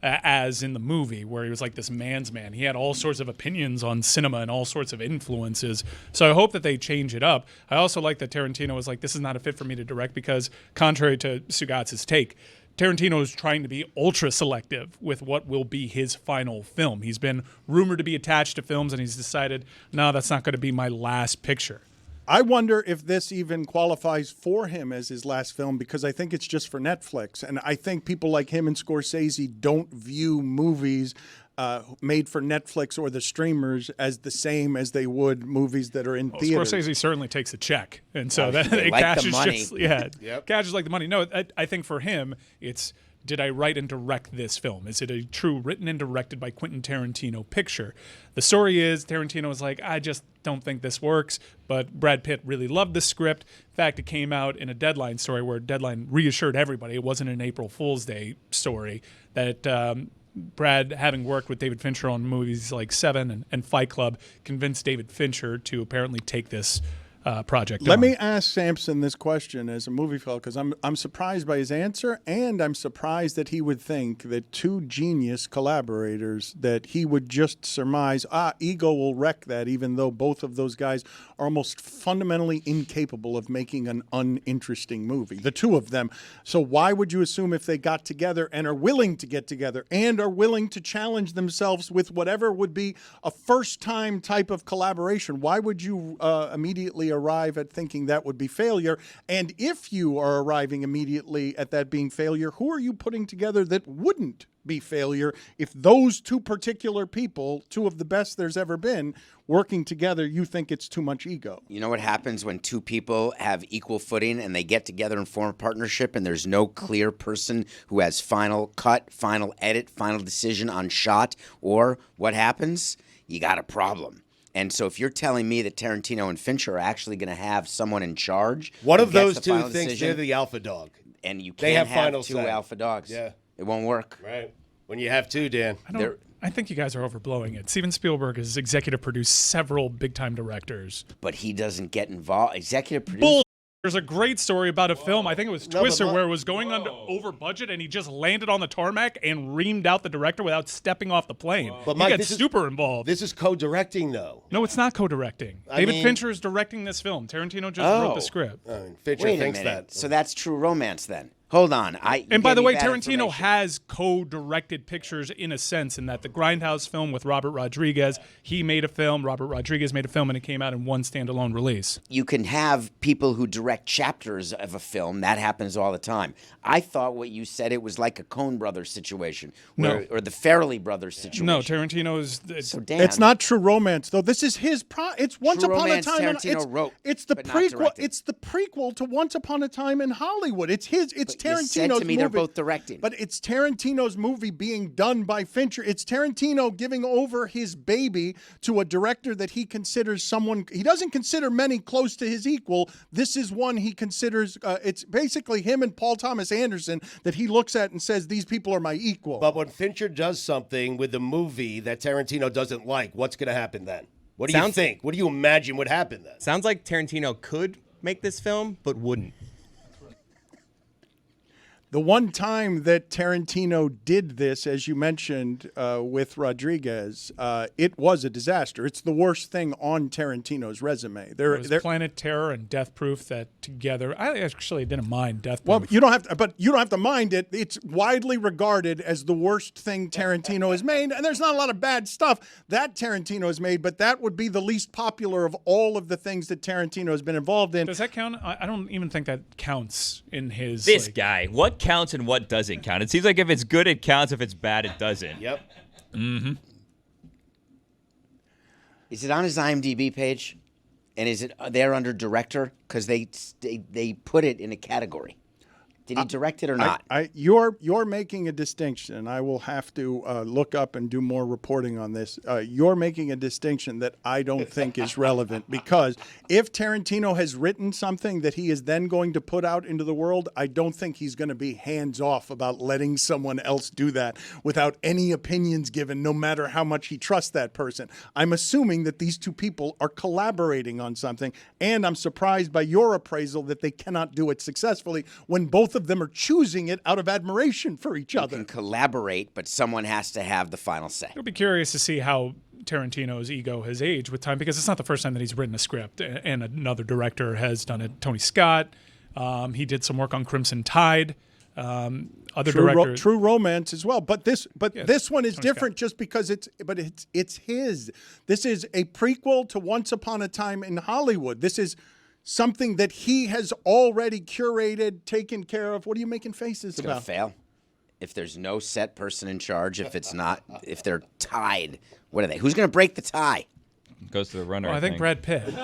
S4: as in the movie, where he was like this man's man. He had all sorts of opinions on cinema and all sorts of influences. So I hope that they change it up. I also like that Tarantino was like, this is not a fit for me to direct, because contrary to Stugotz's take, Tarantino is trying to be ultra selective with what will be his final film. He's been rumored to be attached to films, and he's decided, no, that's not going to be my last picture.
S2: I wonder if this even qualifies for him as his last film, because I think it's just for Netflix. And I think people like him and Scorsese don't view movies made for Netflix or the streamers as the same as they would movies that are in theaters.
S4: Scorsese certainly takes a check. And so that
S5: they
S4: it
S5: like
S4: cashes
S5: the money.
S4: just, cashes like the money. No, I think for him, it's, did I write and direct this film? Is it a true written and directed by Quentin Tarantino picture? The story is Tarantino was like, I just don't think this works, but Brad Pitt really loved the script. In fact, it came out in a Deadline story where Deadline reassured everybody, it wasn't an April Fool's Day story, that Brad, having worked with David Fincher on movies like Seven and Fight Club, convinced David Fincher to apparently take this project
S2: Let
S4: on.
S2: me ask Samson this question as a movie fellow, because I'm surprised by his answer, and I'm surprised that he would think that two genius collaborators, that he would just surmise, ego will wreck that, even though both of those guys are almost fundamentally incapable of making an uninteresting movie, the two of them. So why would you assume, if they got together and are willing to get together and are willing to challenge themselves with whatever would be a first-time type of collaboration, why would you immediately arrive at thinking that would be failure? And if you are arriving immediately at that being failure, who are you putting together that wouldn't be failure if those two particular people, two of the best there's ever been, working together, you think it's too much ego?
S5: You know what happens when two people have equal footing and they get together and form a partnership and there's no clear person who has final cut, final edit, final decision on shot? Or what happens? You got a problem. And so if you're telling me that Tarantino and Fincher are actually going to have someone in charge,
S3: One of
S5: who gets
S3: those
S5: the
S3: two
S5: final
S3: thinks
S5: decision,
S3: they're the alpha dog.
S5: and you
S3: They
S5: can't
S3: have final
S5: two
S3: say.
S5: alpha dogs.
S3: Yeah.
S5: It won't work.
S3: Right. When you have two, Dan.
S4: I think you guys are overblowing it. Steven Spielberg has executive produced several big-time directors.
S5: But he doesn't get involved. Executive producer.
S4: Bull. There's a great story about a film, I think it was
S5: No,
S4: Twister,
S5: but
S4: where it was going over budget and he just landed on the tarmac and reamed out the director without stepping off the plane.
S3: But
S4: he
S3: Mike,
S4: got
S3: this is-
S4: super involved.
S3: This is co-directing, though.
S4: No, it's not co-directing.
S5: I
S4: David
S5: mean-
S4: Fincher is directing this film. Tarantino just wrote the script.
S3: Fincher
S5: Wait a
S3: thinks
S5: minute.
S3: that.
S5: So that's true romance then. Hold on.
S4: And by the way, Tarantino has co-directed pictures in a sense, in that the Grindhouse film with Robert Rodriguez, he made a film, Robert Rodriguez made a film, and it came out in one standalone release.
S5: You can have people who direct chapters of a film. That happens all the time. I thought what you said, it was like a Coen Brothers situation, or the Farrelly Brothers situation.
S4: No, Tarantino's...
S5: So Dan,
S2: It's not true romance, though. This is his. It's Once
S5: True
S2: Upon a
S5: Romance
S2: Time.
S5: Tarantino wrote,
S2: it's the
S5: but not
S2: prequel.
S5: directed.
S2: It's the prequel to Once Upon a Time in Hollywood. It's his. It's
S5: But you
S2: Tarantino's
S5: said to me
S2: movie.
S5: they're both directing.
S2: But it's Tarantino's movie being done by Fincher. It's Tarantino giving over his baby to a director that he considers someone. He doesn't consider many close to his equal. This is one he considers. It's basically him and Paul Thomas Anderson that he looks at and says, these people are my equal.
S3: But when Fincher does something with the movie that Tarantino doesn't like, what's going to happen then? What do you think? What do you imagine would happen then?
S8: Sounds like Tarantino could make this film, but wouldn't.
S2: The one time that Tarantino did this, as you mentioned, with Rodriguez, it was a disaster. It's the worst thing on Tarantino's resume.
S4: There was Planet Terror and Death Proof that together. I actually didn't mind Death Proof.
S2: Well, you don't have to, but you don't have to mind it. It's widely regarded as the worst thing Tarantino has made, and there's not a lot of bad stuff that Tarantino has made, but that would be the least popular of all of the things that Tarantino has been involved in.
S4: Does that count? I don't even think that counts in his.
S9: This guy, what counts and what doesn't count? It seems like if it's good, it counts. If it's bad, it doesn't.
S3: Yep.
S4: Mm-hmm.
S5: Is it on his IMDb page? And is it there under director? Because they put it in a category. Did he direct it or not?
S2: You're making a distinction, and I will have to look up and do more reporting on this. You're making a distinction that I don't think is relevant, because if Tarantino has written something that he is then going to put out into the world, I don't think he's going to be hands-off about letting someone else do that without any opinions given, no matter how much he trusts that person. I'm assuming that these two people are collaborating on something, and I'm surprised by your appraisal that they cannot do it successfully when both of them are choosing it out of admiration for each other.
S5: You can collaborate, but someone has to have the final say.
S4: It'll be curious to see how Tarantino's ego has aged with time, because it's not the first time that he's written a script, and another director has done it. Tony Scott, he did some work on Crimson Tide. Other directors,
S2: True Romance as well, but this one is different just because it's his. This is a prequel to Once Upon a Time in Hollywood. This is something that he has already curated, taken care of. What are you making faces about?
S5: It's going to fail. If there's no set person in charge, if they're tied, what are they? Who's going to break the tie?
S9: Goes to the runner.
S4: Well, I think Brad Pitt.
S5: Pitt.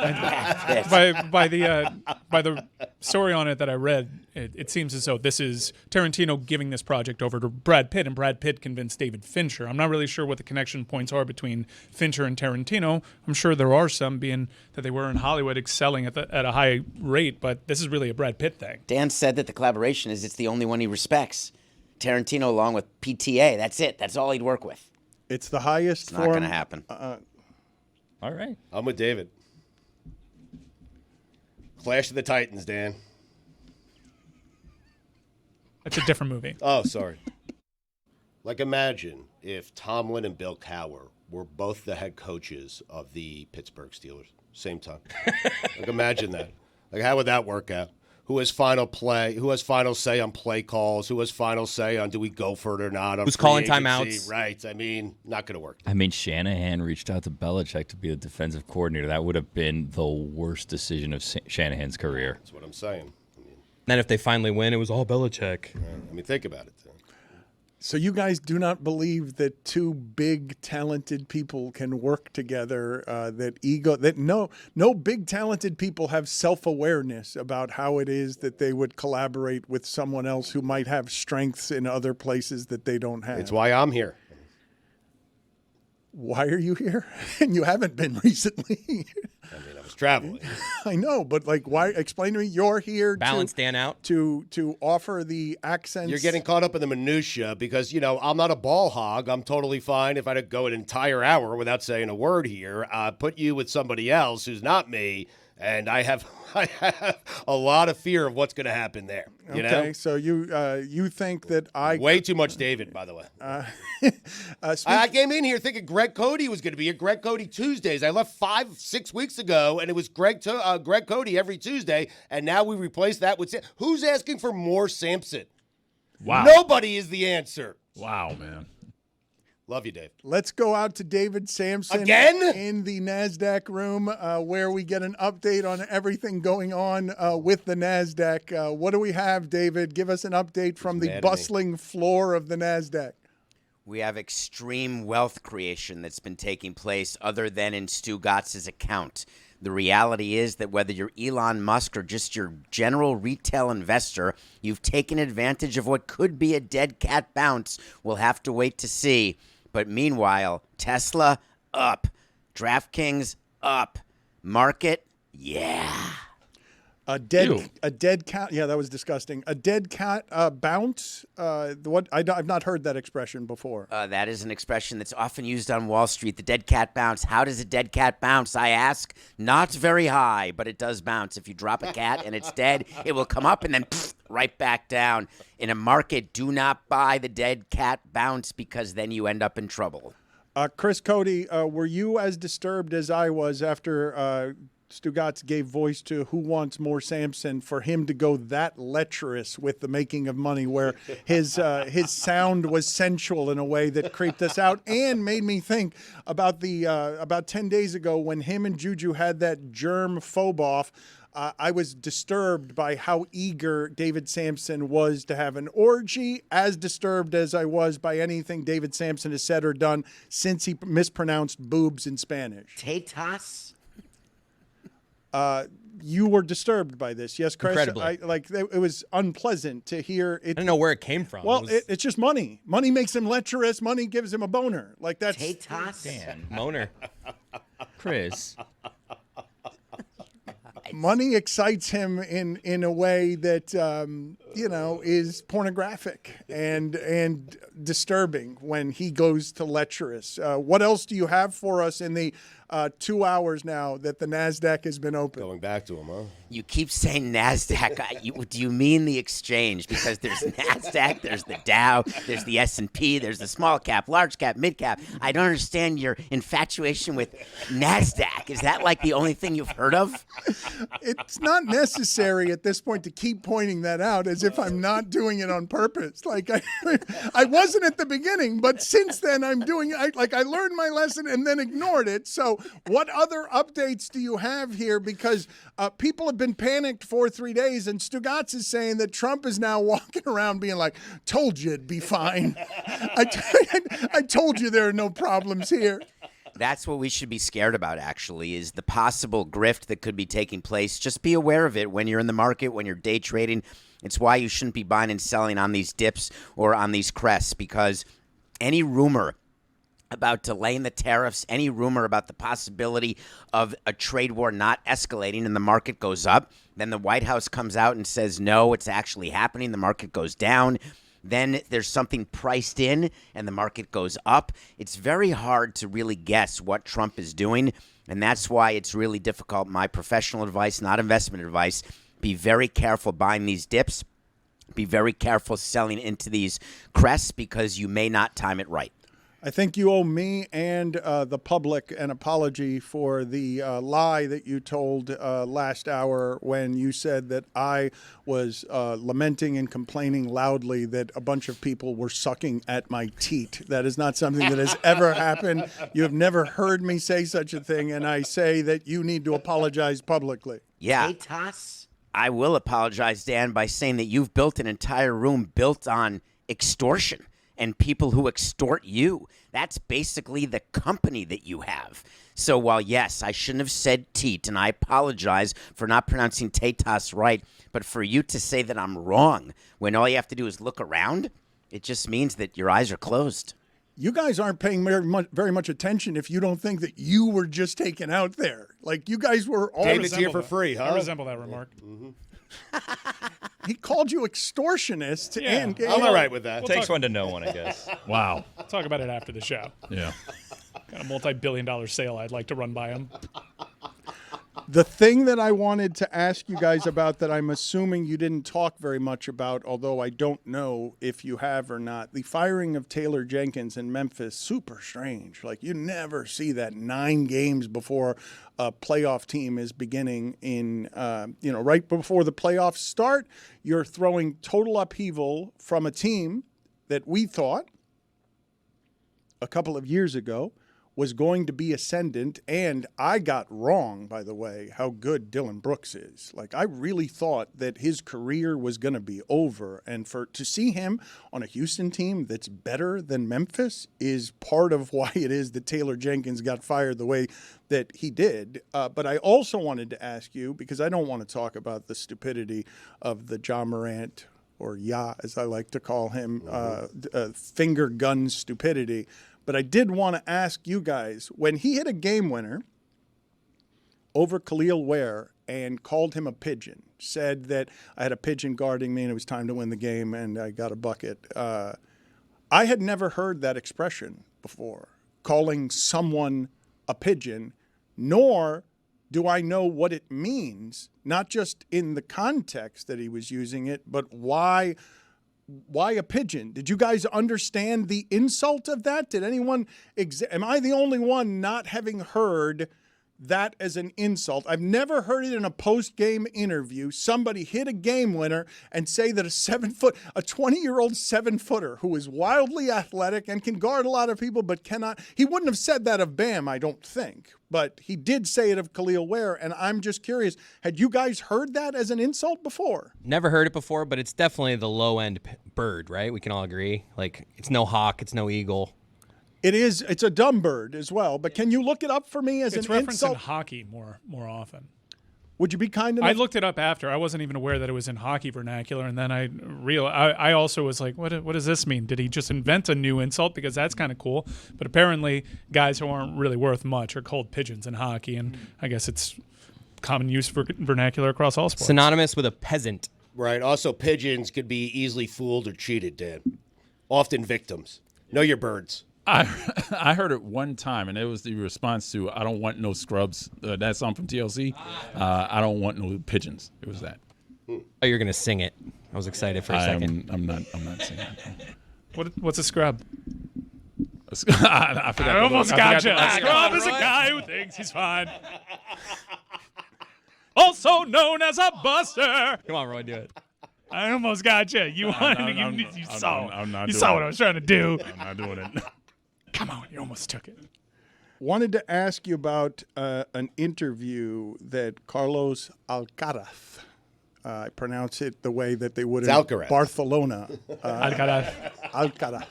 S4: by the story on it that I read, it seems as though this is Tarantino giving this project over to Brad Pitt, and Brad Pitt convinced David Fincher. I'm not really sure what the connection points are between Fincher and Tarantino. I'm sure there are some, being that they were in Hollywood excelling at a high rate, but this is really a Brad Pitt thing.
S5: Dan said that the collaboration is it's the only one he respects. Tarantino along with PTA. That's it. That's all he'd work with.
S2: It's the highest
S5: It's not going to happen.
S9: All right.
S3: I'm with David. Clash of the Titans, Dan.
S4: It's a different movie.
S3: Oh, sorry. Like, imagine if Tomlin and Bill Cowher were both the head coaches of the Pittsburgh Steelers, same time. Like, imagine that. Like, how would that work out? who has final play, who has final say on play calls, who has final say on do we go for it or not. On
S8: Who's
S3: free
S8: calling
S3: agency.
S8: timeouts.
S3: Right. I mean, not going to work.
S9: I mean, Shanahan reached out to Belichick to be the defensive coordinator. That would have been the worst decision of Shanahan's career.
S3: That's what I'm saying.
S8: Then if they finally win, it was all Belichick.
S3: I mean, think about it.
S2: So you guys do not believe that two big talented people can work together? No big talented people have self-awareness about how it is that they would collaborate with someone else who might have strengths in other places that they don't have.
S3: It's why I'm here.
S2: Why are you here? And you haven't been recently.
S3: I mean, I was traveling.
S2: I know, but like, why? Explain to me. You're here
S8: balance Dan out
S2: to offer the accents.
S3: You're getting caught up in the minutia because I'm not a ball hog. I'm totally fine if I had to go an entire hour without saying a word here. Put you with somebody else who's not me, and I have a lot of fear of what's going to happen there. You know?
S2: So you think that
S3: way too much David, by the way. I came in here thinking Greg Cody was going to be here. Greg Cody Tuesdays. I left 5-6 weeks ago, and it was Greg Cody every Tuesday, and now we replaced that with who's asking for more Samson?
S7: Wow.
S3: Nobody is the answer.
S7: Wow, man.
S3: Love you, Dave.
S2: Let's go out to David Samson
S3: again
S2: in the NASDAQ room where we get an update on everything going on with the NASDAQ. What do we have, David? Give us an update from the bustling floor of the NASDAQ.
S5: We have extreme wealth creation that's been taking place other than in Stugotz's account. The reality is that whether you're Elon Musk or just your general retail investor, you've taken advantage of what could be a dead cat bounce. We'll have to wait to see. But meanwhile, Tesla up, DraftKings up, market, yeah.
S2: A dead cat. Yeah, that was disgusting. A dead cat bounce. What? I've not heard that expression before.
S5: That is an expression that's often used on Wall Street. The dead cat bounce. How does a dead cat bounce? I ask. Not very high, but it does bounce. If you drop a cat and it's dead, it will come up and then right back down. In a market, do not buy the dead cat bounce because then you end up in trouble.
S2: Chris Cody, were you as disturbed as I was after Stugotz gave voice to Who Wants More Samson for him to go that lecherous with the making of money, where his sound was sensual in a way that creeped us out and made me think about the about 10 days ago when him and Juju had that germ phobe off. I was disturbed by how eager David Samson was to have an orgy, as disturbed as I was by anything David Samson has said or done since he mispronounced boobs in Spanish.
S5: Tetas?
S2: You were disturbed by this, yes, Chris?
S8: Incredibly.
S2: It was unpleasant to hear it.
S8: I don't know where it came from.
S2: Well, it's just money. Money makes him lecherous. Money gives him a boner. Like that's
S5: Tetas?
S8: Dan, Moner. Chris.
S2: Money excites him in a way that is pornographic and disturbing when he goes to lecherous. What else do you have for us in the 2 hours now that the NASDAQ has been open?
S3: Going back to him, huh?
S5: You keep saying NASDAQ. Do you mean the exchange? Because there's NASDAQ, there's the Dow, there's the S&P, there's the small cap, large cap, mid cap. I don't understand your infatuation with NASDAQ. Is that like the only thing you've heard of?
S2: It's not necessary at this point to keep pointing that out as if I'm not doing it on purpose. Like I wasn't at the beginning, but since then I'm doing it. I learned my lesson and then ignored it. So what other updates do you have here? Because people have been panicked for 3 days, and Stugotz is saying that Trump is now walking around being like, told you it'd be fine. I told you there are no problems here.
S5: That's what we should be scared about, actually, is the possible grift that could be taking place. Just be aware of it when you're in the market, when you're day trading. It's why you shouldn't be buying and selling on these dips or on these crests, because any rumor about delaying the tariffs, any rumor about the possibility of a trade war not escalating and the market goes up, then the White House comes out and says, no, it's actually happening, the market goes down. Then there's something priced in and the market goes up. It's very hard to really guess what Trump is doing, and that's why it's really difficult. My professional advice, not investment advice, be very careful buying these dips. Be very careful selling into these crests because you may not time it right.
S2: I think you owe me and the public an apology for the lie that you told last hour when you said that I was lamenting and complaining loudly that a bunch of people were sucking at my teat. That is not something that has ever happened. You have never heard me say such a thing, and I say that you need to apologize publicly.
S5: Yeah. I will apologize, Dan, by saying that you've built an entire room built on extortion and people who extort you. That's basically the company that you have. So while, yes, I shouldn't have said teat, and I apologize for not pronouncing tetas right, but for you to say that I'm wrong when all you have to do is look around, it just means that your eyes are closed.
S2: You guys aren't paying very much attention if you don't think that you were just taken out there. Like, you guys were all...
S3: David's here for free, huh?
S4: I resemble that remark.
S2: He called you extortionist.
S4: Yeah.
S2: And
S3: I'm all right with that.
S9: Takes one to know one, I guess.
S7: Wow.
S4: We'll talk about it after the show.
S7: Yeah.
S4: Got a multi-billion-dollar sale I'd like to run by him.
S2: The thing that I wanted to ask you guys about that I'm assuming you didn't talk very much about, although I don't know if you have or not, the firing of Taylor Jenkins in Memphis, super strange. Like, you never see that 9 games before a playoff team is beginning in, right before the playoffs start, you're throwing total upheaval from a team that we thought a couple of years ago was going to be ascendant, and I got wrong, by the way, how good Dylan Brooks is. Like, I really thought that his career was going to be over, and to see him on a Houston team that's better than Memphis is part of why it is that Taylor Jenkins got fired the way that he did. But I also wanted to ask you, because I don't want to talk about the stupidity of the Ja Morant, or Ya, as I like to call him, finger gun stupidity. But I did want to ask you guys, when he hit a game winner over Khalil Ware and called him a pigeon, said that I had a pigeon guarding me and it was time to win the game and I got a bucket. I had never heard that expression before, calling someone a pigeon, nor do I know what it means, not just in the context that he was using it, but why a pigeon? Did you guys understand the insult of that? Did anyone, am I the only one not having heard that as an insult? I've never heard it in a post-game interview. Somebody hit a game winner and say that a 20-year-old 7-footer who is wildly athletic and can guard a lot of people but cannot, he wouldn't have said that of Bam, I don't think. But he did say it of Khalil Ware, and I'm just curious, had you guys heard that as an insult before?
S8: Never heard it before, but it's definitely the low-end bird, right? We can all agree. Like, it's no hawk, it's no eagle.
S2: It is. It's a dumb bird as well. But can you look it up for me as
S4: it's
S2: an
S4: referenced
S2: insult?
S4: in hockey more often.
S2: Would you be kind enough?
S4: I looked it up after. I wasn't even aware that it was in hockey vernacular, and then I realized. I also was like, "What does this mean? Did he just invent a new insult? Because that's kind of cool." But apparently, guys who aren't really worth much are called pigeons in hockey, and I guess it's common use for vernacular across all sports.
S8: Synonymous with a peasant.
S3: Right. Also, pigeons could be easily fooled or cheated, Dan. Often victims. Know your birds.
S7: I heard it one time, and it was the response to "I don't want no scrubs." That song from TLC. I don't want no pigeons. It was that.
S8: Oh, you're gonna sing it. I was excited for a second.
S7: I'm not singing.
S4: What's a scrub?
S7: I forgot.
S4: I almost got you. A scrub is a guy who thinks he's fine. Also known as a buster.
S8: Come on, Roy, do it.
S4: I almost got you. You saw what I was trying to do.
S7: I'm not doing it.
S4: Come on, you almost took it.
S2: Wanted to ask you about an interview that Carlos Alcaraz, I pronounce it the way that they would in
S3: Alcaraz.
S2: Barcelona.
S4: Alcaraz.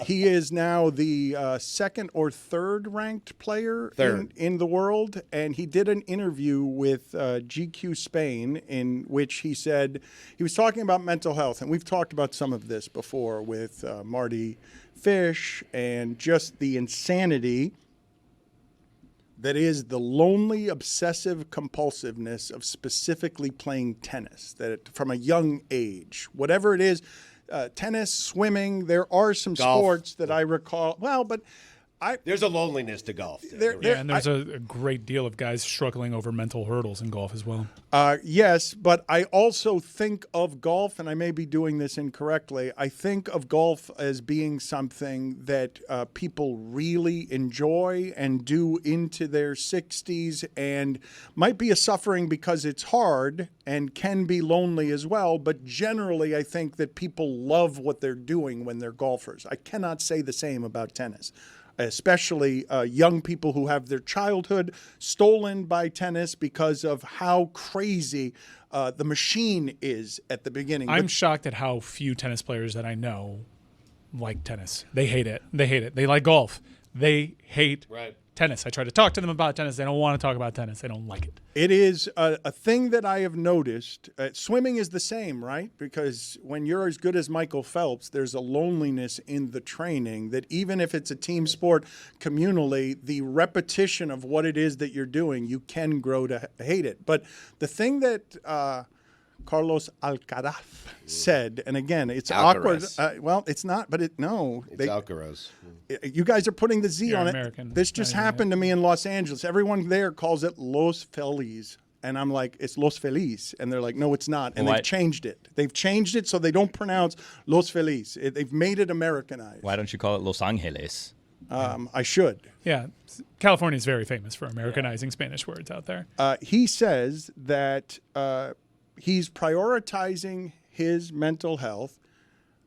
S2: He is now the second or third ranked player in the world, and he did an interview with GQ Spain in which he said he was talking about mental health, and we've talked about some of this before with Marty Fish and just the insanity that is the lonely obsessive compulsiveness of specifically playing tennis, that from a young age, whatever it is, tennis, swimming, there are some
S3: Golf.
S2: sports that I recall. Well, but
S3: There's a loneliness to golf.
S4: And there's a great deal of guys struggling over mental hurdles in golf as well.
S2: Yes, but I also think of golf, and I may be doing this incorrectly, I think of golf as being something that people really enjoy and do into their 60s, and might be a suffering because it's hard and can be lonely as well, but generally I think that people love what they're doing when they're golfers. I cannot say the same about tennis. Especially young people who have their childhood stolen by tennis because of how crazy the machine is at the beginning.
S4: I'm shocked at how few tennis players that I know like tennis. They hate it. They like golf. They hate tennis. I try to talk to them about tennis. They don't want to talk about tennis. They don't like it.
S2: It is a thing that I have noticed. Swimming is the same, right? Because when you're as good as Michael Phelps, there's a loneliness in the training that even if it's a team sport communally, the repetition of what it is that you're doing, you can grow to hate it. But the thing that Carlos Alcaraz said, and again, it's
S3: Alcaraz.
S2: awkward. Well, it's not, but it's
S3: Alcaraz.
S2: You guys are putting the Z
S4: You're
S2: on
S4: American.
S2: it. This just happened to me in Los Angeles. Everyone there calls it Los Feliz. And I'm like, it's Los Feliz. And they're like, no, it's not. And they've changed it. They've changed it so they don't pronounce Los Feliz. They've made it Americanized.
S9: Why don't you call it Los Angeles?
S2: I should.
S4: Yeah. California is very famous for Americanizing Spanish words out there.
S2: He says that he's prioritizing his mental health,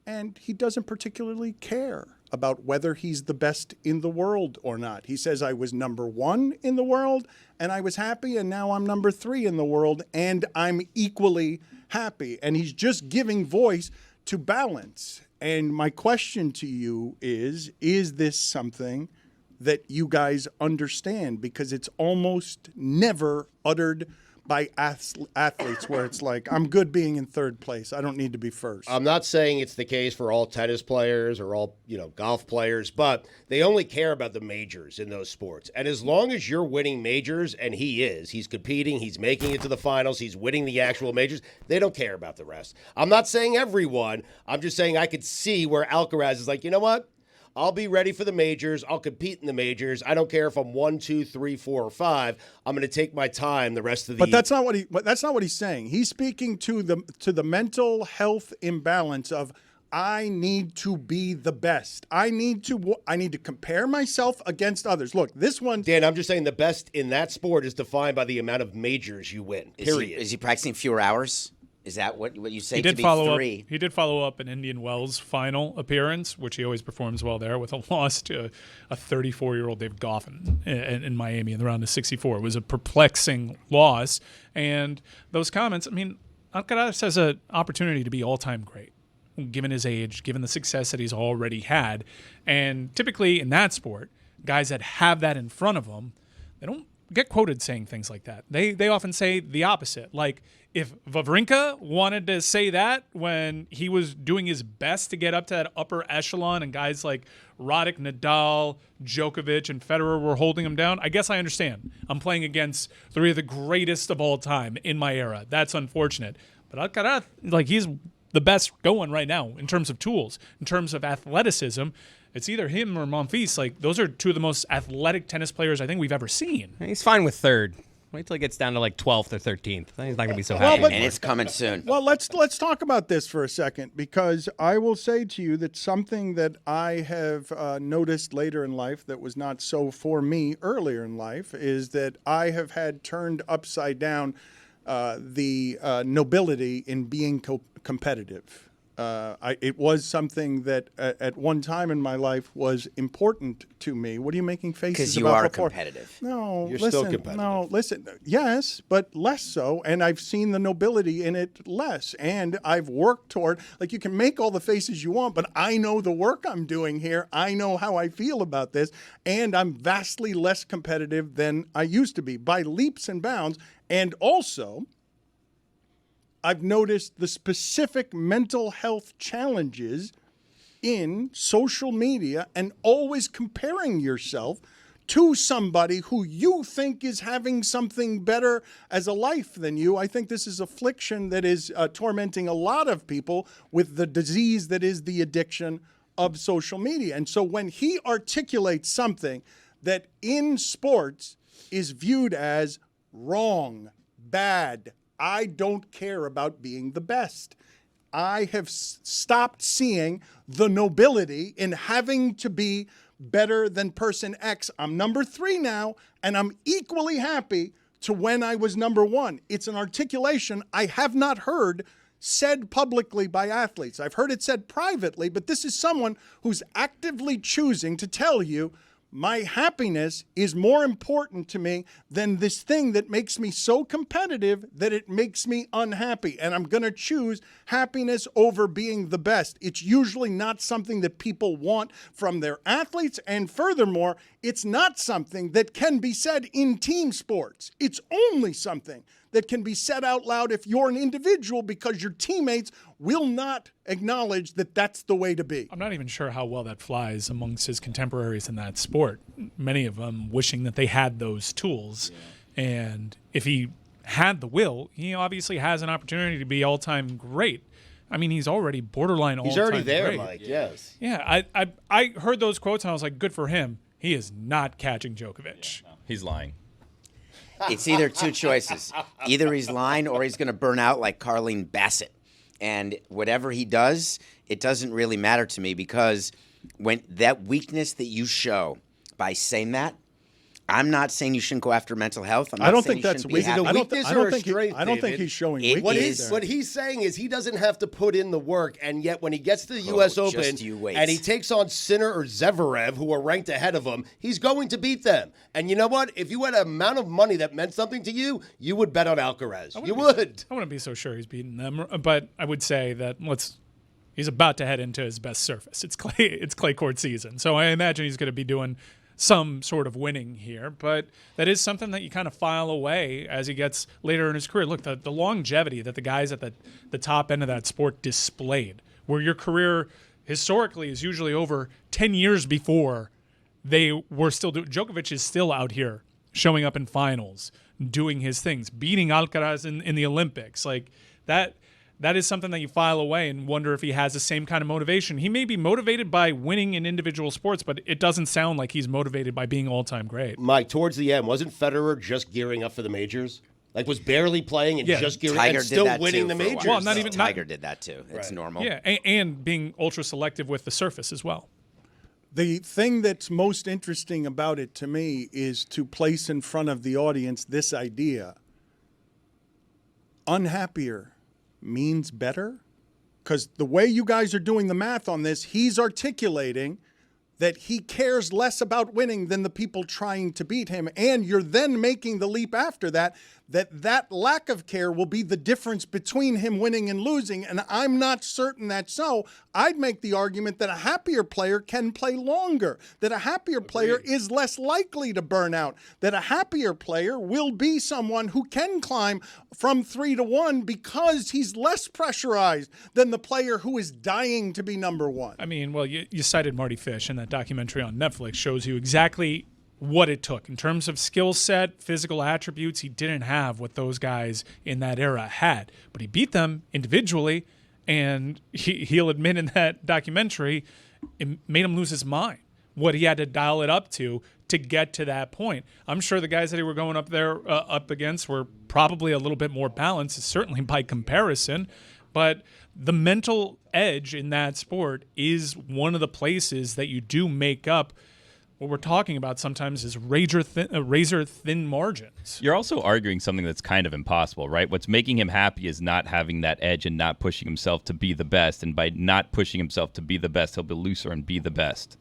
S2: and he doesn't particularly care about whether he's the best in the world or not. He says, I was number 1 in the world, and I was happy, and now I'm number 3 in the world, and I'm equally happy. And he's just giving voice to balance. And my question to you is this something that you guys understand? Because it's almost never uttered by athletes where it's like, I'm good being in third place. I don't need to be first.
S3: I'm not saying it's the case for all tennis players or all, golf players, but they only care about the majors in those sports. And as long as you're winning majors, and he's competing, he's making it to the finals, he's winning the actual majors, they don't care about the rest. I'm not saying everyone. I'm just saying I could see where Alcaraz is like, you know what? I'll be ready for the majors. I'll compete in the majors. I don't care if I'm 1, 2, 3, 4, or 5. I'm going to take my time the rest of the.
S2: But that's not what he's saying. He's speaking to the mental health imbalance of I need to be the best. I need to compare myself against others. Look, this one,
S3: Dan. I'm just saying the best in that sport is defined by the amount of majors you win. Period.
S5: Is he practicing fewer hours? Is that what you say?
S4: He did
S5: to be
S4: follow
S5: 3?
S4: up. He did follow up an Indian Wells final appearance, which he always performs well there, with a loss to a 34-year-old Dave Goffin in Miami in the round of 64. It was a perplexing loss, and those comments. I mean, Alcaraz has an opportunity to be all-time great, given his age, given the success that he's already had, and typically in that sport, guys that have that in front of them, they don't get quoted saying things like that. They often say the opposite, like. If Wawrinka wanted to say that when he was doing his best to get up to that upper echelon and guys like Roddick, Nadal, Djokovic, and Federer were holding him down, I guess I understand. I'm playing against 3 of the greatest of all time in my era. That's unfortunate. But Alcaraz, he's the best going right now in terms of tools, in terms of athleticism. It's either him or Memphis. Those are 2 of the most athletic tennis players I think we've ever seen.
S8: He's fine with third. Wait till he gets down to 12th or 13th. He's not going to be so happy.
S5: And it's coming soon.
S2: Well, let's talk about this for a second, because I will say to you that something that I have noticed later in life that was not so for me earlier in life is that I have had turned upside down the nobility in being competitive. It was something that at one time in my life was important to me. What are you making faces about?
S5: Because you are
S2: before?
S5: competitive.
S2: No,
S3: You're
S2: listen,
S3: still competitive.
S2: No, listen. Yes, but less so. And I've seen the nobility in it less. And I've worked toward, you can make all the faces you want, but I know the work I'm doing here. I know how I feel about this. And I'm vastly less competitive than I used to be by leaps and bounds. And also, I've noticed the specific mental health challenges in social media and always comparing yourself to somebody who you think is having something better as a life than you. I think this is affliction that is tormenting a lot of people with the disease that is the addiction of social media. And so when he articulates something that in sports is viewed as wrong, bad, I don't care about being the best. I have stopped seeing the nobility in having to be better than person X. I'm number 3 now, and I'm equally happy to when I was number 1. It's an articulation I have not heard said publicly by athletes. I've heard it said privately, but this is someone who's actively choosing to tell you, my happiness is more important to me than this thing that makes me so competitive that it makes me unhappy. And I'm going to choose happiness over being the best. It's usually not something that people want from their athletes. And furthermore, it's not something that can be said in team sports. It's only something that can be said out loud if you're an individual, because your teammates will not acknowledge that that's the way to be.
S4: I'm not even sure how well that flies amongst his contemporaries in that sport. Many of them wishing that they had those tools. Yeah. And if he had the will, he obviously has an opportunity to be all-time great. I mean, he's already borderline all-time great.
S3: He's already there, Mike, yes.
S4: Yeah, I heard those quotes and I was like, good for him. He is not catching Djokovic.
S9: Yeah, no. He's lying.
S5: It's either two choices. Either he's lying or he's going to burn out like Carlene Bassett. And whatever he does, it doesn't really matter to me, because when that weakness that you show by saying that, I'm not saying you shouldn't go after mental health.
S2: I don't think that's weakness.
S3: I don't
S2: think he's showing weakness.
S3: What he's saying is he doesn't have to put in the work, and yet when he gets to the U.S. Open and he takes on Sinner or Zverev, who are ranked ahead of him, he's going to beat them. And you know what? If you had an amount of money that meant something to you, you would bet on Alcaraz. You would.
S4: I wouldn't be so sure he's beating them, but I would say that he's about to head into his best surface. It's clay court season, so I imagine he's going to be doing some sort of winning here, but that is something that you kind of file away as he gets later in his career. Look, the longevity that the guys at the top end of that sport displayed, where your career historically is usually over 10 years before they were still doing. Djokovic is still out here showing up in finals, doing his things, beating Alcaraz in the Olympics. Like that is something that you file away and wonder if he has the same kind of motivation. He may be motivated by winning in individual sports, but it doesn't sound like he's motivated by being all-time great.
S3: Mike, towards the end, wasn't Federer just gearing up for the majors? Like, was barely playing and just gearing up and still winning the majors?
S5: Well, Tiger did that too. It's normal.
S4: Yeah, and being ultra-selective with the surface as well.
S2: The thing that's most interesting about it to me is to place in front of the audience this idea. Unhappier means better? Because the way you guys are doing the math on this, he's articulating that he cares less about winning than the people trying to beat him. And you're then making the leap after that lack of care will be the difference between him winning and losing. And I'm not certain that's so. I'd make the argument that a happier player can play longer, that a happier player is less likely to burn out, that a happier player will be someone who can climb from 3 to 1 because he's less pressurized than the player who is dying to be number 1.
S4: I mean, well, you cited Marty Fish, and that documentary on Netflix shows you exactly what it took in terms of skill set, physical attributes. He didn't have what those guys in that era had, but he beat them individually, and he'll admit in that documentary it made him lose his mind, what he had to dial it up to get to that point. I'm sure the guys that he were going up there up against were probably a little bit more balanced, certainly by comparison, but the mental edge in that sport is one of the places that you do make up what we're talking about sometimes is razor thin margins.
S9: You're also arguing something that's kind of impossible, right? What's making him happy is not having that edge and not pushing himself to be the best. And by not pushing himself to be the best, he'll be looser and be the best.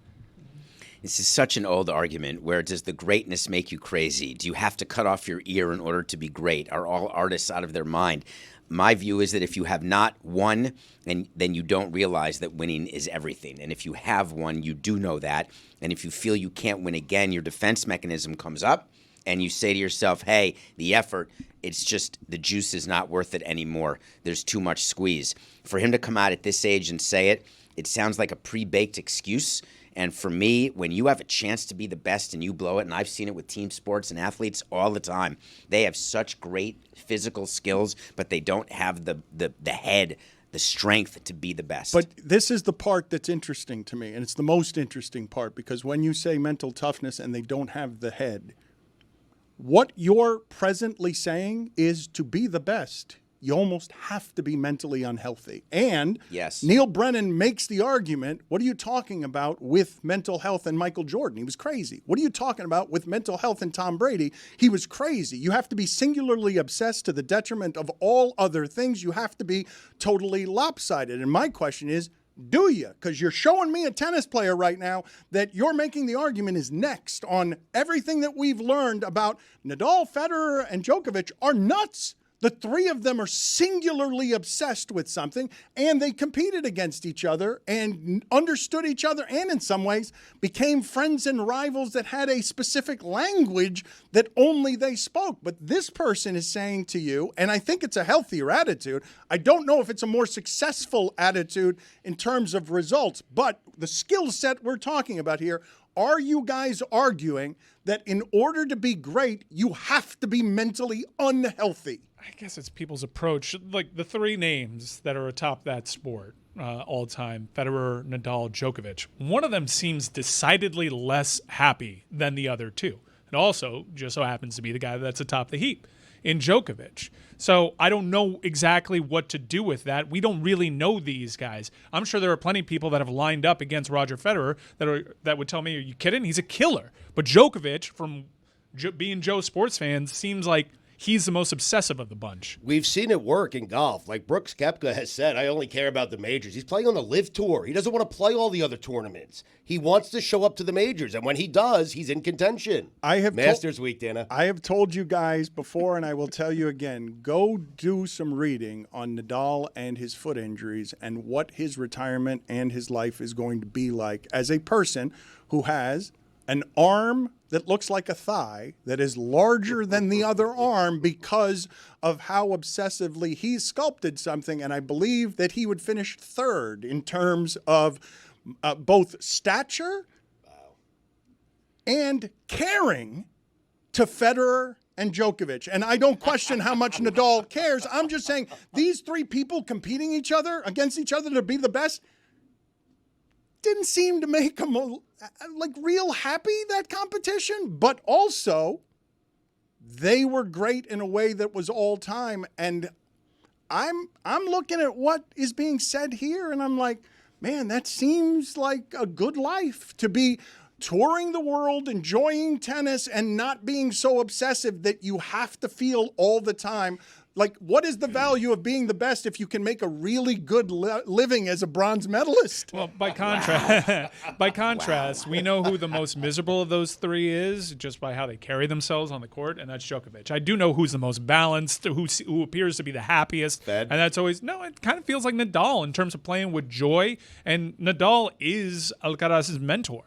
S5: This is such an old argument. Where does the greatness make you crazy? Do you have to cut off your ear in order to be great? Are all artists out of their mind? My view is that if you have not won, then you don't realize that winning is everything. And if you have won, you do know that. And if you feel you can't win again, your defense mechanism comes up and you say to yourself, hey, the effort, it's just the juice is not worth it anymore. There's too much squeeze. For him to come out at this age and say it, it sounds like a pre-baked excuse. And for me, when you have a chance to be the best and you blow it, and I've seen it with team sports and athletes all the time, they have such great physical skills, but they don't have the head the strength to be the best.
S2: But this is the part that's interesting to me, and it's the most interesting part, because when you say mental toughness and they don't have the head, what you're presently saying is to be the best, you almost have to be mentally unhealthy. And
S5: yes.
S2: Neil Brennan makes the argument, what are you talking about with mental health and Michael Jordan? He was crazy. What are you talking about with mental health and Tom Brady? He was crazy. You have to be singularly obsessed to the detriment of all other things. You have to be totally lopsided. And my question is, do you? Because you're showing me a tennis player right now that you're making the argument is next on everything that we've learned about Nadal, Federer, and Djokovic are nuts. The three of them are singularly obsessed with something, and they competed against each other and understood each other, and in some ways became friends and rivals that had a specific language that only they spoke. But this person is saying to you, and I think it's a healthier attitude, I don't know if it's a more successful attitude in terms of results, but the skill set we're talking about here, are you guys arguing that in order to be great, you have to be mentally unhealthy?
S4: I guess it's people's approach. Like the three names that are atop that sport all time, Federer, Nadal, Djokovic, one of them seems decidedly less happy than the other two. It also just so happens to be the guy that's atop the heap in Djokovic. So I don't know exactly what to do with that. We don't really know these guys. I'm sure there are plenty of people that have lined up against Roger Federer that would tell me, are you kidding? He's a killer. But Djokovic, from being Joe sports fans, seems like he's the most obsessive of the bunch.
S3: We've seen it work in golf. Like Brooks Koepka has said, I only care about the majors. He's playing on the LIV Tour. He doesn't want to play all the other tournaments. He wants to show up to the majors, and when he does, he's in contention. Masters Week, Dana.
S2: I have told you guys before, and I will tell you again, go do some reading on Nadal and his foot injuries and what his retirement and his life is going to be like as a person who has an arm that looks like a thigh that is larger than the other arm because of how obsessively he's sculpted something. And I believe that he would finish third in terms of both stature and caring to Federer and Djokovic. And I don't question how much Nadal cares. I'm just saying these three people competing against each other to be the best didn't seem to make them like real happy, that competition, but also they were great in a way that was all time. And I'm looking at what is being said here, and I'm like, man, that seems like a good life to be touring the world, enjoying tennis, and not being so obsessive that you have to feel all the time. Like, what is the value of being the best if you can make a really good living as a bronze medalist?
S4: Well, by contrast, we know who the most miserable of those three is just by how they carry themselves on the court, and that's Djokovic. I do know who's the most balanced, who appears to be the happiest, and that's always, it kind of feels like Nadal in terms of playing with joy, and Nadal is Alcaraz's mentor.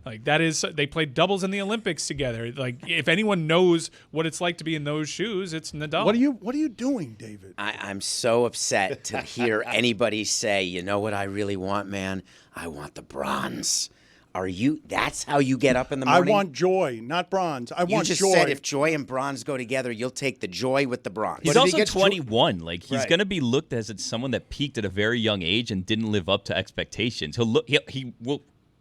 S4: Like, that is, they played doubles in the Olympics together. Like, if anyone knows what it's like to be in those shoes, it's Nadal.
S2: What are you doing, David?
S5: I'm so upset to hear anybody say, you know what I really want, man? I want the bronze. That's how you get up in the morning?
S2: I want joy, not bronze. I want joy.
S5: You just said if joy and bronze go together, you'll take the joy with the bronze.
S9: He's also 21. Like, he's going to be looked as someone that peaked at a very young age and didn't live up to expectations. He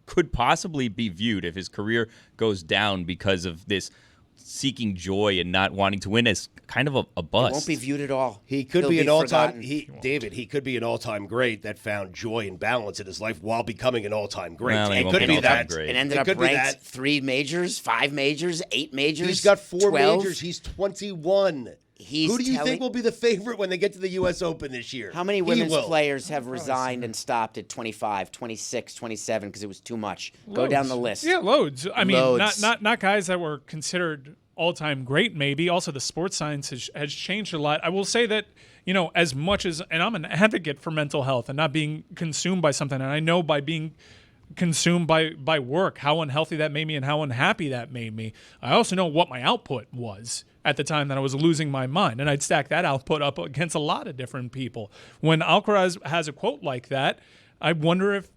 S9: could possibly be viewed, if his career goes down because of this seeking joy and not wanting to win, as kind of a bust.
S5: He won't be viewed at all.
S3: He could be an all-time. He could be an all-time great that found joy and balance in his life while becoming an all-time great.
S9: Well,
S3: it could be that.
S5: It ended up ranked 3 majors, 5 majors, 8 majors.
S3: He's got 4
S5: 12.
S3: majors. He's 21. Who do you think will be the favorite when they get to the U.S. Open this year?
S5: How many women's players have resigned and stopped at 25, 26, 27 because it was too much? Go down the list.
S4: Yeah, loads. I mean,
S5: Loads.
S4: not guys that were considered all-time great, maybe. Also, the sports science has changed a lot. I will say that, as much as, and I'm an advocate for mental health and not being consumed by something, and I know by being consumed by work how unhealthy that made me and how unhappy that made me. I also know what my output was at the time that I was losing my mind, and I'd stack that output up against a lot of different people. When Alcaraz has a quote like that, I wonder if,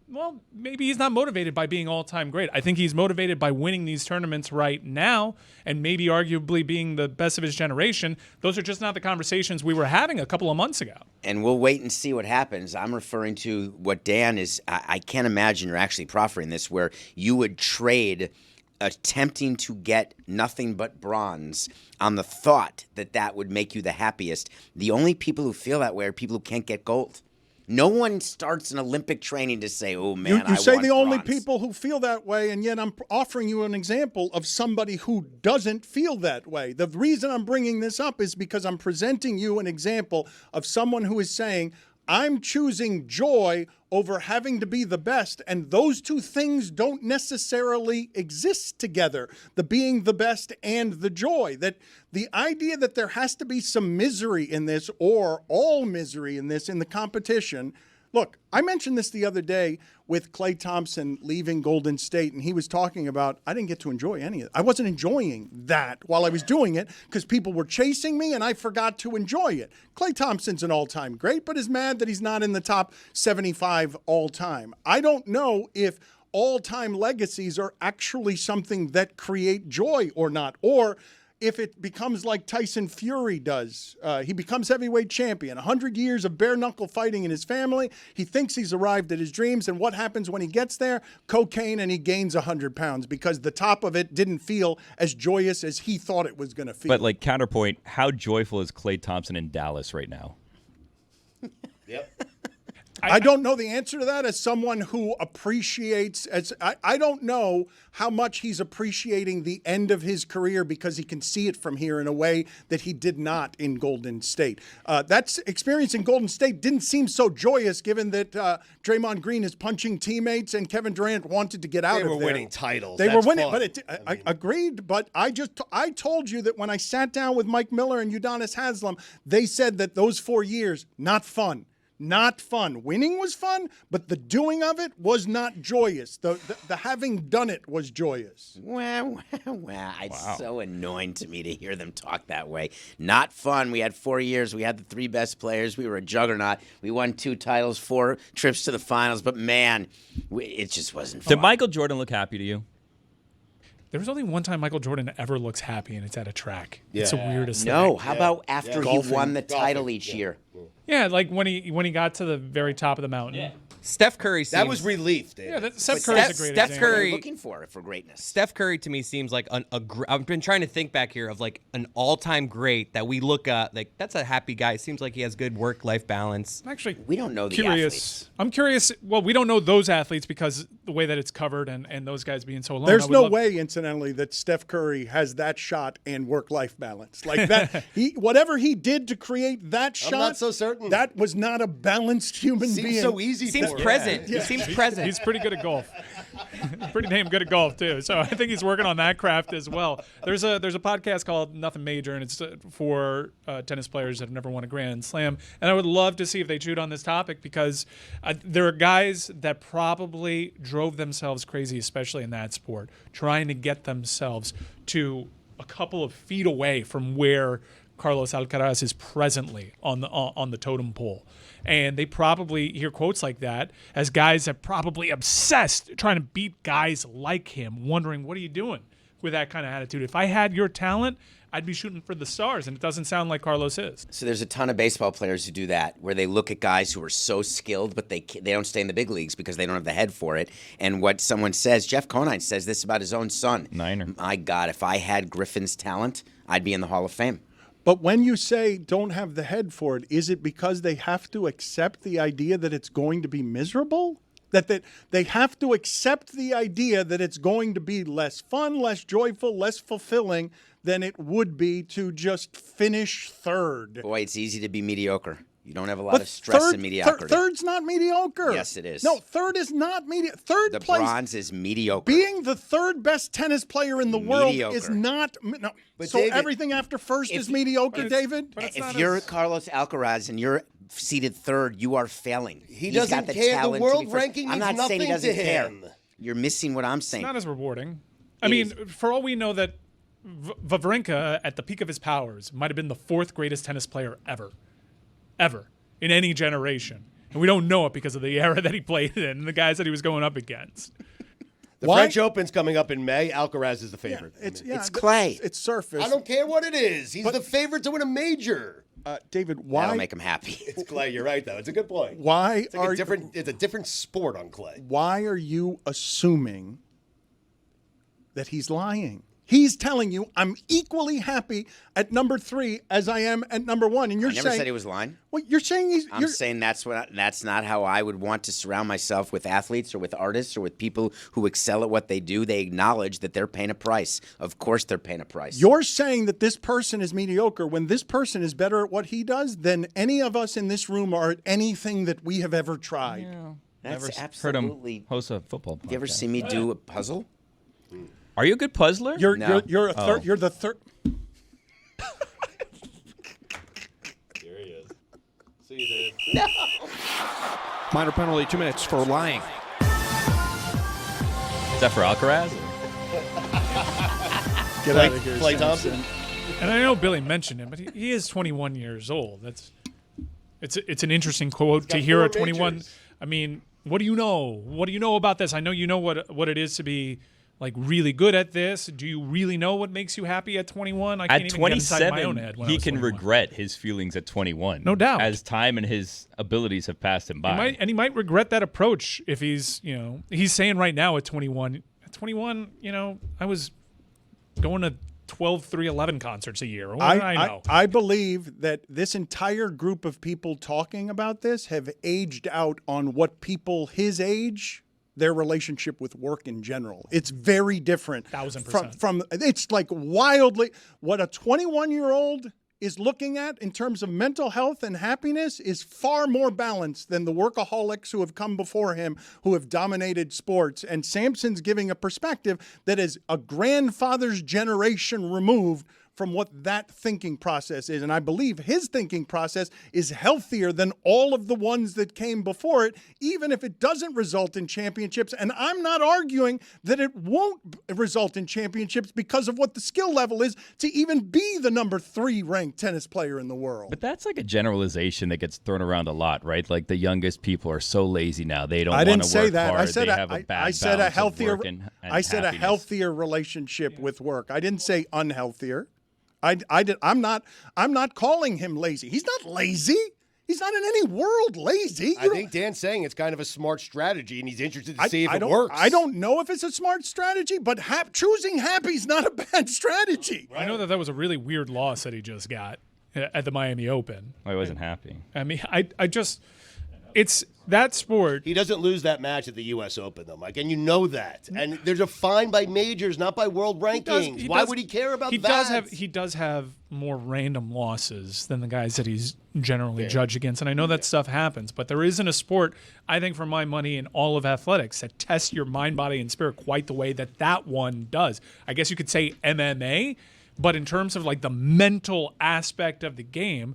S4: maybe he's not motivated by being all-time great. I think he's motivated by winning these tournaments right now and maybe arguably being the best of his generation. Those are just not the conversations we were having a couple of months ago.
S5: And we'll wait and see what happens. I'm referring to what Dan is. I can't imagine you're actually proffering this, where you would trade attempting to get nothing but bronze on the thought that that would make you the happiest. The only people who feel that way are people who can't get gold. No one starts an Olympic training to say, "Oh man,
S2: you say
S5: I want
S2: the only
S5: bronze."
S2: people who feel that way, and yet I'm offering you an example of somebody who doesn't feel that way. The reason I'm bringing this up is because I'm presenting you an example of someone who is saying, I'm choosing joy over having to be the best, and those two things don't necessarily exist together, the being the best and the joy. That the idea that there has to be some misery in this, or all misery in this, in the competition. Look, I mentioned this the other day with Klay Thompson leaving Golden State, and he was talking about, I didn't get to enjoy any of it. I wasn't enjoying that while I was doing it because people were chasing me, and I forgot to enjoy it. Klay Thompson's an all-time great, but is mad that he's not in the top 75 all-time. I don't know if all-time legacies are actually something that create joy or not, or if it becomes like Tyson Fury does. He becomes heavyweight champion, 100 years of bare-knuckle fighting in his family. He thinks he's arrived at his dreams, and what happens when he gets there? Cocaine, and he gains 100 pounds because the top of it didn't feel as joyous as he thought it was going to feel.
S9: But, like, counterpoint, how joyful is Klay Thompson in Dallas right now?
S3: Yep.
S2: I don't know the answer to that as someone who appreciates, I don't know how much he's appreciating the end of his career because he can see it from here in a way that he did not in Golden State. That experience in Golden State didn't seem so joyous given that Draymond Green is punching teammates and Kevin Durant wanted to get out of there.
S3: They were winning titles.
S2: They
S3: That's
S2: were winning,
S3: fun.
S2: but I agreed. But I told you that when I sat down with Mike Miller and Udonis Haslem, they said that those 4 years, not fun. Not fun. Winning was fun, but the doing of it was not joyous. The having done it was joyous.
S5: Wow. It's so annoying to me to hear them talk that way. Not fun. We had 4 years. We had the 3 best players. We were a juggernaut. We won 2 titles, 4 trips to the finals. But, man, it just wasn't fun.
S9: Did Michael Jordan look happy to you?
S4: There was only one time Michael Jordan ever looks happy, and it's at a track. Yeah. It's the weirdest thing.
S5: No, how about after he won the title each year?
S4: Yeah, like when he got to the very top of the mountain. Yeah.
S8: Steph Curry seems...
S3: That was relief, Dave.
S4: Yeah, Steph Curry's a great example.
S5: Curry looking for greatness.
S8: Steph Curry to me seems like I've been trying to think back here of like an all-time great that we look at like that's a happy guy. It seems like he has good work-life balance.
S4: Actually,
S5: we don't know the
S4: curious.
S5: athletes.
S4: I'm curious. Well, we don't know those athletes because the way that it's covered and those guys being so alone.
S2: There's no way, incidentally, that Steph Curry has that shot and work-life balance like that. Whatever he did to create that shot,
S3: I'm not so certain.
S2: That was not a balanced human being.
S3: Seems so easy.
S8: Seems
S3: for
S8: present.
S3: him.
S8: He seems present.
S4: He's pretty good at golf. Pretty damn good at golf too. So I think he's working on that craft as well. There's a podcast called Nothing Major, and it's for tennis players that have never won a Grand Slam. And I would love to see if they chewed on this topic because there are guys that probably drove themselves crazy, especially in that sport, trying to get themselves to a couple of feet away from where Carlos Alcaraz is presently on the totem pole. And they probably hear quotes like that as guys that probably obsessed trying to beat guys like him, wondering, what are you doing with that kind of attitude? If I had your talent, I'd be shooting for the stars, and it doesn't sound like Carlos is.
S5: So there's a ton of baseball players who do that, where they look at guys who are so skilled, but they don't stay in the big leagues because they don't have the head for it. And what someone says, Jeff Conine says this about his own son.
S9: Niner.
S5: My God, if I had Griffin's talent, I'd be in the Hall of Fame.
S2: But when you say don't have the head for it, is it because they have to accept the idea that it's going to be miserable? That they have to accept the idea that it's going to be less fun, less joyful, less fulfilling than it would be to just finish third.
S5: Boy, it's easy to be mediocre. You don't have a lot of stress in mediocrity.
S2: Third's not mediocre.
S5: Yes, it is.
S2: No, third is not mediocre.
S5: The bronze is mediocre.
S2: Being the third best tennis player in the world is not. No. So
S5: David,
S2: everything after first is mediocre, David?
S5: If you're Carlos Alcaraz and you're seated third, you are failing.
S3: He doesn't care. The world ranking means
S5: I'm not saying he
S3: nothing
S5: doesn't
S3: to
S5: care.
S3: him.
S5: You're missing what I'm saying.
S4: It's not as rewarding. I mean, for all we know that Wawrinka, at the peak of his powers, might have been the 4th greatest tennis player ever. In any generation. And we don't know it because of the era that he played in and the guys that he was going up against.
S3: The French Open's coming up in May. Alcaraz is the favorite.
S5: It's Clay.
S2: It's surface.
S3: I don't care what it is. He's the favorite to win a major.
S2: David, why?
S5: That'll make him happy.
S3: It's clay. You're right, though. It's a good point.
S2: Why
S3: It's a different sport on clay.
S2: Why are you assuming that he's lying? He's telling you I'm equally happy at number 3 as I am at number 1, and you're
S5: I
S2: saying
S5: never said he was lying.
S2: Well, you're saying
S5: I'm saying that's not how I would want to surround myself with athletes or with artists or with people who excel at what they do. They acknowledge that they're paying a price. Of course, they're paying a price.
S2: You're saying that this person is mediocre when this person is better at what he does than any of us in this room are at anything that we have ever tried.
S5: Yeah. That's
S9: Never
S5: absolutely.
S9: heard him host a football podcast.
S5: You ever see me do a puzzle?
S9: Are you a good puzzler?
S2: You're
S5: No.
S2: you're a third.
S9: Oh.
S2: You're the third.
S3: Here he is. See you, Dave.
S17: Minor penalty, 2 minutes for lying.
S9: Is that for Alcaraz?
S2: Get out of here,
S3: Clay
S2: Samson.
S3: Thompson.
S4: And I know Billy mentioned him, but he is 21 years old. It's an interesting quote to hear at 21.
S3: majors.
S4: I mean, what do you know? What do you know about this? I know you know what it is to be like really good at this. Do you really know what makes you happy at 21? I can't
S9: At
S4: even get inside my own
S9: 27,
S4: head when I
S9: he
S4: was
S9: can
S4: 21.
S9: regret his feelings at 21.
S4: No doubt.
S9: As time and his abilities have passed him by.
S4: He might regret that approach if he's saying right now at 21. At 21, I was going to 12 311 concerts a year. What do I know?
S2: I believe that this entire group of people talking about this have aged out on what people his age, their relationship with work in general. It's very different.
S4: 1000%.
S2: From it's like wildly what a 21-year-old is looking at in terms of mental health and happiness is far more balanced than the workaholics who have come before him, who have dominated sports. And Samson's giving a perspective that is a grandfather's generation removed from what that thinking process is. And I believe his thinking process is healthier than all of the ones that came before it, even if it doesn't result in championships. And I'm not arguing that it won't result in championships because of what the skill level is to even be the number 3 ranked tennis player in the world.
S9: But that's like a generalization that gets thrown around a lot, right? Like the youngest people are so lazy now; they don't want to work hard. They have a bad
S2: I said a
S9: balance of
S2: healthier.
S9: work and
S2: I said a
S9: happiness.
S2: healthier relationship with work. I didn't say unhealthier. I'm not calling him lazy. He's not lazy. He's not in any world lazy.
S3: I think Dan's saying it's kind of a smart strategy, and he's interested to see if it
S2: don't,
S3: works.
S2: I don't know if it's a smart strategy, but choosing happy is not a bad strategy.
S4: I know that was a really weird loss that he just got at the Miami Open.
S9: I wasn't happy.
S4: I mean, it's that sport.
S3: He doesn't lose that match at the U.S. Open, though, Mike, and you know that. And there's a fine by majors, not by world rankings. Why would he care about that?
S4: He does have more random losses than the guys that he's generally judged against. And I know that stuff happens, but there isn't a sport, I think, for my money, in all of athletics that tests your mind, body, and spirit quite the way that one does. I guess you could say MMA, but in terms of like the mental aspect of the game,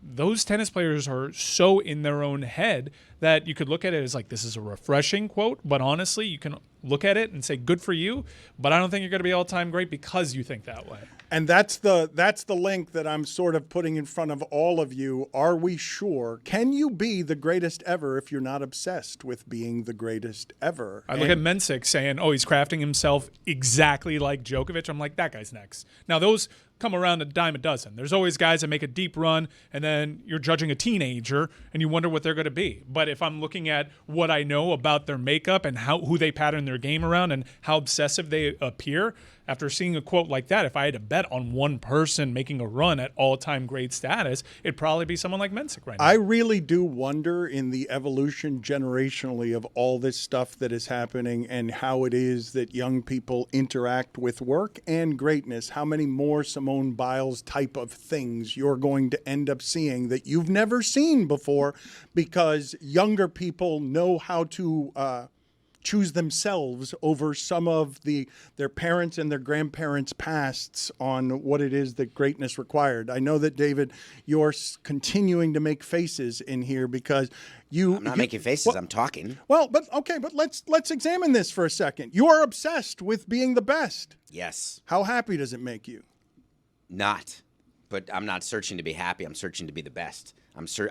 S4: those tennis players are so in their own head that you could look at it as like, this is a refreshing quote, but honestly, you can look at it and say, good for you, but I don't think you're going to be all-time great because you think that way.
S2: And that's the link that I'm sort of putting in front of all of you. Are we sure? Can you be the greatest ever if you're not obsessed with being the greatest ever?
S4: I look at Mensik saying, he's crafting himself exactly like Djokovic. I'm like, that guy's next. Now, those come around a dime a dozen. There's always guys that make a deep run, and then you're judging a teenager, and you wonder what they're going to be. But if I'm looking at what I know about their makeup and who they pattern their game around and how obsessive they appear, after seeing a quote like that, if I had to bet on one person making a run at all-time great status, it'd probably be someone like Mensik right now.
S2: I really do wonder in the evolution generationally of all this stuff that is happening and how it is that young people interact with work and greatness, how many more Simone Biles type of things you're going to end up seeing that you've never seen before because younger people know how to choose themselves over some of their parents and their grandparents' pasts on what it is that greatness required. I know that, David, you're continuing to make faces in here because
S5: I'm not making faces. I'm talking.
S2: Well, but let's examine this for a second. You are obsessed with being the best.
S5: Yes.
S2: How happy does it make you?
S5: Not. But I'm not searching to be happy. I'm searching to be the best.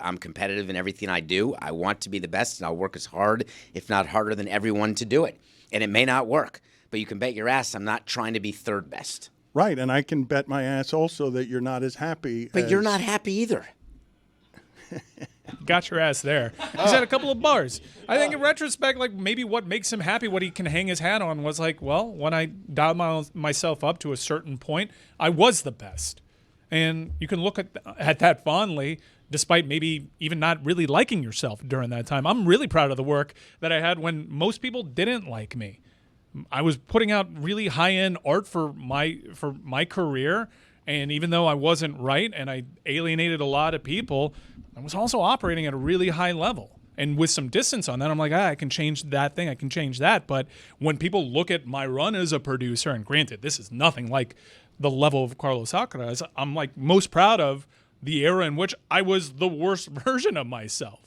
S5: I'm competitive in everything I do. I want to be the best, and I'll work as hard, if not harder than everyone to do it. And it may not work, but you can bet your ass I'm not trying to be third best.
S2: Right, and I can bet my ass also that you're not as happy.
S5: But you're not happy either.
S4: Got your ass there. He's had a couple of bars. I think in retrospect, like maybe what makes him happy, what he can hang his hat on was like, well, when I dialed myself up to a certain point, I was the best. And you can look at that fondly, despite maybe even not really liking yourself during that time. I'm really proud of the work that I had when most people didn't like me. I was putting out really high-end art for my career, and even though I wasn't right and I alienated a lot of people, I was also operating at a really high level. And with some distance on that, I'm like, I can change that thing, I can change that. But when people look at my run as a producer, and granted, this is nothing like the level of Carlos Alcaraz, I'm like most proud of the era in which I was the worst version of myself.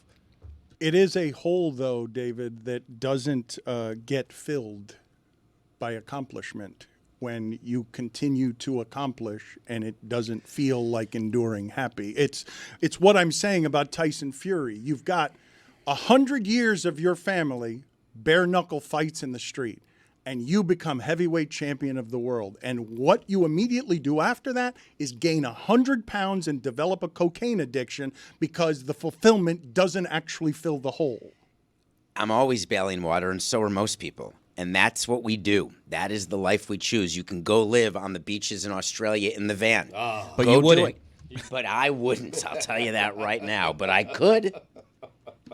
S2: It is a hole, though, David, that doesn't get filled by accomplishment when you continue to accomplish and it doesn't feel like enduring happy. It's what I'm saying about Tyson Fury. You've got 100 years of your family bare knuckle fights in the street, and you become heavyweight champion of the world. And what you immediately do after that is gain 100 pounds and develop a cocaine addiction because the fulfillment doesn't actually fill the hole.
S5: I'm always bailing water, and so are most people. And that's what we do. That is the life we choose. You can go live on the beaches in Australia in the van.
S8: But you wouldn't.
S5: But I wouldn't. I'll tell you that right now. But I could. A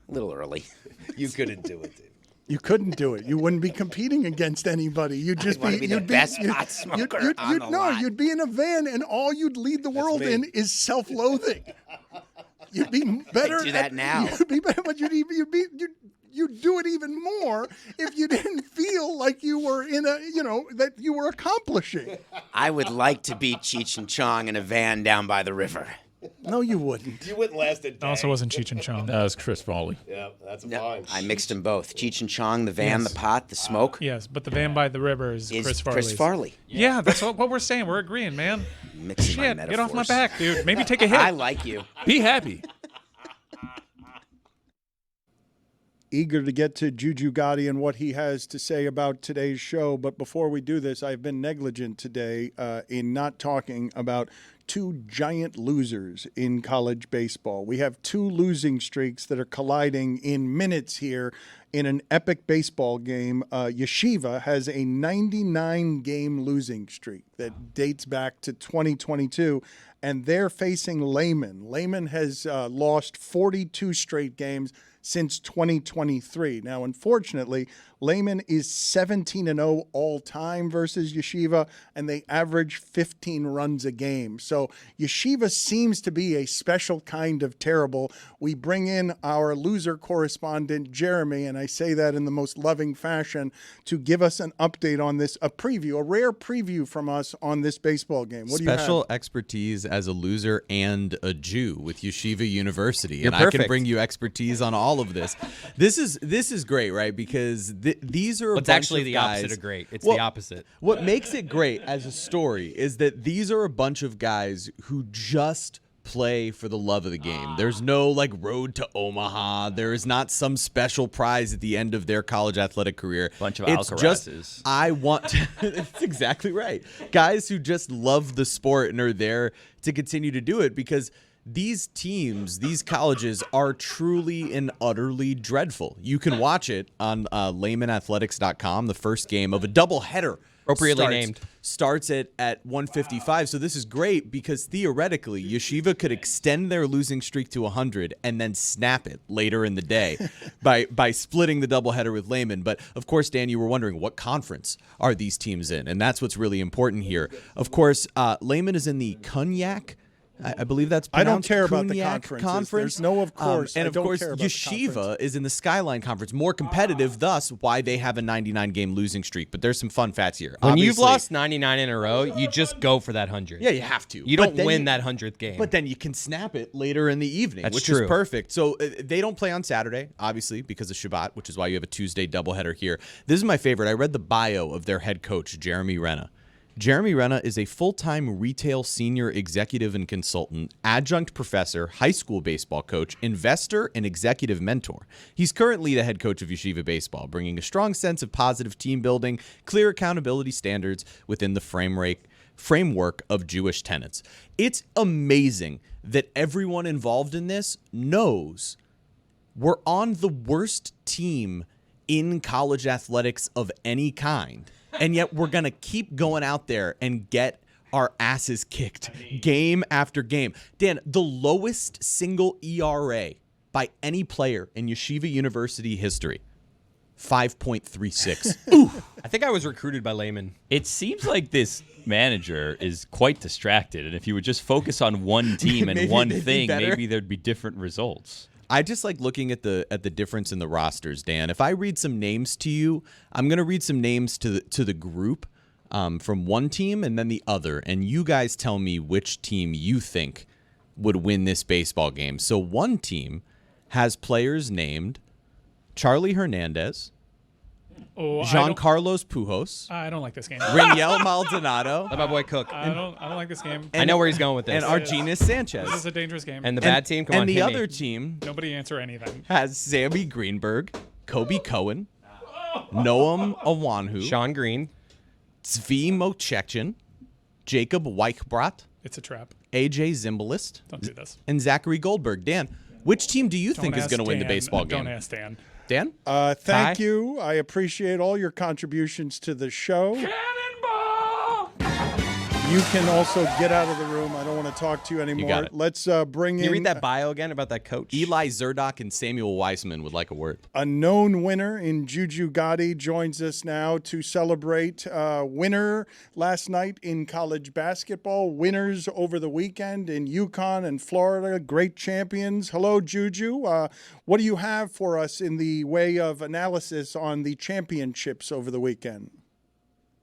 S5: little early.
S3: You couldn't do it, dude.
S2: You couldn't do it. You wouldn't be competing against anybody. You'd just
S5: be the best pot smoker on the lot.
S2: You'd be in a van, and all you'd lead the world in is self-loathing. You'd be better.
S5: I do that now.
S2: You'd be better, but you'd do it even more if you didn't feel like you were that you were accomplishing.
S5: I would like to beat Cheech and Chong in a van down by the river.
S2: No, you wouldn't.
S3: You wouldn't last a day.
S4: It also wasn't Cheech and Chong.
S9: That was Chris Farley.
S3: Yeah, that's fine.
S5: I mixed them both. Cheech and Chong, the van,
S4: Yes.
S5: the pot, the smoke.
S4: Yes, but the van by the river is Chris Farley.
S5: Chris Farley.
S4: Yeah, that's what we're saying. We're agreeing, man.
S5: Mixing my
S4: Shit, get off my
S5: metaphors.
S4: back, dude. Maybe take a hit.
S5: I like you.
S9: Be happy.
S2: Eager to get to Juju Gotti and what he has to say about today's show. But before we do this, I've been negligent today in not talking about two giant losers in college baseball. We have two losing streaks that are colliding in minutes here in an epic baseball game. Yeshiva has a 99-game losing streak that dates back to 2022, and they're facing Lehman. Lehman has lost 42 straight games since 2023. Now, unfortunately, Lehman is 17-0 all-time versus Yeshiva, and they average 15 runs a game. So Yeshiva seems to be a special kind of terrible. We bring in our loser correspondent, Jeremy, and I say that in the most loving fashion, to give us an update on this, a rare preview from us on this baseball game. What do you have?
S18: Special expertise as a loser and a Jew with Yeshiva University.
S8: You're
S18: and
S8: perfect.
S18: I can bring you expertise on all of this. This is great, right? Because these are a
S8: It's
S18: bunch
S8: actually
S18: of
S8: the
S18: guys,
S8: opposite of great. It's
S18: Well,
S8: the opposite.
S18: What makes it great as a story is that these are a bunch of guys who just play for the love of the game. There's no like road to Omaha. There is not some special prize at the end of their college athletic career.
S9: Bunch of
S18: It's just
S9: Alcarazes.
S18: I want to, that's exactly right. Guys who just love the sport and are there to continue to do it because these teams, these colleges are truly and utterly dreadful. You can watch it on laymanathletics.com. The first game of a doubleheader
S8: Appropriately named.
S18: starts at 155. So this is great because theoretically, Yeshiva could extend their losing streak to 100 and then snap it later in the day by splitting the doubleheader with Lehman. But of course, Dan, you were wondering what conference are these teams in, and that's what's really important here. Of course, Lehman is in the Cognac. I believe that's
S2: I
S18: pronounced
S2: don't care about the
S18: Cognac
S2: conferences.
S18: Conference.
S2: There's no of course.
S18: And
S2: I
S18: of
S2: don't
S18: course,
S2: care about the
S18: Yeshiva
S2: conference.
S18: is in the Skyline Conference, more competitive, thus why they have a 99-game losing streak. But there's some fun facts here.
S8: When you've
S18: Obviously-
S8: lost 99 in a row, you just go for that 100.
S18: Yeah, you have to.
S8: You
S18: But
S8: don't
S18: then
S8: win
S18: you-
S8: that 100th game.
S18: But then you can snap it later in the evening,
S8: That's
S18: which
S8: true.
S18: is perfect. So they don't play on Saturday, obviously, because of Shabbat, which is why you have a Tuesday doubleheader here. This is my favorite. I read the bio of their head coach, Jeremy Renna. Jeremy Renna is a full-time retail senior executive and consultant, adjunct professor, high school baseball coach, investor, and executive mentor. He's currently the head coach of Yeshiva Baseball, bringing a strong sense of positive team building, clear accountability standards within the framework of Jewish tenets. It's amazing that everyone involved in this knows we're on the worst team in college athletics of any kind. And yet we're going to keep going out there and get our asses kicked game after game. Dan, the lowest single ERA by any player in Yeshiva University history, 5.36. Ooh.
S8: I think I was recruited by Lehman.
S9: It seems like this manager is quite distracted, and if he would just focus on one team and one thing, maybe there'd be different results.
S18: I just like looking at the difference in the rosters, Dan. If I read some names to you, I'm gonna read some names to the group from one team and then the other, and you guys tell me which team you think would win this baseball game. So one team has players named Charlie Hernandez, Giancarlos Pujols.
S4: I don't like this game.
S18: Raniel Maldonado.
S8: Let my boy cook.
S4: I don't like this game.
S8: I know where he's going with this.
S18: And Argenis Sanchez.
S4: This is a dangerous game.
S8: And the bad team, come on,
S18: and the
S8: hit
S18: other
S8: me.
S18: team
S4: Nobody answer anything.
S18: has Sammy Greenberg, Kobe Cohen, Noam Awanhu,
S8: Sean Green,
S18: Zvi Mochekchin, Jacob Weichbrat,
S4: It's a trap.
S18: AJ Zimbalist,
S4: Don't do this.
S18: and Zachary Goldberg. Dan, which team do you think is going to win the baseball game?
S4: Don't ask Dan.
S18: Dan?
S2: Thank you. I appreciate all your contributions to the show. You can also get out of the room. I don't want to talk to you anymore.
S18: got it.
S2: Let's bring
S8: Can you
S2: in
S8: read that bio again about that coach?
S18: Eli Zerdok and Samuel Weissman would like a word.
S2: a known winner in Juju Gotti joins us now to celebrate winner last night in college basketball, winners over the weekend in UConn and Florida, great champions. Hello, Juju. What do you have for us in the way of analysis on the championships over the weekend?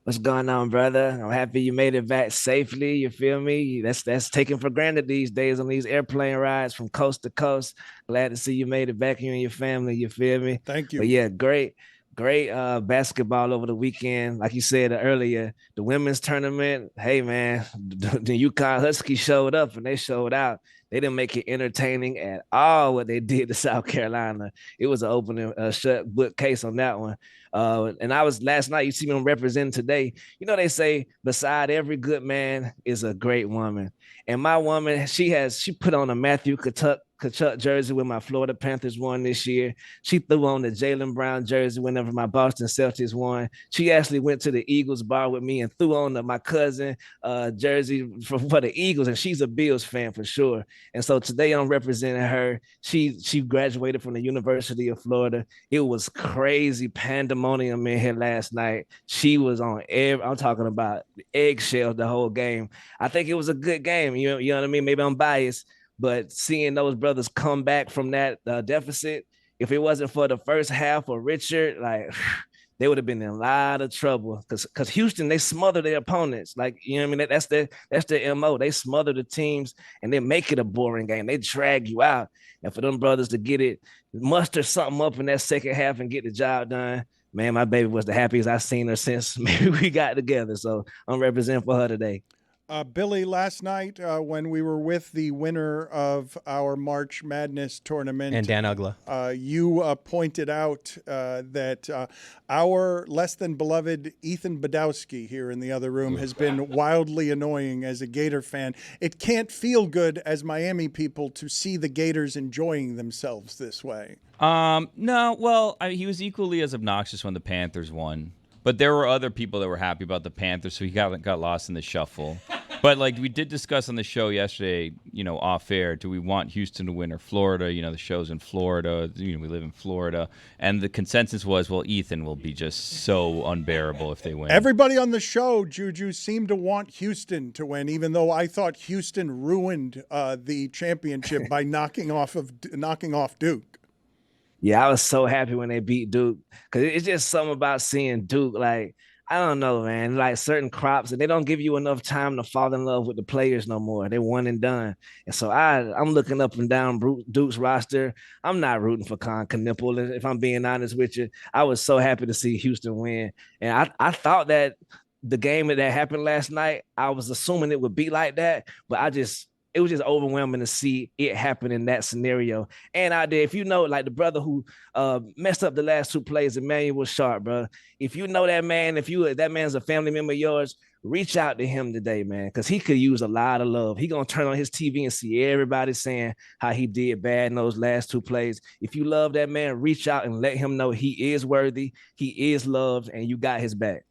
S19: What's going on, brother? I'm happy you made it back safely. You feel me? That's taken for granted these days on these airplane rides from coast to coast. Glad to see you made it back, you and your family. You feel me?
S2: Thank you.
S19: But yeah, great basketball over the weekend. Like you said earlier, the women's tournament. Hey, man, the UConn Huskies showed up and they showed out. They didn't make it entertaining at all what they did to South Carolina. It was an open shut book case on that one. And I was last night, you see me representing today. You know, they say beside every good man is a great woman. And my woman, she put on a Matthew Kachuk jersey when my Florida Panthers won this year. She threw on the Jaylen Brown jersey whenever my Boston Celtics won. She actually went to the Eagles bar with me and threw on my cousin jersey for the Eagles, and she's a Bills fan for sure. And so today I'm representing her. She graduated from the University of Florida. It was crazy pandemonium in here last night. She was on I'm talking about eggshells the whole game. I think it was a good game. You know what I mean? Maybe I'm biased. But seeing those brothers come back from that deficit, if it wasn't for the first half of Richard, like they would have been in a lot of trouble. Because Houston, they smother their opponents. Like, you know what I mean? That's their MO. They smother the teams and they make it a boring game. They drag you out. And for them brothers to get it, muster something up in that second half and get the job done, man, my baby was the happiest I've seen her since maybe we got together. So I'm representing for her today.
S2: Billy, last night when we were with the winner of our March Madness tournament,
S8: And Dan Ugla.
S2: You pointed out that our less than beloved Ethan Badowski here in the other room has been wildly annoying as a Gator fan. It can't feel good as Miami people to see the Gators enjoying themselves this way.
S9: No, well, he was equally as obnoxious when the Panthers won. But there were other people that were happy about the Panthers, so he got lost in the shuffle. But like we did discuss on the show yesterday, off air, do we want Houston to win or Florida? The show's in Florida. We live in Florida. And the consensus was, well, Ethan will be just so unbearable if they win.
S2: Everybody on the show, Juju, seemed to want Houston to win, even though I thought Houston ruined the championship by knocking off Duke.
S19: Yeah, I was so happy when they beat Duke because it's just something about seeing Duke. Like, I don't know, man, like certain crops, and they don't give you enough time to fall in love with the players no more. They're one and done. And so I'm looking up and down Duke's roster. I'm not rooting for Con Knipple, if I'm being honest with you. I was so happy to see Houston win. And I thought that the game that happened last night, I was assuming it would be like that, but it was just overwhelming to see it happen in that scenario. And out there, if you know, like the brother who messed up the last 2 plays, Emmanuel Sharp, bro. If you know that man, that man's a family member of yours, reach out to him today, man, because he could use a lot of love. He gonna turn on his TV and see everybody saying how he did bad in those last 2 plays. If you love that man, reach out and let him know he is worthy, he is loved, and you got his back.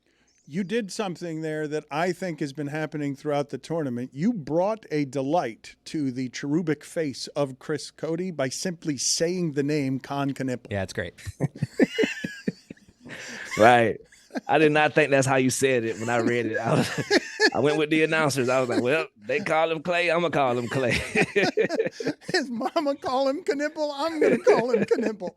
S2: You did something there that I think has been happening throughout the tournament. You brought a delight to the cherubic face of Chris Cody by simply saying the name Con Knipple.
S8: Yeah, it's great.
S19: Right. I did not think that's how you said it when I read it. I went with the announcers. I was like, well, they call him Clay. I'm going to call him Clay.
S2: His mama call him Knipple. I'm going to call him Knipple.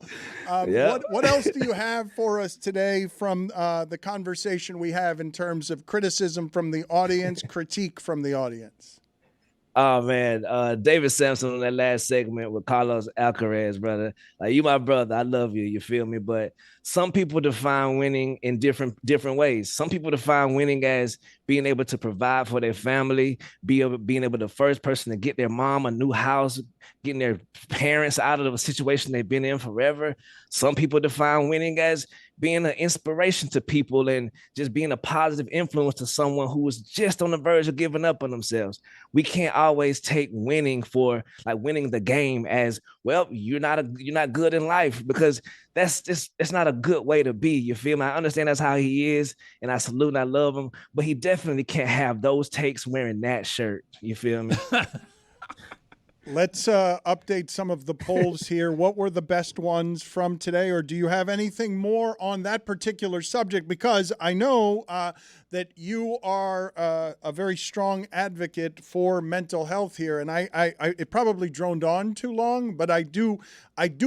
S19: Yep.
S2: What else do you have for us today from the conversation we have in terms of criticism from the audience, critique from the audience?
S19: Oh, man. David Samson on that last segment with Carlos Alcaraz, brother. Like, you my brother. I love you. You feel me? But some people define winning in different ways. Some people define winning as being able to provide for their family, being able the first person to get their mom a new house, getting their parents out of a situation they've been in forever. Some people define winning as being an inspiration to people and just being a positive influence to someone who was just on the verge of giving up on themselves. We can't always take winning for like winning the game as, well, you're not good in life, because that's not a good way to be. You feel me? I understand that's how he is, and I salute and I love him, but he definitely can't have those takes wearing that shirt. You feel me?
S2: Let's update some of the polls here. What were the best ones from today, or do you have anything more on that particular subject? Because I know that you are a very strong advocate for mental health here, and it probably droned on too long, but I do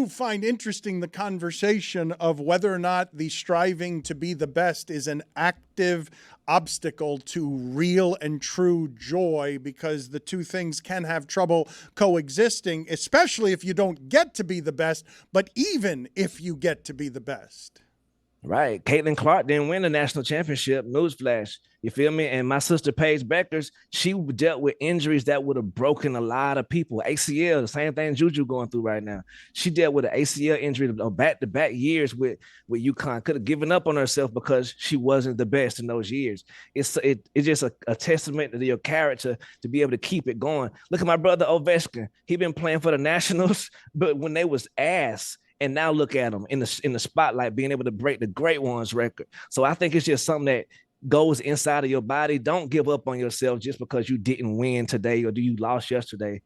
S2: find interesting the conversation of whether or not the striving to be the best is an active obstacle to real and true joy, because the two things can have trouble coexisting, especially if you don't get to be the best, but even if you get to be the best.
S19: Right. Caitlin Clark didn't win the national championship. Newsflash. You feel me? And my sister Paige Beckers, she dealt with injuries that would have broken a lot of people. ACL, the same thing Juju going through right now. She dealt with an ACL injury back-to-back years with UConn. Could have given up on herself because she wasn't the best in those years. It's just a testament to your character to be able to keep it going. Look at my brother Ovechkin. He been playing for the Nationals, but when they was ass. And now look at him in the spotlight, being able to break the great ones record. So I think it's just something that goes inside of your body. Don't give up on yourself just because you didn't win today or you lost yesterday.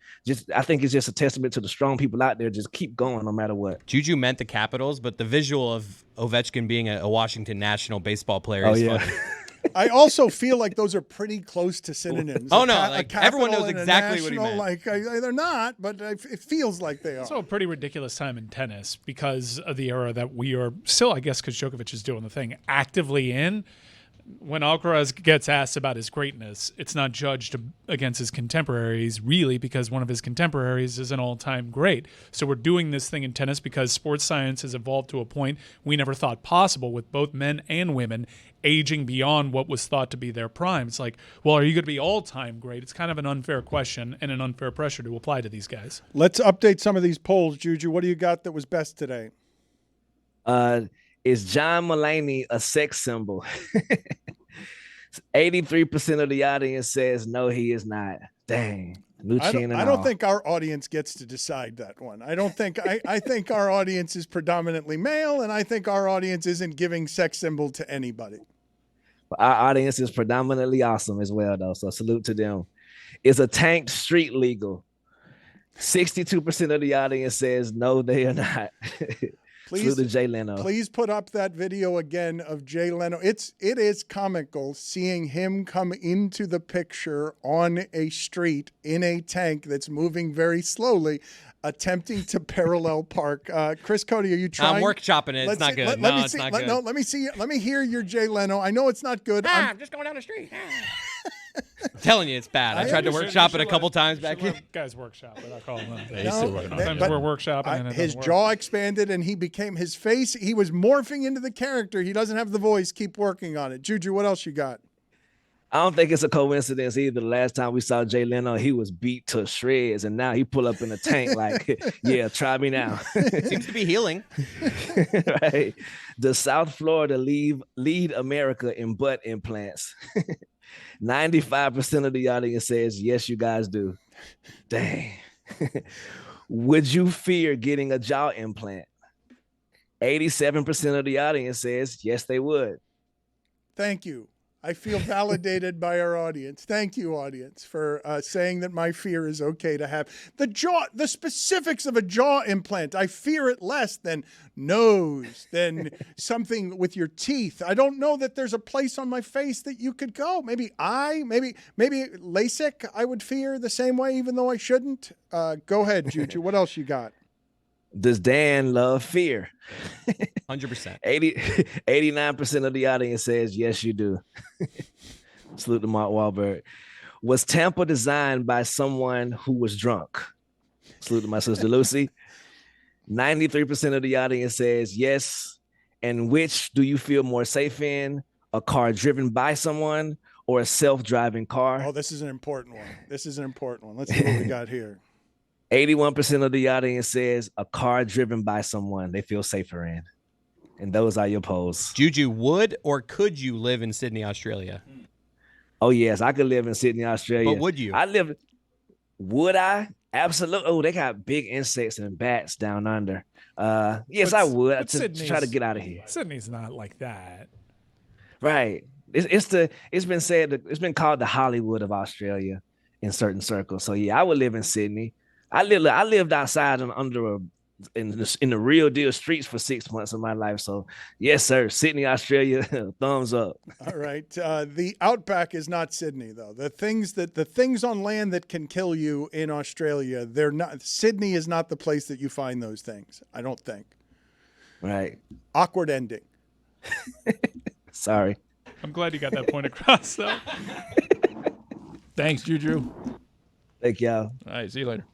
S19: I think it's just a testament to the strong people out there. Just keep going no matter what.
S8: Juju meant the Capitals, but the visual of Ovechkin being a Washington National baseball player is funny.
S2: I also feel like those are pretty close to synonyms.
S8: Oh, no. Everyone knows exactly what he meant.
S2: They're not, but it feels like they are.
S4: It's a pretty ridiculous time in tennis because of the era that we are still, I guess, because Djokovic is doing the thing, actively in. When Alcaraz gets asked about his greatness, it's not judged against his contemporaries, really, because one of his contemporaries is an all-time great. So we're doing this thing in tennis because sports science has evolved to a point we never thought possible, with both men and women aging beyond what was thought to be their prime. It's like, well, are you going to be all-time great? It's kind of an unfair question and an unfair pressure to apply to these guys.
S2: Let's update some of these polls, Juju. What do you got that was best today?
S19: Is John Mulaney a sex symbol? 83% of the audience says no, he is not. Dang.
S2: I don't think our audience gets to decide that one. I don't think I think our audience is predominantly male, and I think our audience isn't giving sex symbol to anybody.
S19: Our audience is predominantly awesome as well, though. So salute to them. Is a tank street legal? 62% of the audience says no, they are not.
S2: Please,
S19: to Jay Leno.
S2: Please put up that video again of Jay Leno. It is comical seeing him come into the picture on a street in a tank that's moving very slowly, attempting to parallel park. Chris Cody, are you trying?
S8: I'm workshopping it. It's not good. No, it's not good.
S2: No, let me see. Let me hear your Jay Leno. I know it's not good.
S8: I'm just going down the street. I'm telling you, it's bad. I tried to workshop it a couple times back here.
S4: Guys workshop it. I call them. Sometimes we're workshopping. And
S2: his jaw expanded, and he became his face. He was morphing into the character. He doesn't have the voice. Keep working on it. Juju, what else you got?
S19: I don't think it's a coincidence either. The last time we saw Jay Leno, he was beat to shreds, and now he pull up in a tank like, yeah, try me now.
S8: Seems to be healing.
S19: Right. Does South Florida lead America in butt implants? 95% of the audience says, yes, you guys do. Dang. Would you fear getting a jaw implant? 87% of the audience says, yes, they would.
S2: Thank you. I feel validated by our audience. Thank you, audience, for saying that my fear is okay to have. The specifics of a jaw implant, I fear it less than nose, than something with your teeth. I don't know that there's a place on my face that you could go. Maybe maybe LASIK I would fear the same way, even though I shouldn't. Go ahead, Juju. What else you got?
S19: Does Dan love fear?
S8: 100%.
S19: 89% of the audience says, yes, you do. Salute to Mark Wahlberg. Was Tampa designed by someone who was drunk? Salute to my sister Lucy. 93% of the audience says yes. And which do you feel more safe in? A car driven by someone or a self-driving car?
S2: Oh, this is an important one. Let's see what we got here.
S19: 81% of the audience says a car driven by someone they feel safer in. And those are your polls.
S8: Juju, would or could you live in Sydney, Australia?
S19: Oh, yes, I could live in Sydney, Australia.
S8: But would you?
S19: Would I? Absolutely. Oh, they got big insects and bats down under. Yes, I would to try to get out of here.
S4: Sydney's not like that.
S19: Right. It's been said that it's been called the Hollywood of Australia in certain circles. So yeah, I would live in Sydney. I lived outside and in the real deal streets for 6 months of my life. So yes, sir, Sydney, Australia, thumbs up.
S2: All right. The outback is not Sydney, though. The things on land that can kill you in Australia, they're not. Sydney is not the place that you find those things, I don't think.
S19: Right.
S2: Awkward ending.
S19: Sorry.
S4: I'm glad you got that point across, though. Thanks, Juju.
S19: Thank y'all.
S4: All right, see you later.